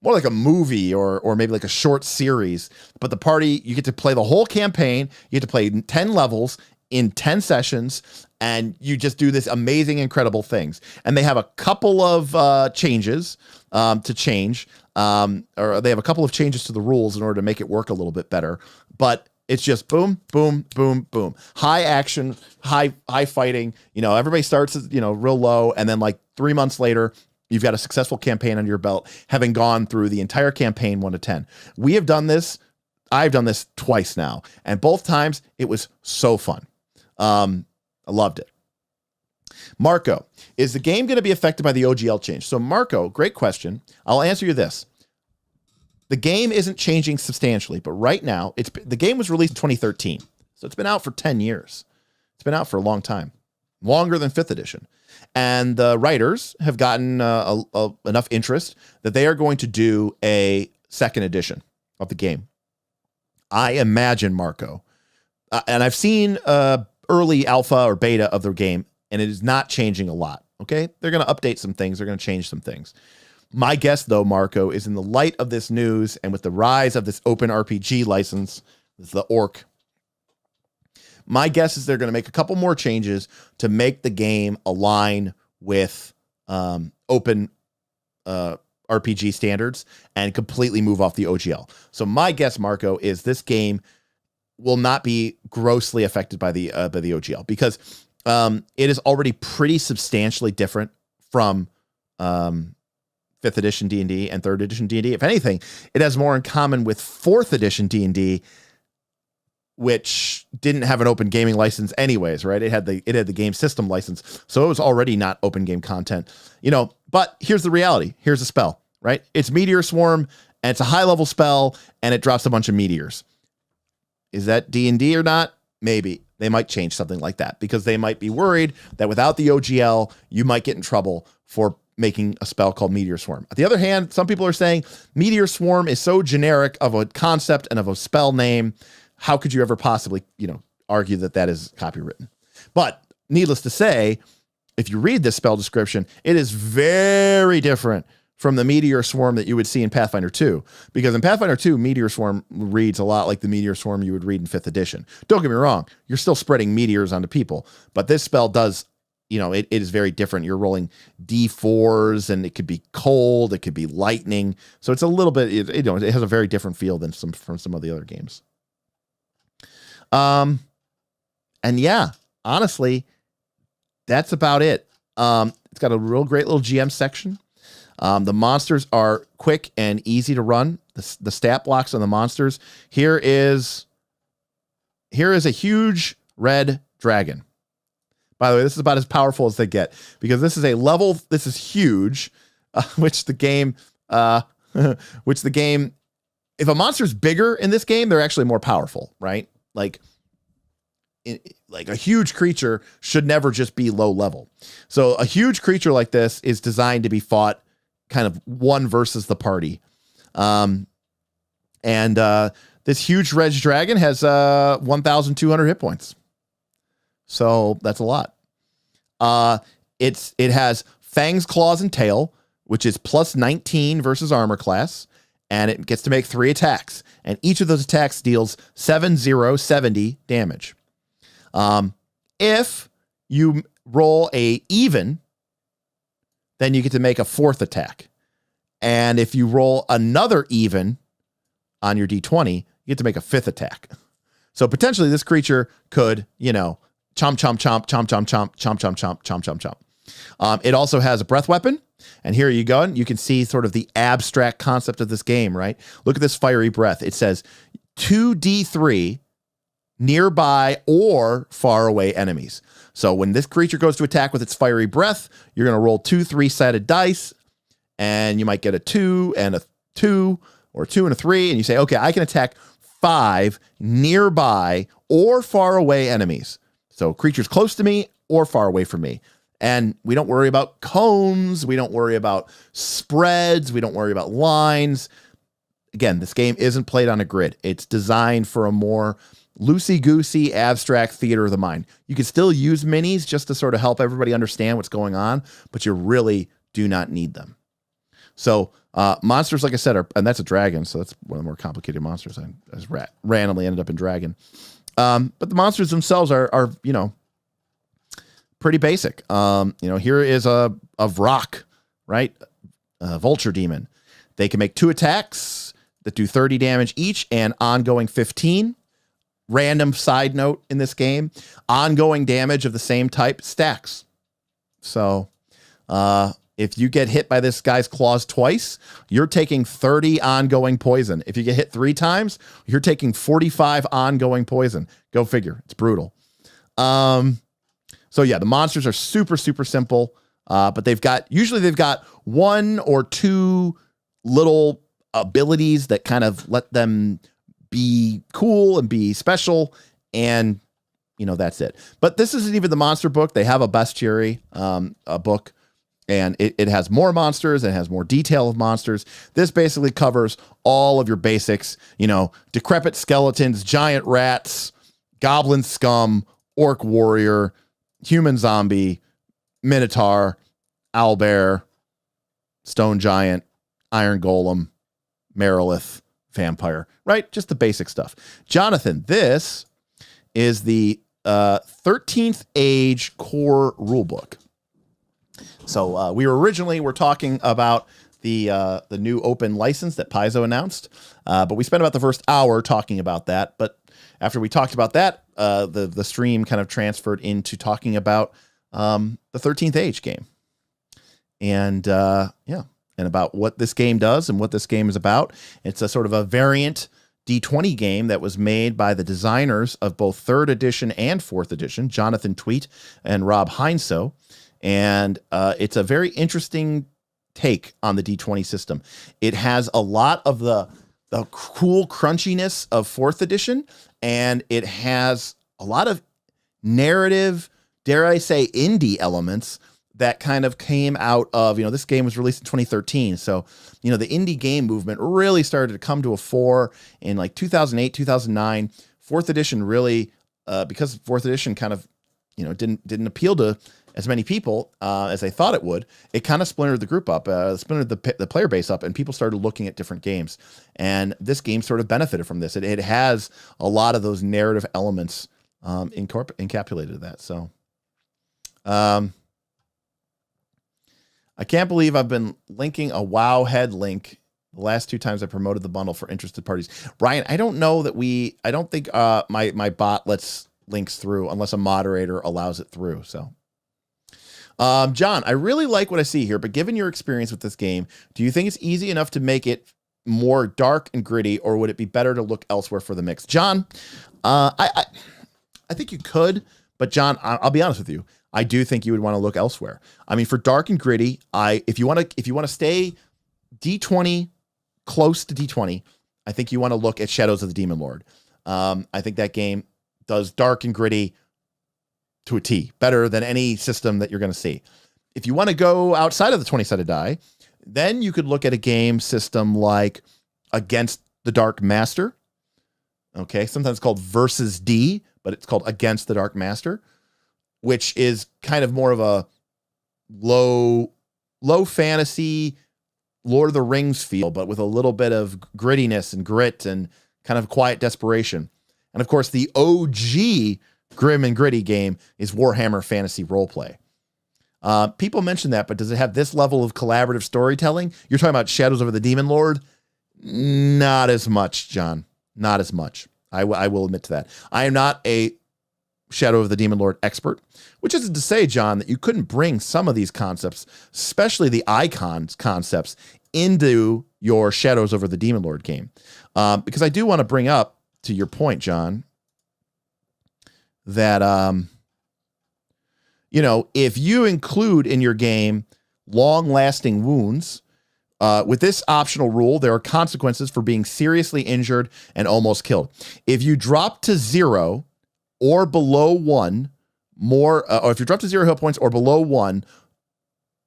more like a movie or maybe like a short series, but the party, you get to play the whole campaign. You get to play 10 levels in 10 sessions. and you just do this amazing, incredible things. And they have a couple of changes to change, or they have a couple of changes to the rules in order to make it work a little bit better. But it's just boom, boom, boom, boom. High action, high fighting. Everybody starts, real low, and then like 3 months later, you've got a successful campaign under your belt, having gone through the entire campaign 1 to 10. We have done this. I've done this twice now, and both times it was so fun. I loved it. Marco, is the game going to be affected by the OGL change? So Marco, great question. I'll answer you this. The game isn't changing substantially, but right now, the game was released in 2013. So it's been out for 10 years. It's been out for a long time, longer than 5th edition. And the writers have gotten enough interest that they are going to do a 2nd edition of the game. I imagine, Marco, and I've seen early alpha or beta of the game, and it is not changing a lot. Okay. They're going to update some things. They're going to change some things. My guess, though, Marco, is in the light of this news and with the rise of this open RPG license, the ORC, my guess is they're going to make a couple more changes to make the game align with open RPG standards and completely move off the OGL. So my guess, Marco, is this game will not be grossly affected by the OGL, because it is already pretty substantially different from 5th edition D&D and 3rd edition D&D. If anything, it has more in common with 4th edition D&D, which didn't have an open gaming license anyways, right? It had the game system license, so it was already not open game content. But here's the reality. Here's a spell, right? It's Meteor Swarm, and it's a high level spell, and it drops a bunch of meteors. Is that D&D or not? Maybe. They might change something like that, because they might be worried that without the OGL, you might get in trouble for making a spell called Meteor Swarm. On the other hand, some people are saying Meteor Swarm is so generic of a concept and of a spell name. How could you ever possibly, argue that is copywritten? But needless to say, if you read this spell description, it is very different from the Meteor Swarm that you would see in Pathfinder 2. Because in Pathfinder 2, Meteor Swarm reads a lot like the Meteor Swarm you would read in 5th edition. Don't get me wrong, you're still spreading meteors onto people, but this spell does, it is very different. You're rolling D4s, and it could be cold, it could be lightning. So it's a little bit, it has a very different feel than from some of the other games. And yeah, honestly, that's about it. It's got a real great little GM section. The monsters are quick and easy to run. The stat blocks on the monsters. Here is a huge red dragon. By the way, this is about as powerful as they get, because this is huge, which the game, if a monster's bigger in this game, they're actually more powerful, right? Like a huge creature should never just be low level. So a huge creature like this is designed to be fought kind of one versus the party. This huge red dragon has 1,200 hit points. So that's a lot. It has fangs, claws, and tail, which is plus 19 versus armor class, and it gets to make 3 attacks, and each of those attacks deals 70 damage. If you roll a even, then you get to make a 4th attack. And if you roll another even on your D20, you get to make a 5th attack. So potentially this creature could, chomp, chomp, chomp, chomp, chomp, chomp, chomp, chomp, chomp, chomp, chomp, chomp. It also has a breath weapon. And here you go. And you can see sort of the abstract concept of this game, right? Look at this fiery breath. It says 2d3 nearby or far away enemies. So when this creature goes to attack with its fiery breath, you're going to roll 2 3-sided dice, and you might get a 2 and a 2, or 2 and a 3, and you say, okay, I can attack 5 nearby or far away enemies. So creatures close to me or far away from me. And we don't worry about cones. We don't worry about spreads. We don't worry about lines. Again, this game isn't played on a grid. It's designed for a more loosey-goosey, abstract theater of the mind. You can still use minis just to sort of help everybody understand what's going on, but you really do not need them. So monsters, like I said, and that's a dragon, so that's one of the more complicated monsters. I just randomly ended up in dragon. But the monsters themselves are pretty basic. Here is a rock, right? A vulture demon. They can make 2 attacks that do 30 damage each and ongoing 15. Random side note in this game, ongoing damage of the same type stacks. So if you get hit by this guy's claws twice, you're taking 30 ongoing poison. If you get hit 3 times, you're taking 45 ongoing poison. Go figure. It's brutal. So yeah, the monsters are super, super simple, but they've got 1 or 2 little abilities that kind of let them be cool and be special, and that's it. But this isn't even the monster book. They have a bestiary book, and it has more monsters, and it has more detail of monsters. This basically covers all of your basics, decrepit skeletons, giant rats, goblin scum, orc warrior, human zombie, minotaur, owlbear, stone giant, iron golem, Marilith, vampire, right? Just the basic stuff. Jonathan, this is the 13th Age core rulebook. So we were talking about the new open license that Paizo announced, but we spent about the first hour talking about that. But after we talked about that, the stream kind of transferred into talking about the 13th Age game, and and about what this game does and what this game is about. It's a sort of a variant D20 game that was made by the designers of both 3rd edition and 4th edition, Jonathan Tweet and Rob Heinso. And it's a very interesting take on the D20 system. It has a lot of the cool crunchiness of 4th edition, and it has a lot of narrative, dare I say, indie elements that kind of came out of, this game was released in 2013. So, the indie game movement really started to come to a fore in like 2008, 2009. 4th edition really, because 4th edition kind of, didn't appeal to as many people as they thought it would. It kind of splintered the group up, splintered the player base up, and people started looking at different games. And this game sort of benefited from this. It has a lot of those narrative elements encapsulated in that. So, I can't believe I've been linking a WoW head link the last 2 times I promoted the bundle for interested parties. Brian, I don't think my bot lets links through unless a moderator allows it through. So, John, I really like what I see here, but given your experience with this game, do you think it's easy enough to make it more dark and gritty, or would it be better to look elsewhere for the mix? John, I think you could, but John, I'll be honest with you. I do think you would want to look elsewhere. I mean, for dark and gritty, if you want to stay D20, close to D20, I think you want to look at Shadows of the Demon Lord. I think that game does dark and gritty to a T, better than any system that you're going to see. If you want to go outside of the 20-sided die, then you could look at a game system like Against the Dark Master. Okay, sometimes called Versus D, but it's called Against the Dark Master, which is kind of more of a low fantasy Lord of the Rings feel, but with a little bit of grittiness and grit and kind of quiet desperation. And of course, the OG grim and gritty game is Warhammer Fantasy Roleplay. People mention that, but does it have this level of collaborative storytelling? You're talking about Shadows over the Demon Lord? Not as much, John. Not as much. I will admit to that. I am not a Shadow of the Demon Lord expert, which isn't to say, John, that you couldn't bring some of these concepts, especially the icons concepts, into your Shadows over the Demon Lord game. Because I do want to bring up, to your point, John, that, if you include in your game long-lasting wounds, with this optional rule, there are consequences for being seriously injured and almost killed. If you drop to 0 or below 1 more, or if you drop to 0 hit points or below 1,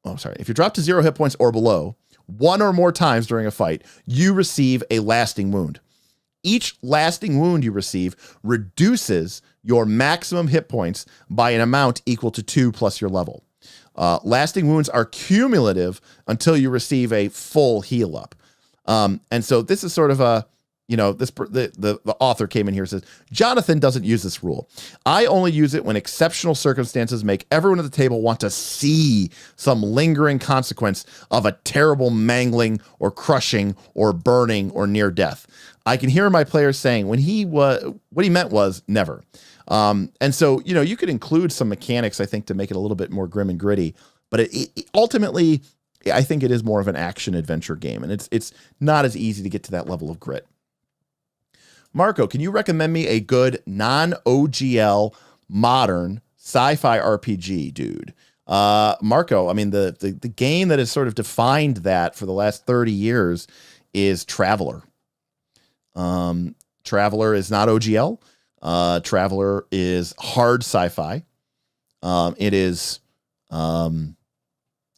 if you drop to 0 hit points or below 1 or more times during a fight, you receive a lasting wound. Each lasting wound you receive reduces your maximum hit points by an amount equal to 2 plus your level. Lasting wounds are cumulative until you receive a full heal up. And so this is sort of the author came in here and says, Jonathan doesn't use this rule. I only use it when exceptional circumstances make everyone at the table want to see some lingering consequence of a terrible mangling or crushing or burning or near death. I can hear my players saying what he meant was never. And so, you could include some mechanics, I think, to make it a little bit more grim and gritty, but it ultimately, I think it is more of an action adventure game, and it's not as easy to get to that level of grit. Marco, can you recommend me a good non-OGL modern sci-fi RPG, dude? Marco, I mean, the game that has sort of defined that for the last 30 years is Traveler. Traveler is not OGL. Traveler is hard sci-fi. It is,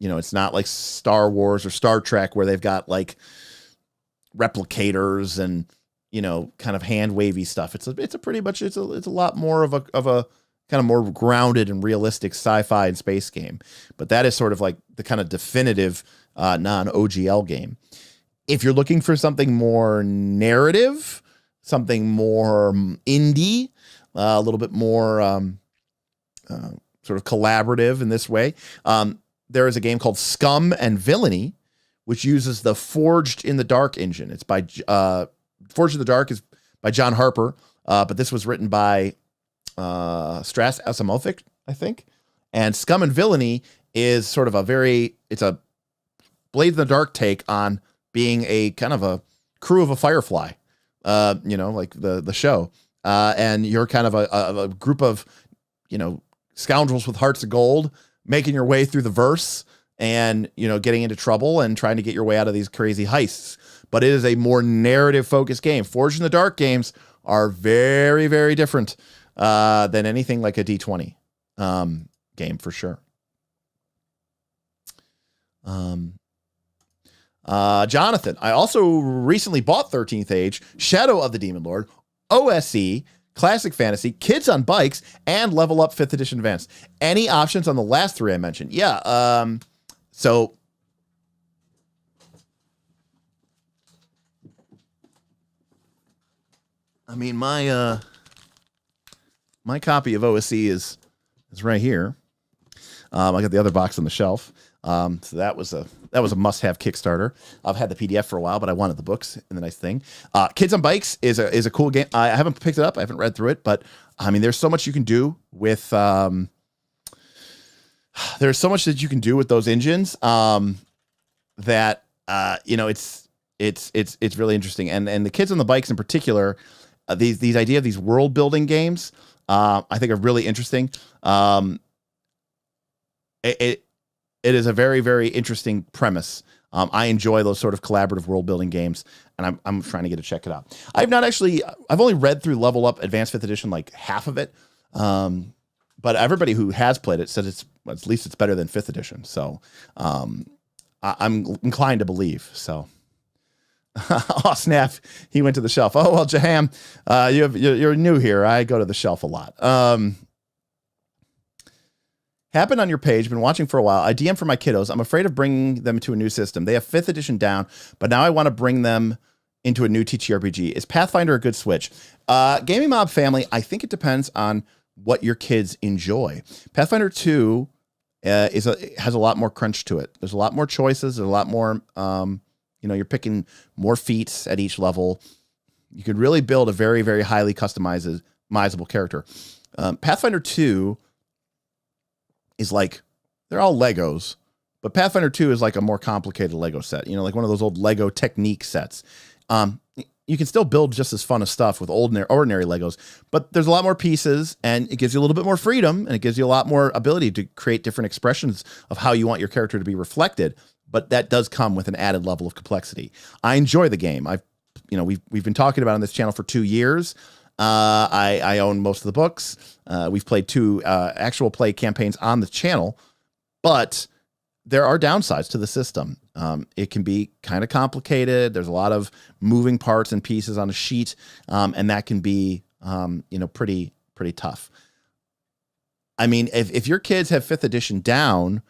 it's not like Star Wars or Star Trek where they've got like replicators and, kind of hand wavy stuff. It's a lot more of a kind of more grounded and realistic sci-fi and space game. But that is sort of like the kind of definitive non-OGL game. If you're looking for something more narrative, something more indie, a little bit more sort of collaborative in this way, there is a game called Scum and Villainy, which uses the Forged in the Dark engine. It's by Forged in the Dark is by John Harper, but this was written by Stras Asimov, I think. And Scum and Villainy is sort of it's a Blade in the Dark take on being a kind of a crew of a Firefly, like the show. And you're kind of a group of, scoundrels with hearts of gold making your way through the verse and, getting into trouble and trying to get your way out of these crazy heists. But it is a more narrative focused game. Forged in the Dark games are very, very different than anything like a D20 game for sure. Jonathan, I also recently bought 13th Age, Shadow of the Demon Lord, OSE, Classic Fantasy, Kids on Bikes, and Level Up 5th Edition Advanced. Any options on the last three I mentioned? Yeah. So I mean, my copy of OSE is right here. I got the other box on the shelf. So that was a must-have Kickstarter. I've had the PDF for a while, but I wanted the books. And the nice thing, Kids on Bikes is a cool game. I haven't picked it up. I haven't read through it, but I mean, there's so much you can do with there's so much that you can do with those engines that it's really interesting. And the Kids on the Bikes in particular, these idea of these world building games, I think are really interesting. It is a very, very interesting premise. I enjoy those sort of collaborative world building games, and I'm trying to get to check it out. I've only read through Level Up Advanced 5th Edition, like half of it. But everybody who has played it says at least it's better than 5th Edition. So I'm inclined to believe. So, oh snap, he went to the shelf. Oh well, Jaham, you're new here. I go to the shelf a lot. Happened on your page, been watching for a while. I DM for my kiddos. I'm afraid of bringing them to a new system. They have 5th edition down, but now I want to bring them into a new TTRPG. Is Pathfinder a good switch? Gaming Mob family, I think it depends on what your kids enjoy. Pathfinder 2 has a lot more crunch to it. There's a lot more choices. There's a lot more, you're picking more feats at each level. You could really build a very, very highly customizable character. Pathfinder 2 is like, they're all Legos, but Pathfinder 2 is like a more complicated Lego set, like one of those old Lego Technique sets. You can still build just as fun of stuff with ordinary Legos, but there's a lot more pieces and it gives you a little bit more freedom and it gives you a lot more ability to create different expressions of how you want your character to be reflected. But that does come with an added level of complexity. I enjoy the game. We've been talking about it on this channel for 2 years. I own most of the books. We've played 2 actual play campaigns on the channel, but there are downsides to the system. It can be kind of complicated. There's a lot of moving parts and pieces on a sheet, and that can be, pretty tough. I mean, if your kids have 5th edition down,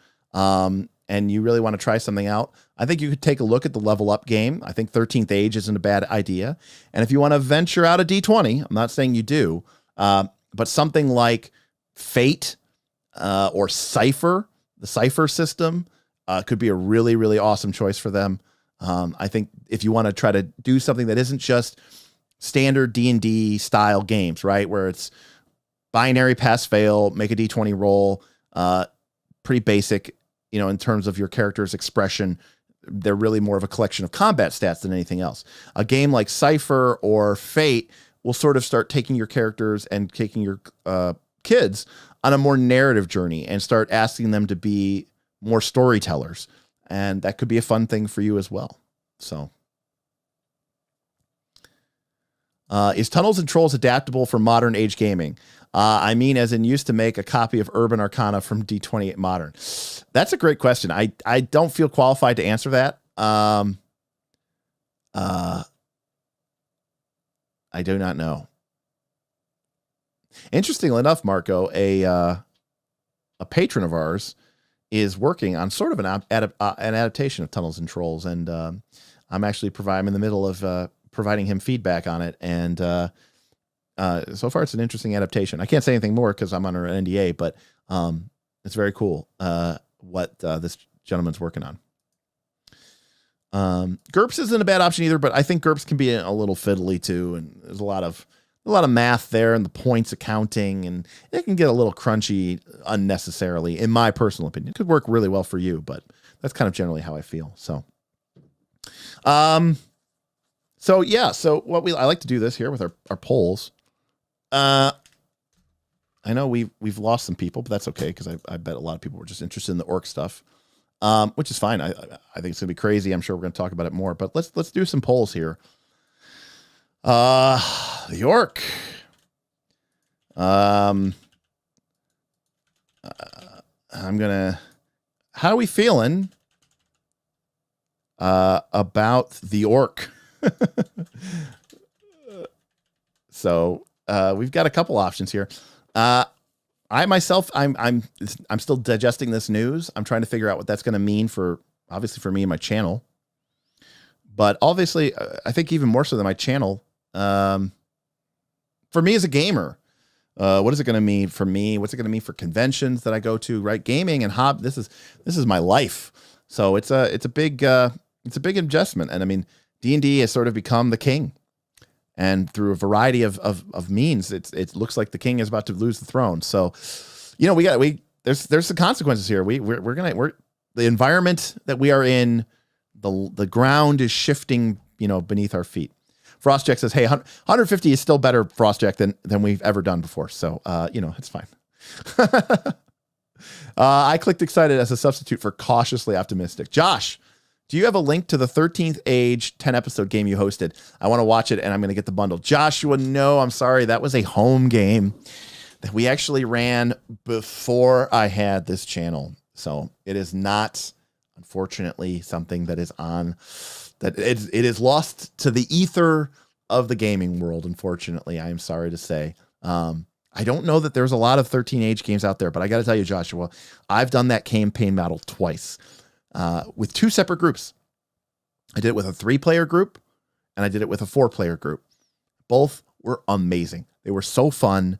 and you really want to try something out, I think you could take a look at the Level Up game. I think 13th Age isn't a bad idea. And if you want to venture out a D20, I'm not saying you do, but something like Fate or Cypher, the Cypher system, could be a really, really awesome choice for them. I think if you want to try to do something that isn't just standard D&D style games, right, where it's binary pass fail, make a D20 roll, pretty basic, in terms of your character's expression. They're really more of a collection of combat stats than anything else. A game like Cypher or Fate will sort of start taking your characters and taking your kids on a more narrative journey and start asking them to be more storytellers. And that could be a fun thing for you as well. So, is Tunnels and Trolls adaptable for modern age gaming? I mean, as in used to make a copy of Urban Arcana from D20 Modern. That's a great question. I don't feel qualified to answer that. I do not know. Interestingly enough, Marco, a patron of ours, is working on sort of an adaptation of Tunnels and Trolls, and I'm in the middle of providing him feedback on it, and so far it's an interesting adaptation. I can't say anything more because I'm under an NDA, but it's very cool what this gentleman's working on. GURPS isn't a bad option either, but I think GURPS can be a little fiddly too, and there's a lot of math there and the points accounting, and it can get a little crunchy unnecessarily, in my personal opinion. It could work really well for you, but that's kind of generally how I feel. So, so what I like to do this here with our polls. I know we've lost some people, but that's okay, because I bet a lot of people were just interested in the orc stuff, which is fine. I think it's gonna be crazy. I'm sure we're gonna talk about it more, but let's do some polls here. The orc. How are we feeling about the orc? So we've got a couple options here. I myself, I'm still digesting this news. I'm trying to figure out what that's going to mean obviously for me and my channel, but obviously I think even more so than my channel. For me as a gamer, what is it going to mean for me? What's it going to mean for conventions that I go to, right? Gaming and this is my life. So it's a big adjustment. And I mean, D&D has sort of become the king, and through a variety of means, it looks like the king is about to lose the throne. So, there's some consequences here. The environment that we are in, the ground is shifting, beneath our feet. Frostjack says, hey, 150 is still better, Frostjack, than we've ever done before. So, it's fine. I clicked excited as a substitute for cautiously optimistic. Josh, do you have a link to the 13th Age 10-episode game you hosted? I want to watch it, and I'm going to get the bundle. Joshua, no, I'm sorry. That was a home game that we actually ran before I had this channel. So it is not, unfortunately, something that is on... that it is lost to the ether of the gaming world, unfortunately. I am sorry to say. I don't know that there's a lot of 13 Age games out there, but I got to tell you, Joshua, I've done that campaign model twice with two separate groups. I did it with a 3-player group, and I did it with a 4-player group. Both were amazing. They were so fun.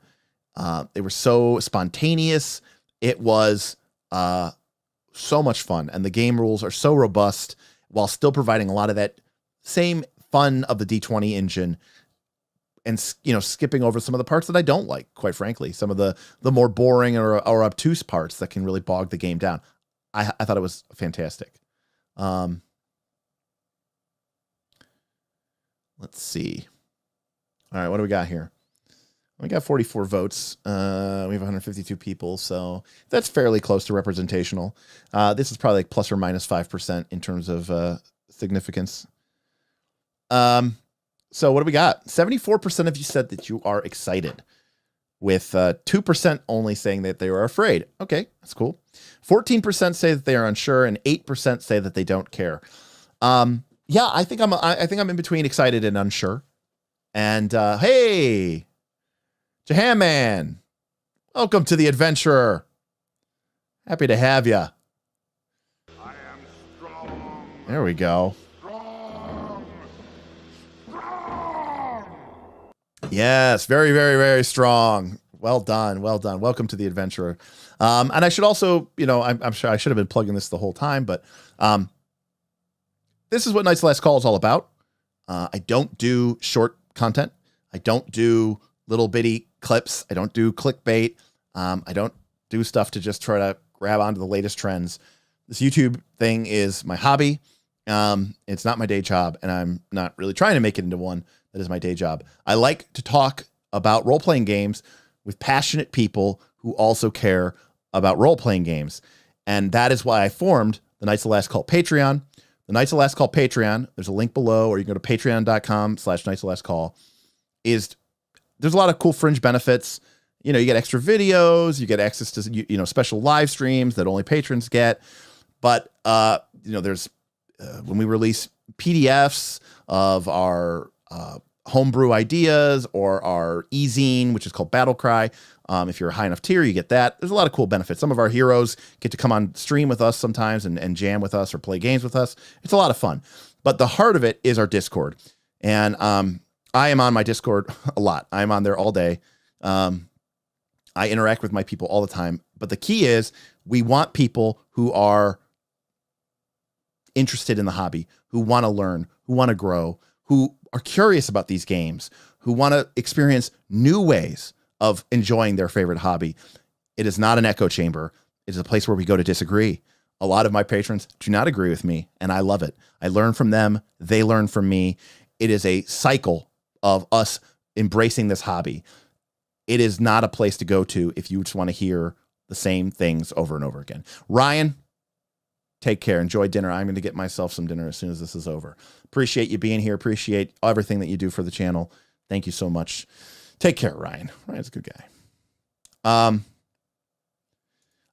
They were so spontaneous. It was so much fun, and the game rules are so robust, while still providing a lot of that same fun of the D20 engine, and skipping over some of the parts that I don't like, quite frankly, some of the more boring or obtuse parts that can really bog the game down. I thought it was fantastic. Let's see. All right, what do we got here? We got 44 votes. We have 152 people, so that's fairly close to representational. This is probably like plus or minus 5% in terms of significance. So what do we got? 74% of you said that you are excited, with 2% only saying that they are afraid. Okay, that's cool. 14% say that they are unsure, and 8% say that they don't care. Yeah, I think I'm in between excited and unsure. And hey, Jahan Man, welcome to the Adventurer. Happy to have you. There we go. Yes, very, very, very strong. Well done. Well done. Welcome to the adventurer. And I should also, I'm sure I should have been plugging this the whole time, but this is what Knights Last Call is all about. I don't do short content. I don't do little bitty clips. I don't do clickbait. I don't do stuff to just try to grab onto the latest trends. This YouTube thing is my hobby. It's not my day job, and I'm not really trying to make it into one that is my day job. I like to talk about role-playing games with passionate people who also care about role-playing games. And that is why I formed the Knights of Last Call Patreon. The Knights of Last Call Patreon, there's a link below, or you can go to patreon.com/Knights of Last Call. There's a lot of cool fringe benefits. You get extra videos, you get access to, special live streams that only patrons get. But, there's, when we release PDFs of our homebrew ideas or our e-zine, which is called Battle Cry. If you're a high enough tier, you get that. There's a lot of cool benefits. Some of our heroes get to come on stream with us sometimes and jam with us or play games with us. It's a lot of fun. But the heart of it is our Discord. And I am on my Discord a lot. I'm on there all day. I interact with my people all the time. But the key is we want people who are interested in the hobby, who want to learn, who want to grow, who are curious about these games, who want to experience new ways of enjoying their favorite hobby. It is not an echo chamber. It is a place where we go to disagree. A lot of my patrons do not agree with me, and I love it. I learn from them. They learn from me. It is a cycle of us embracing this hobby. It is not a place to go to if you just want to hear the same things over and over again. Ryan, take care. Enjoy dinner. I'm going to get myself some dinner as soon as this is over. Appreciate you being here. Appreciate everything that you do for the channel. Thank you so much. Take care, Ryan. Ryan's a good guy.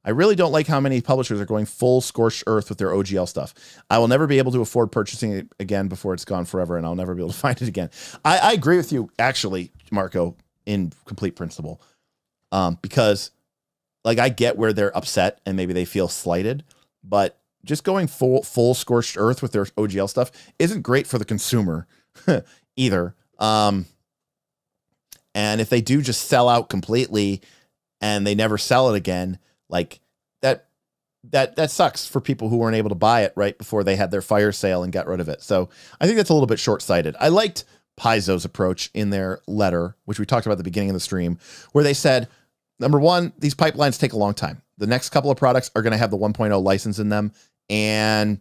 I really don't like how many publishers are going full scorched earth with their OGL stuff. I will never be able to afford purchasing it again before it's gone forever, and I'll never be able to find it again. I agree with you, actually, Marco, in complete principle. Because, I get where they're upset and maybe they feel slighted, but just going full scorched earth with their OGL stuff isn't great for the consumer either. And if they do just sell out completely and they never sell it again, that sucks for people who weren't able to buy it right before they had their fire sale and got rid of it. So I think that's a little bit short-sighted. I liked Paizo's approach in their letter, which we talked about at the beginning of the stream, where they said, number one, these pipelines take a long time. The next couple of products are going to have the 1.0 license in them, and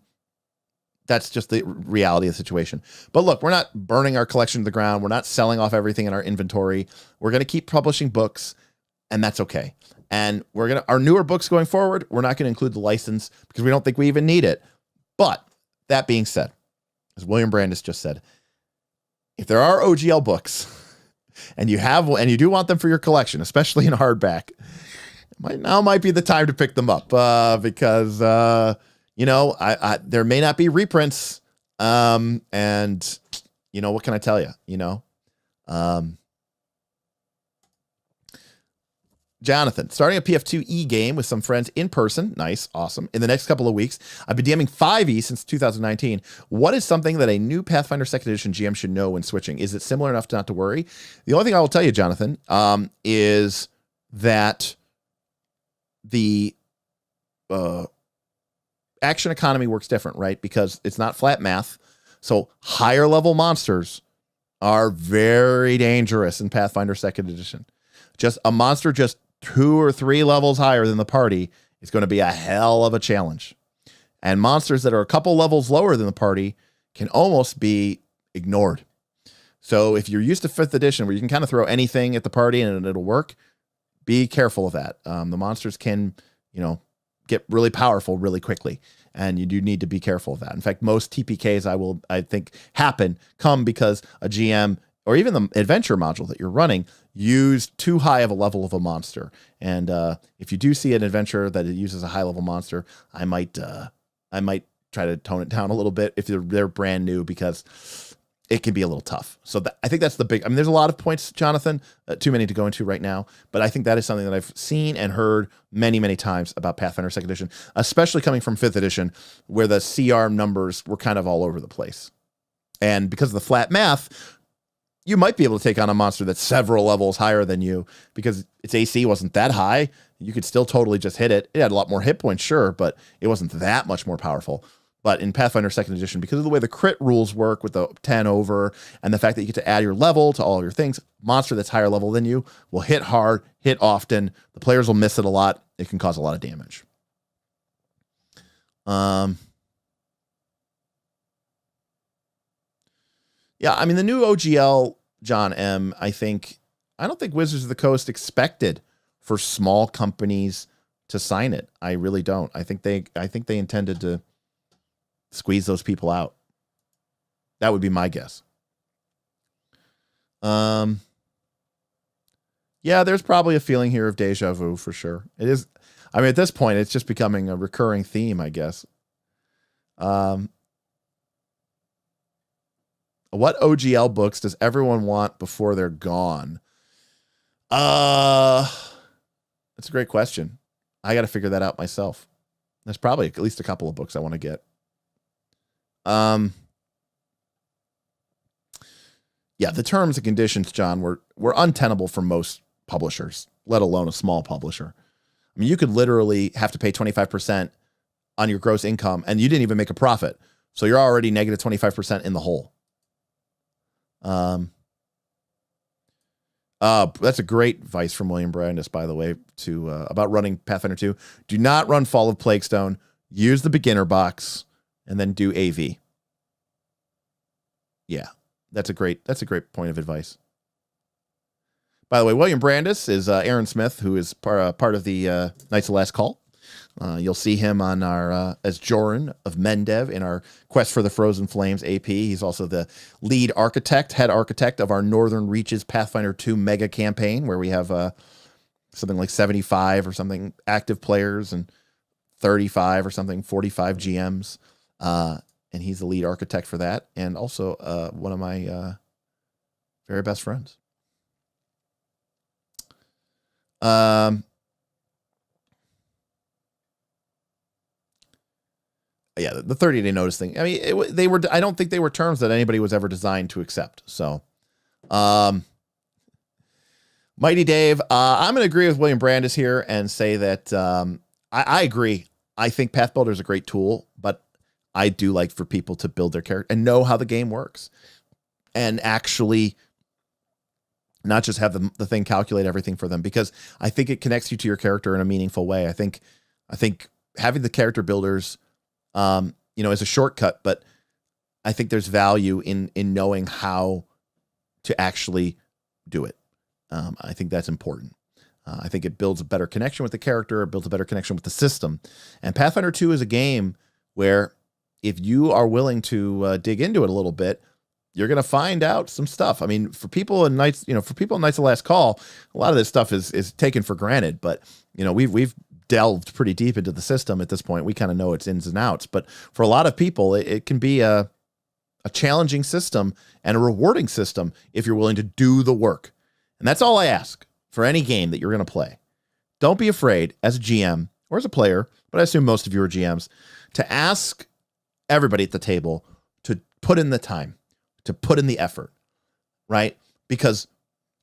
that's just the reality of the situation. But look, we're not burning our collection to the ground. We're not selling off everything in our inventory. We're going to keep publishing books, and that's okay. And our newer books going forward, we're not going to include the license because we don't think we even need it. But that being said, as William Brandis just said, if there are OGL books and you do want them for your collection, especially in hardback, now might be the time to pick them up because there may not be reprints. And what can I tell you? Jonathan, starting a PF2E game with some friends in person. Nice. Awesome. In the next couple of weeks. I've been DMing 5e since 2019. What is something that a new Pathfinder 2nd Edition GM should know when switching? Is it similar enough to not to worry? The only thing I will tell you, Jonathan, is that the action economy works different, right? Because it's not flat math. So higher level monsters are very dangerous in Pathfinder 2nd Edition. Just a monster just 2 or 3 levels higher than the party is going to be a hell of a challenge. And monsters that are a couple levels lower than the party can almost be ignored. So if you're used to 5th edition where you can kind of throw anything at the party and it'll work, be careful of that. The monsters can, get really powerful really quickly. And you do need to be careful of that. In fact, most TPKs I think come because a GM or even the adventure module that you're running used too high of a level of a monster. And if you do see an adventure that it uses a high level monster, I might try to tone it down a little bit if they're brand new, because it can be a little tough. So I think that's the big, I mean, there's a lot of points, Jonathan, too many to go into right now, but I think that is something that I've seen and heard many, many times about Pathfinder 2nd Edition, especially coming from 5th Edition, where the CR numbers were kind of all over the place. And because of the flat math, you might be able to take on a monster that's several levels higher than you because its AC wasn't that high. You could still totally just hit it. It had a lot more hit points, sure, but it wasn't that much more powerful. But in Pathfinder 2nd Edition, because of the way the crit rules work with the 10 over and the fact that you get to add your level to all of your things, monster that's higher level than you will hit hard, hit often. The players will miss it a lot. It can cause a lot of damage. Yeah, I mean, the new OGL, John M., I don't think Wizards of the Coast expected for small companies to sign it. I really don't. I think they intended to squeeze those people out. That would be my guess. Yeah, there's probably a feeling here of deja vu for sure. It is. I mean, at this point, it's just becoming a recurring theme, I guess. What OGL books does everyone want before they're gone? That's a great question. I got to figure that out myself. There's probably at least a couple of books I want to get. Yeah, the terms and conditions, John, were untenable for most publishers, let alone a small publisher. I mean, you could literally have to pay 25% on your gross income, and you didn't even make a profit. So you're already negative 25% in the hole. That's a great advice from William Brandis, by the way, about running Pathfinder 2. Do not run Fall of Plaguestone. Use the beginner box, and then do AV. Yeah, that's a great point of advice. By the way, William Brandis is Aaron Smith, who is part of the Knights of Last Call. You'll see him on our as Joran of Mendev in our Quest for the Frozen Flames AP. He's also the head architect of our Northern Reaches Pathfinder 2 mega campaign, where we have something like 75 or something active players and 35 or something 45 GMs. And he's the lead architect for that, and also one of my very best friends. Yeah, the 30-day notice thing. I mean, I don't think they were terms that anybody was ever designed to accept. So, Mighty Dave, I'm going to agree with William Brandis here and say that I agree. I think Path Builder is a great tool, but I do like for people to build their character and know how the game works, and actually not just have the thing calculate everything for them, because I think it connects you to your character in a meaningful way. I think having the character builders, is a shortcut, but I think there's value in knowing how to actually do it. I think that's important. I think it builds a better connection with the character. It builds a better connection with the system. And Pathfinder 2 is a game where if you are willing to dig into it a little bit, you're going to find out some stuff. I mean, for people in Knights of Last Call, a lot of this stuff is taken for granted, but we've delved pretty deep into the system at this point. We kind of know its ins and outs, but for a lot of people, it can be a challenging system and a rewarding system if you're willing to do the work. And that's all I ask for any game that you're going to play. Don't be afraid as a GM or as a player, but I assume most of you are GMs, to ask everybody at the table to put in the time, to put in the effort, right? Because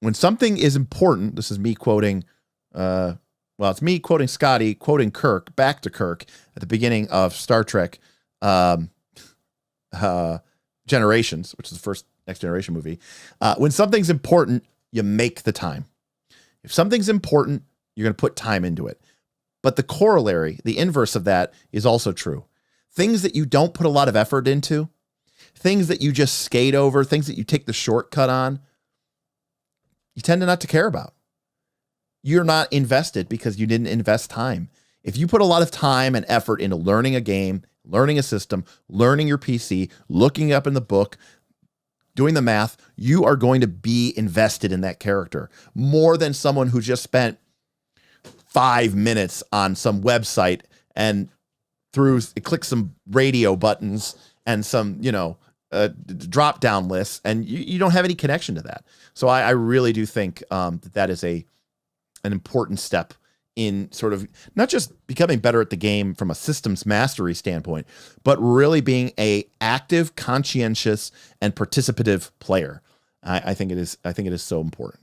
when something is important, this is me quoting, it's me quoting Scotty, quoting Kirk, back to Kirk at the beginning of Star Trek Generations, which is the first Next Generation movie. When something's important, you make the time. If something's important, you're going to put time into it. But the corollary, the inverse of that, is also true. Things that you don't put a lot of effort into, things that you just skate over, things that you take the shortcut on, you tend to not to care about. You're not invested because you didn't invest time. If you put a lot of time and effort into learning a game, learning a system, learning your PC, looking up in the book, doing the math, you are going to be invested in that character more than someone who just spent 5 minutes on some website and clicked some radio buttons and some, drop down lists, and you don't have any connection to that. So I really do think that is an important step in sort of not just becoming better at the game from a systems mastery standpoint, but really being a active, conscientious, and participative player. I think it is. I think it is so important.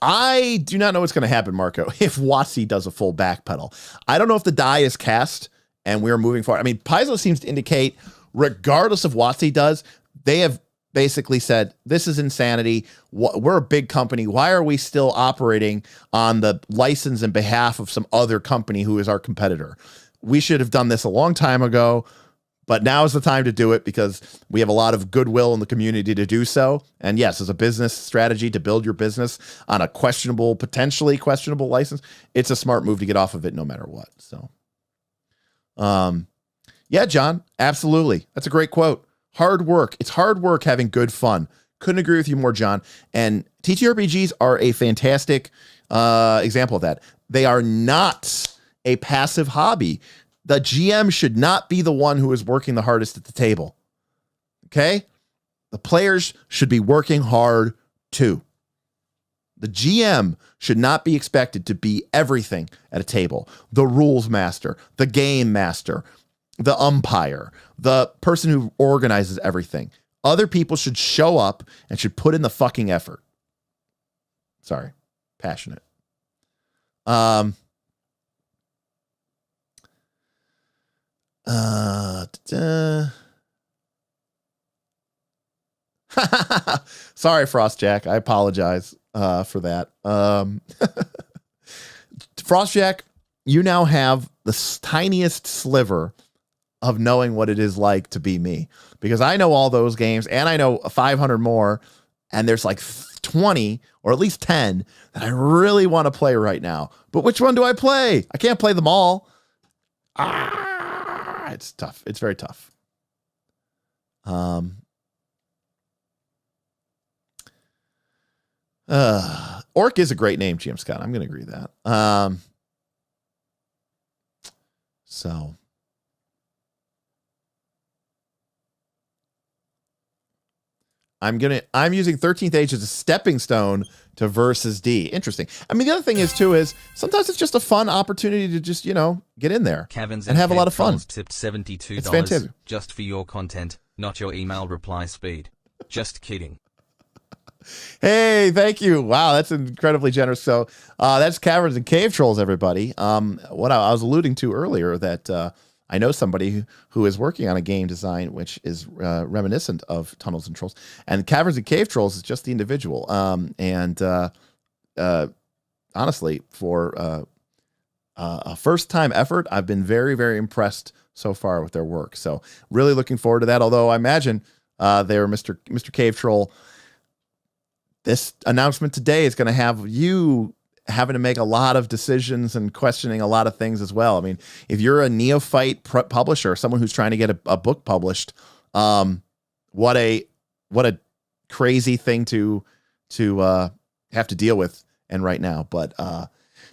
I do not know what's going to happen, Marco, if WotC does a full backpedal. I don't know if the die is cast and we're moving forward. I mean, Paizo seems to indicate, regardless of WotC does, they have basically said, this is insanity. We're a big company. Why are we still operating on the license in behalf of some other company who is our competitor? We should have done this a long time ago, but now is the time to do it because we have a lot of goodwill in the community to do so. And yes, as a business strategy to build your business on a potentially questionable license, it's a smart move to get off of it no matter what. So, yeah, John, absolutely. That's a great quote. Hard work. It's hard work having good fun. Couldn't agree with you more, John. And TTRPGs are a fantastic example of that. They are not a passive hobby. The GM should not be the one who is working the hardest at the table. Okay? The players should be working hard too. The GM should not be expected to be everything at a table. The rules master, the game master, the umpire, the person who organizes everything. Other people should show up and should put in the fucking effort. Sorry. Passionate. Sorry, Frostjack. I apologize for that. Frostjack, you now have the tiniest sliver of knowing what it is like to be me, because I know all those games and I know 500 more, and there's like 20 or at least 10 that I really want to play right now. But which one do I play? I can't play them all. It's tough. It's very tough. Orc is a great name, GM Scott. I'm going to agree with that. So I'm using 13th Age as a stepping stone to versus D. Interesting. I mean, the other thing is too is sometimes it's just a fun opportunity to just, get in there and have a lot of fun. Tipped $72 it's fantastic. Just for your content, not your email reply speed. Just kidding. Hey, thank you. Wow, that's incredibly generous. So that's Caverns and Cave Trolls, everybody. What I was alluding to earlier, that I know somebody who is working on a game design which is reminiscent of Tunnels and Trolls. And Caverns and Cave Trolls is just the individual. Honestly, for a first-time effort, I've been very, very impressed so far with their work. So really looking forward to that, although I imagine they're Mr. Cave Troll. This announcement today is going to have you having to make a lot of decisions and questioning a lot of things as well. I mean, if you're a neophyte publisher, someone who's trying to get a book published, what a crazy thing to have to deal with and right now. But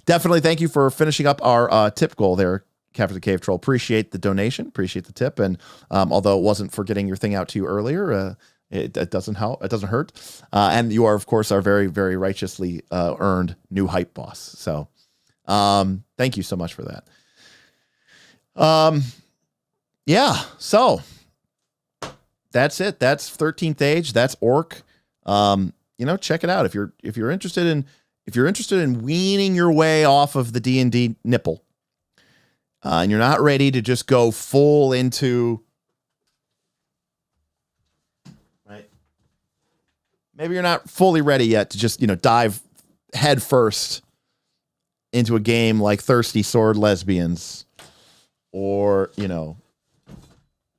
definitely thank you for finishing up our tip goal there, Captain the Cave Troll. Appreciate the donation, appreciate the tip. And although it wasn't for getting your thing out to you earlier, it doesn't help. It doesn't hurt. And you are, of course, our very, very righteously earned new hype boss. So thank you so much for that. Yeah. So that's it. That's 13th Age. That's Orc. Check it out. If you're interested in weaning your way off of the D&D nipple, and you're not ready to just go full into, maybe you're not fully ready yet to just, dive head first into a game like Thirsty Sword Lesbians or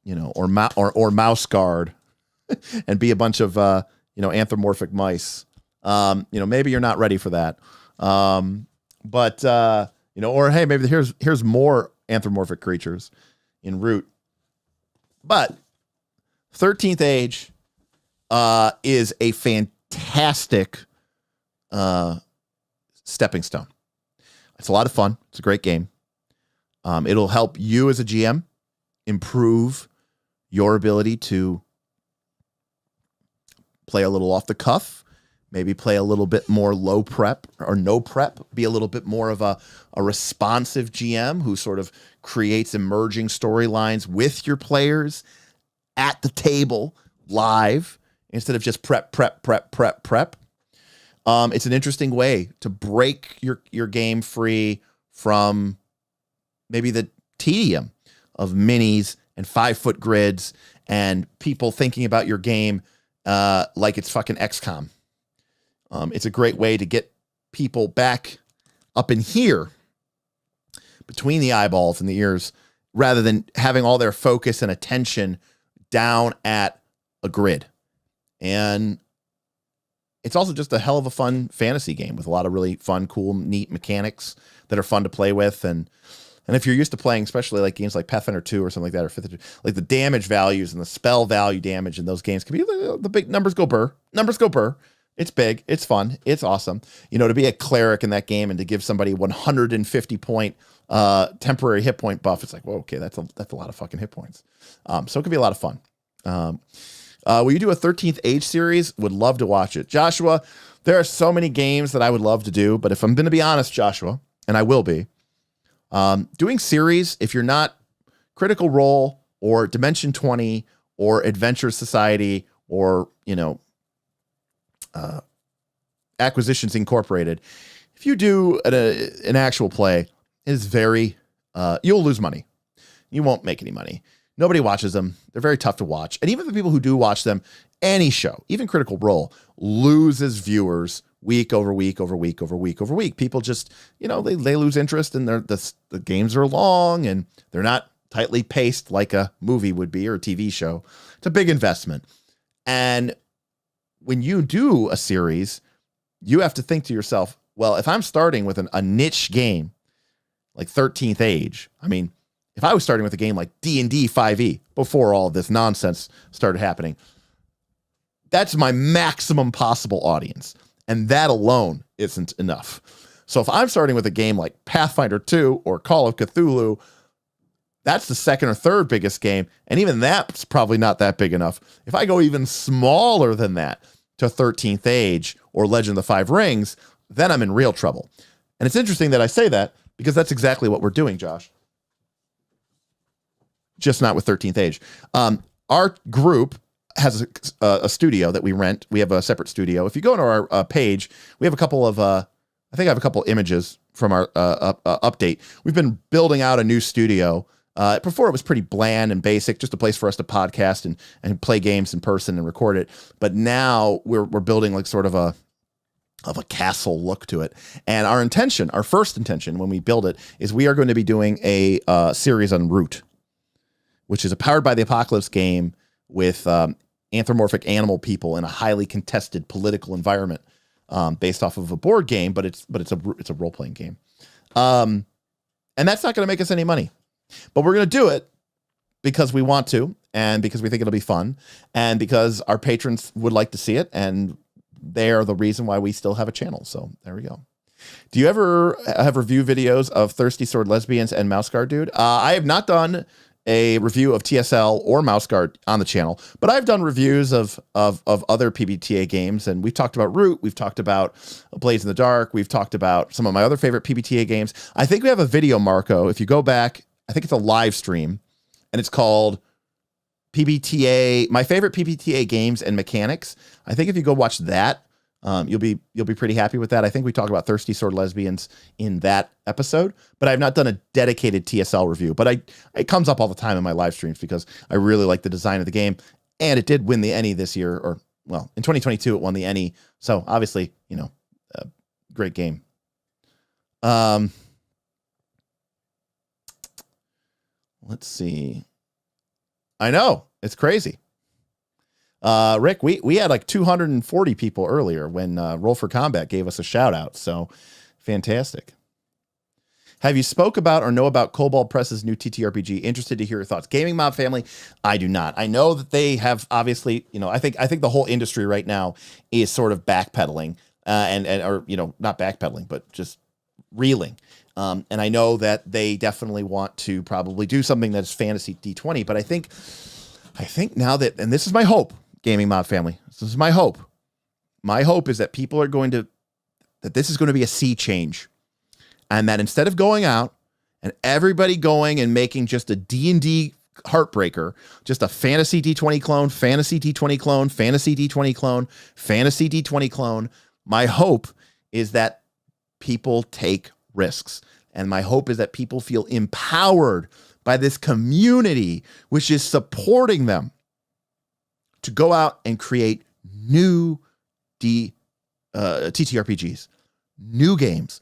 Mouse Guard and be a bunch of, anthropomorphic mice. Maybe you're not ready for that. Or hey, maybe here's more anthropomorphic creatures in Root. But 13th Age is a fantastic stepping stone. It's a lot of fun. It's a great game. It'll help you as a GM improve your ability to play a little off the cuff, maybe play a little bit more low prep or no prep, be a little bit more of a responsive GM who sort of creates emerging storylines with your players at the table live instead of just prep. It's an interesting way to break your game free from maybe the tedium of minis and 5-foot grids and people thinking about your game like it's fucking XCOM. It's a great way to get people back up in here between the eyeballs and the ears rather than having all their focus and attention down at a grid. And it's also just a hell of a fun fantasy game with a lot of really fun, cool, neat mechanics that are fun to play with. And if you're used to playing, especially like games like Pathfinder 2 or something like that, or 5th, like the damage values and the spell value damage in those games can be the big numbers go burr. It's big. It's fun. It's awesome. You know, to be a cleric in that game and to give somebody 150 point temporary hit point buff, it's like, whoa, okay, that's a lot of fucking hit points. So it could be a lot of fun. Will you do a 13th Age series? Would love to watch it. Joshua, there are so many games that I would love to do, but if I'm going to be honest, Joshua, and I will be, doing series, if you're not Critical Role or Dimension 20 or Adventure Society or, Acquisitions Incorporated, if you do an actual play, it is very, you'll lose money. You won't make any money. Nobody watches them. They're very tough to watch. And even the people who do watch them, any show, even Critical Role, loses viewers week over week over week over week over week. People just, they lose interest, and the games are long and they're not tightly paced like a movie would be or a TV show. It's a big investment. And when you do a series, you have to think to yourself, well, if I'm starting with a niche game like 13th Age, I mean, if I was starting with a game like D&D 5e before all this nonsense started happening, that's my maximum possible audience. And that alone isn't enough. So if I'm starting with a game like Pathfinder 2 or Call of Cthulhu, that's the second or third biggest game. And even that's probably not that big enough. If I go even smaller than that to 13th Age or Legend of the Five Rings, then I'm in real trouble. And it's interesting that I say that because that's exactly what we're doing, Josh. Just not with 13th Age. Our group has a studio that we rent. We have a separate studio. If you go to our page, we have a couple of, I think I have a couple images from our update. We've been building out a new studio. Before it was pretty bland and basic, just a place for us to podcast and play games in person and record it. But now we're building like sort of a castle look to it. And our first intention when we build it is we are going to be doing a series on Root, which is a Powered by the Apocalypse game with anthropomorphic animal people in a highly contested political environment, based off of a board game, but it's a role playing game, and that's not going to make us any money, but we're going to do it because we want to, and because we think it'll be fun, and because our patrons would like to see it, and they are the reason why we still have a channel. So there we go. Do you ever have review videos of Thirsty Sword Lesbians and Mouse Guard Dude? I have not done a review of TSL or Mouse Guard on the channel, but I've done reviews of other PBTA games, and we've talked about Root, we've talked about Blades in the Dark, we've talked about some of my other favorite PBTA games. I think we have a video, Marco. If you go back, I think it's a live stream, and it's called PBTA, My Favorite PBTA Games and Mechanics. I think if you go watch that, you'll be pretty happy with that. I think we talk about Thirsty Sword Lesbians in that episode, but I've not done a dedicated TSL review, but it comes up all the time in my live streams because I really like the design of the game, and it did win the ENnie this year, or well, in 2022 it won the ENnie. So obviously, great game. Let's see. I know, it's crazy. Rick, we had like 240 people earlier when Roll for Combat gave us a shout out. So fantastic. Have you spoke about or know about Kobold Press's new TTRPG? Interested to hear your thoughts. Gaming Mob Family, I do not. I know that they have obviously, I think the whole industry right now is sort of backpedaling, or not backpedaling, but just reeling. And I know that they definitely want to probably do something that's fantasy D20, but I think now that, and this is my hope, Gaming Mob family, this is my hope. My hope is that people are that this is going to be a sea change. And that instead of going out and everybody going and making just a D&D heartbreaker, just a fantasy D20 clone, fantasy D20 clone, fantasy D20 clone, fantasy D20 clone, my hope is that people take risks. And my hope is that people feel empowered by this community, which is supporting them to go out and create new TTRPGs, new games,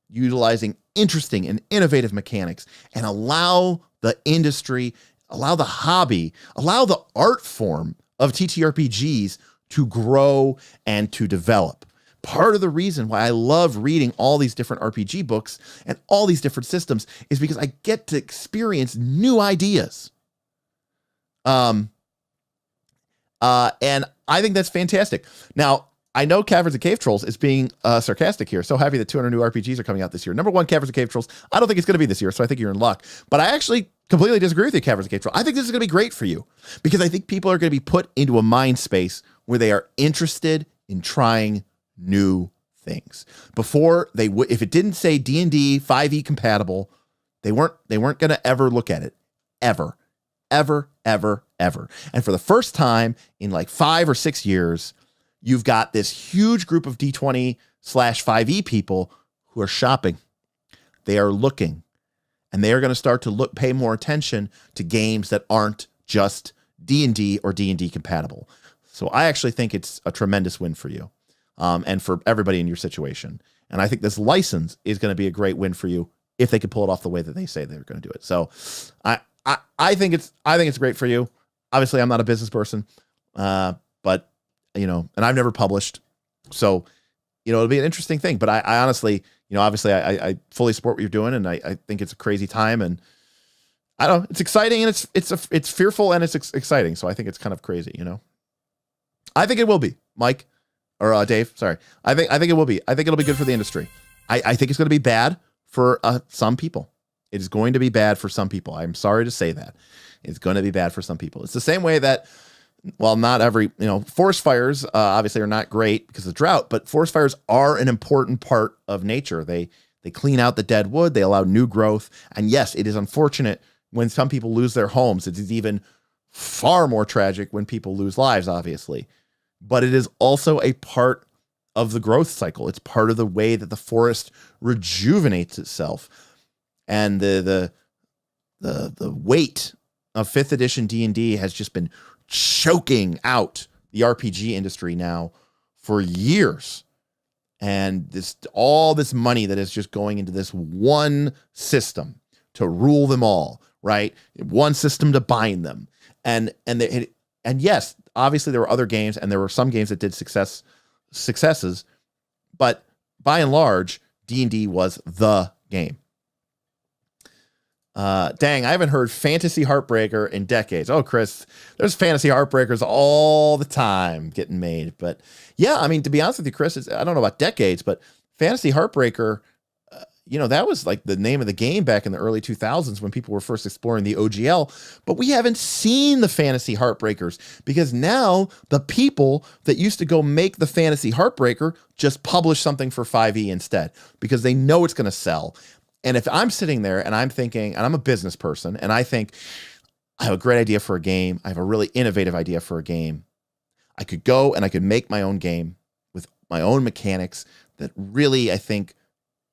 utilizing interesting and innovative mechanics, and allow the industry, allow the hobby, allow the art form of TTRPGs to grow and to develop. Part of the reason why I love reading all these different RPG books and all these different systems is because I get to experience new ideas. And I think that's fantastic. Now, I know Caverns and Cave Trolls is being sarcastic here. So happy that 200 new RPGs are coming out this year. Number one, Caverns and Cave Trolls. I don't think it's going to be this year, so I think you're in luck. But I actually completely disagree with you, Caverns and Cave Trolls. I think this is going to be great for you because I think people are going to be put into a mind space where they are interested in trying new things. Before they would, if it didn't say D&D 5e compatible, they weren't going to ever look at it, ever. And for the first time in like 5 or 6 years, you've got this huge group of D20/5e people who are shopping. They are looking, and they are going to start to pay more attention to games that aren't just D&D or D&D compatible. So I actually think it's a tremendous win for you. And for everybody in your situation. And I think this license is going to be a great win for you if they can pull it off the way that they say they're going to do it. So I think it's great for you. Obviously, I'm not a business person, but and I've never published, so it'll be an interesting thing. But I honestly, obviously, I fully support what you're doing, and I think it's a crazy time, and I don't know, it's exciting, and it's fearful, and it's exciting. So I think it's kind of crazy, I think it will be, Mike. Or Dave, sorry. I think it will be. I think it'll be good for the industry. I think it's going to be bad for some people. It is going to be bad for some people. I'm sorry to say that. It's going to be bad for some people. It's the same way that, well, not every, forest fires obviously are not great because of drought, but forest fires are an important part of nature. They clean out the dead wood. They allow new growth. And yes, it is unfortunate when some people lose their homes. It is even far more tragic when people lose lives, obviously. But it is also a part of the growth cycle. It's part of the way that the forest rejuvenates itself. And the weight of 5th edition D&D has just been choking out the RPG industry now for years. And all this money that is just going into this one system to rule them all, right? One system to bind them. And yes, obviously there were other games, and there were some games that did successes, but by and large, D&D was the game. Dang, I haven't heard Fantasy Heartbreaker in decades. Oh, Chris, there's Fantasy Heartbreakers all the time getting made. But yeah, I mean, to be honest with you, Chris, I don't know about decades, but Fantasy Heartbreaker, that was like the name of the game back in the early 2000s when people were first exploring the OGL. But we haven't seen the Fantasy Heartbreakers because now the people that used to go make the Fantasy Heartbreaker just publish something for 5e instead because they know it's going to sell. And if I'm sitting there and I'm thinking, and I'm a business person, and I think I have a great idea for a game, I have a really innovative idea for a game, I could go and I could make my own game with my own mechanics that really, I think,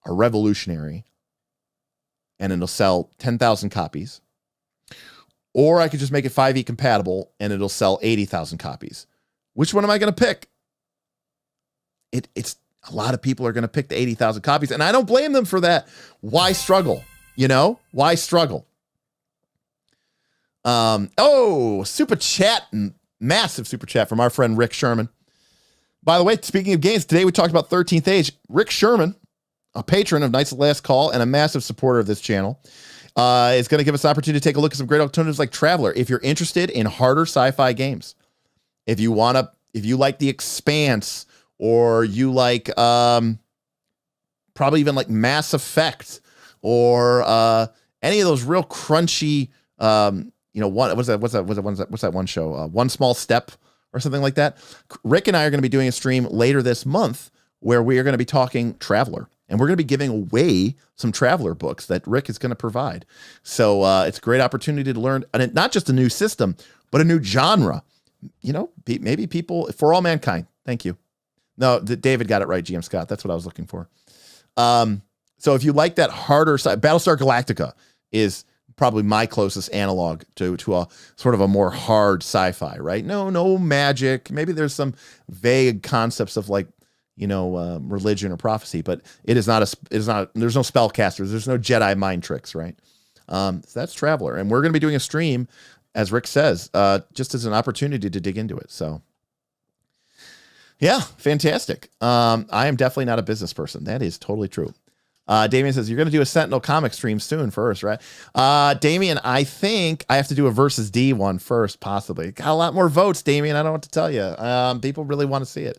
are revolutionary, and it'll sell 10,000 copies. Or I could just make it 5e compatible and it'll sell 80,000 copies. Which one am I going to pick? It's a lot of people are going to pick the 80,000 copies, and I don't blame them for that. Why struggle? Why struggle? Super chat, massive super chat from our friend Rick Sherman. By the way, speaking of games, today we talked about 13th Age. Rick Sherman, a patron of Knights of the Last Call and a massive supporter of this channel, is going to give us an opportunity to take a look at some great alternatives like Traveler. If you're interested in harder sci-fi games, if you like The Expanse, or you like probably even like Mass Effect, or any of those real crunchy, what's that one show? One Small Step or something like that. Rick and I are going to be doing a stream later this month where we are going to be talking Traveler, and we're going to be giving away some Traveler books that Rick is going to provide. So it's a great opportunity to learn, and not just a new system, but a new genre. Maybe people, For All Mankind. Thank you. No, David got it right, GM Scott. That's what I was looking for. So if you like that harder side, Battlestar Galactica is probably my closest analog to a sort of a more hard sci-fi, right? No magic. Maybe there's some vague concepts of religion or prophecy, but there's no spellcasters. There's no Jedi mind tricks, right? So that's Traveler. And we're going to be doing a stream, as Rick says, just as an opportunity to dig into it. So yeah, fantastic. I am definitely not a business person. That is totally true. Damien says, you're going to do a Sentinel comic stream soon first, right? Damien, I think I have to do a versus D one first, possibly. Got a lot more votes, Damien. I don't know what to tell you. People really want to see it.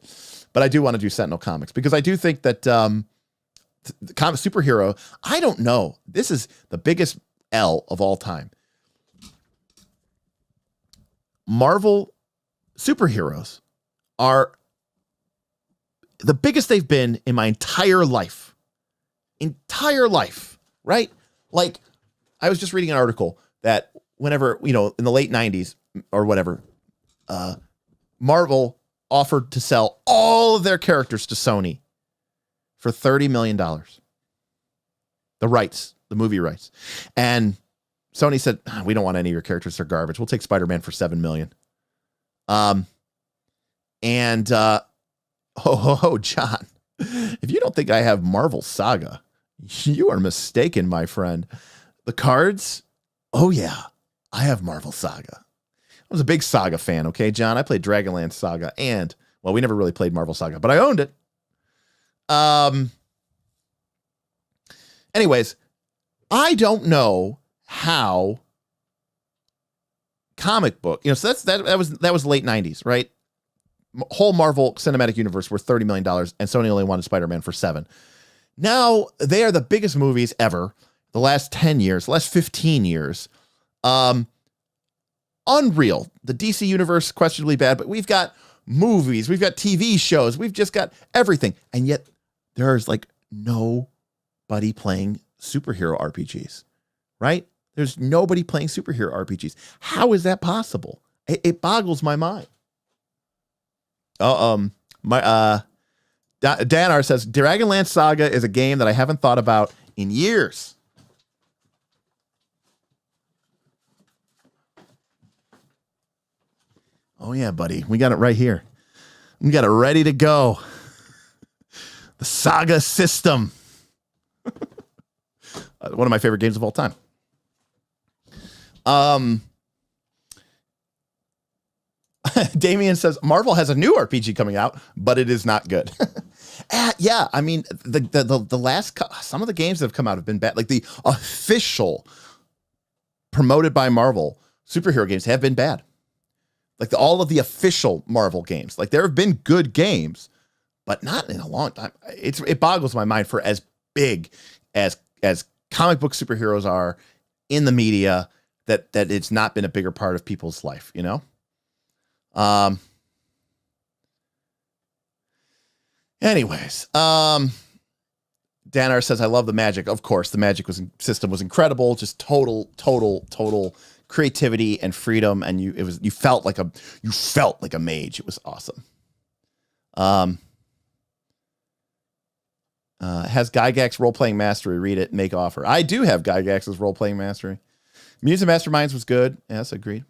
But I do want to do Sentinel comics because I do think that the comic superhero, I don't know. This is the biggest L of all time. Marvel superheroes are the biggest they've been in my entire life, right? Like, I was just reading an article that whenever, in the late 90s or whatever, Marvel offered to sell all of their characters to Sony for $30 million. The movie rights. And Sony said, we don't want any of your characters. They're garbage. We'll take Spider-Man for $7 million. John, if you don't think I have Marvel Saga, you are mistaken, my friend. The cards? Oh yeah, I have Marvel Saga. I was a big Saga fan, okay, John? I played Dragonlance Saga and, we never really played Marvel Saga, but I owned it. Anyways, I don't know how comic book, so that was late 90s, right? Whole Marvel Cinematic Universe worth $30 million, and Sony only wanted Spider-Man for $7 million. Now they are the biggest movies ever. The last 10 years, the last 15 years. Unreal. The DC universe, questionably bad, but we've got movies, we've got TV shows, we've just got everything. And yet there's nobody playing superhero RPGs, right? There's nobody playing superhero RPGs. How is that possible? It boggles my mind. Danar says, Dragonlance Saga is a game that I haven't thought about in years. Oh yeah, buddy. We got it right here. We got it ready to go. The Saga system. One of my favorite games of all time. Damien says, Marvel has a new RPG coming out, but it is not good. Yeah, I mean, the last, some of the games that have come out have been bad. Like the official promoted by Marvel superhero games have been bad. Like all of the official Marvel games. Like there have been good games, but not in a long time. It boggles my mind for as big as comic book superheroes are in the media that it's not been a bigger part of people's life, Anyways, Danar says, I love the magic. Of course, the magic system was incredible. Just total creativity and freedom. And you felt like a mage. It was awesome. Has Gygax role-playing mastery? Read it, make offer. I do have Gygax's role-playing mastery. Mutants and Masterminds was good. Yes, agreed.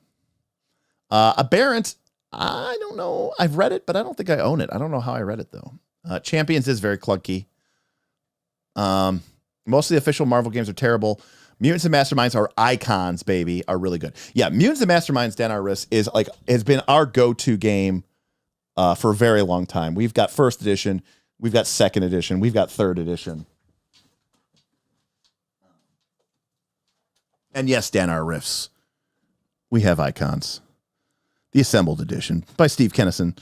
Aberrant, I don't know. I've read it, but I don't think I own it. I don't know how I read it, though. Champions is very clunky. Most of the official Marvel games are terrible. Mutants and Masterminds are icons, baby, are really good. Yeah, Mutants and Masterminds, Dan Arris, has been our go-to game for a very long time. We've got first edition, we've got second edition, we've got third edition. And yes, Dan Arris, we have icons. The Assembled Edition by Steve Kennison,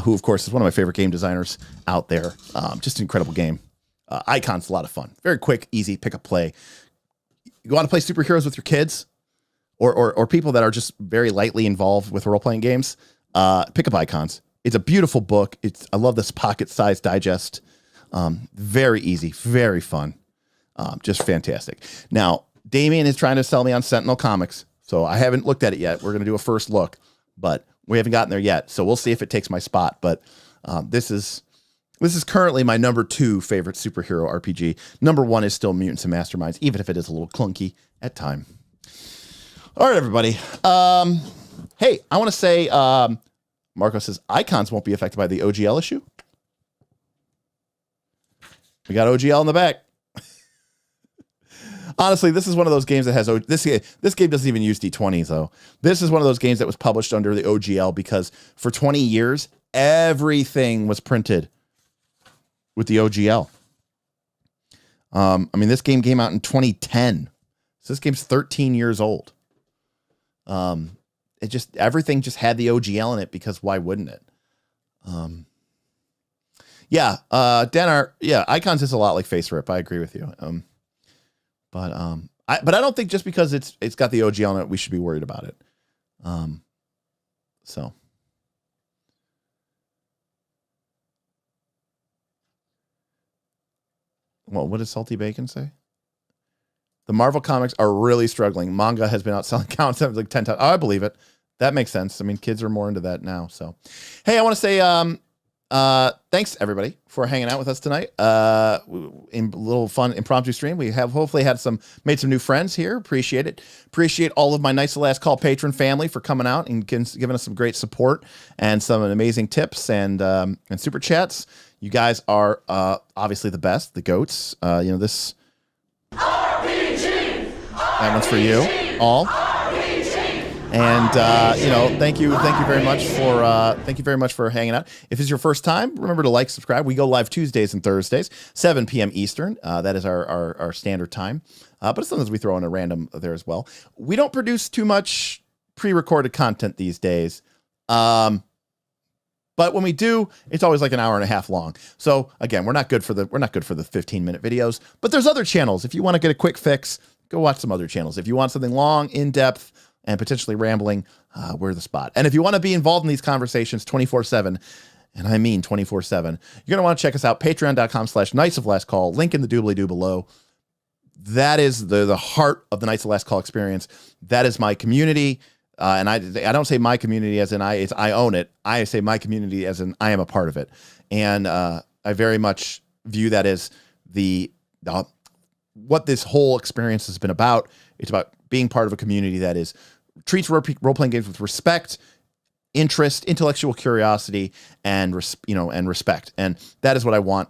who, of course, is one of my favorite game designers out there. Just an incredible game. Icon's a lot of fun. Very quick, easy, pick up play. You want to play superheroes with your kids or people that are just very lightly involved with role-playing games, pick up Icons. It's a beautiful book. I love this pocket-sized digest. Very easy, very fun. Just fantastic. Now, Damien is trying to sell me on Sentinel Comics, so I haven't looked at it yet. We're going to do a first look, but we haven't gotten there yet, so we'll see if it takes my spot. But this is currently my number 2 favorite superhero RPG. Number 1 is still Mutants and Masterminds, even if it is a little clunky at time. All right, everybody. Hey, I want to say, Marco says, Icons won't be affected by the OGL issue. We got OGL in the back. Honestly, this is one of those games that has this game doesn't even use D20s though. This is one of those games that was published under the OGL because for 20 years everything was printed with the OGL. I mean, this game came out in 2010, so this game's 13 years old. Everything just had the OGL in it because why wouldn't it? Denar, Icons is a lot like Face Rip. I agree with you. But I don't think just because it's got the OGL in it, we should be worried about it. So. Well, what does Salty Bacon say? The Marvel comics are really struggling. Manga has been outselling counts like 10 times. Oh, I believe it. That makes sense. I mean, kids are more into that now. So, hey, I want to say thanks everybody for hanging out with us tonight. In a little fun impromptu stream. We have hopefully made some new friends here. Appreciate it. Appreciate all of my Nice to Last Call patron family for coming out and giving us some great support and some amazing tips and super chats. You guys are obviously the best, the goats. This RPG. That one's for you all. And thank you very much for hanging out. If it's your first time, remember to like, subscribe. We go live Tuesdays and Thursdays, 7 p.m. Eastern. That is our standard time. But sometimes we throw in a random there as well. We don't produce too much pre-recorded content these days. But when we do, it's always like an hour and a half long. So again, we're not good for the 15-minute videos. But there's other channels. If you want to get a quick fix, go watch some other channels. If you want something long, in-depth, and potentially rambling, we're the spot. And if you want to be involved in these conversations 24/7, and I mean 24/7, you're going to want to check us out, patreon.com/Knights of Last Call, link in the doobly-doo below. That is the heart of the Knights of Last Call experience. That is my community. And I don't say my community as in I own it. I say my community as in I am a part of it. And I very much view that as what this whole experience has been about. It's about being part of a community that treats role-playing games with respect, interest, intellectual curiosity, and respect. And that is what I want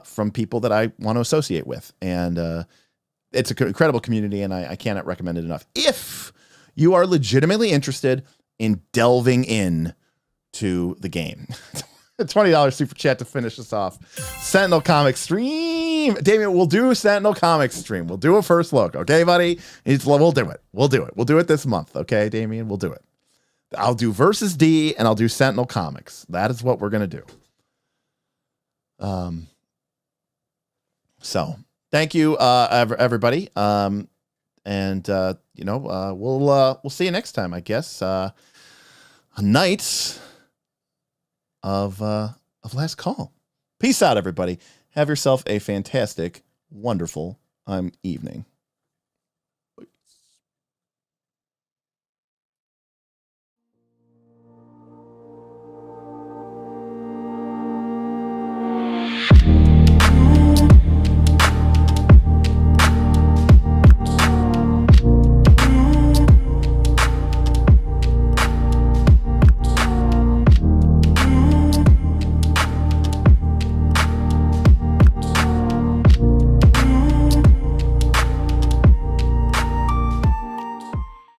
from people that I want to associate with. And it's an incredible community, and I cannot recommend it enough. If you are legitimately interested in delving in to the game. $20 super chat to finish us off. Sentinel Comics stream. Damien, we'll do Sentinel Comics stream. We'll do a first look. Okay, buddy? We'll do it. We'll do it. We'll do it this month. Okay, Damien? We'll do it. I'll do Versus D and I'll do Sentinel Comics. That is what we're going to do. So thank you, everybody. We'll see you next time, I guess. Knights of Last Call. Peace out, everybody. Have yourself a fantastic, wonderful evening.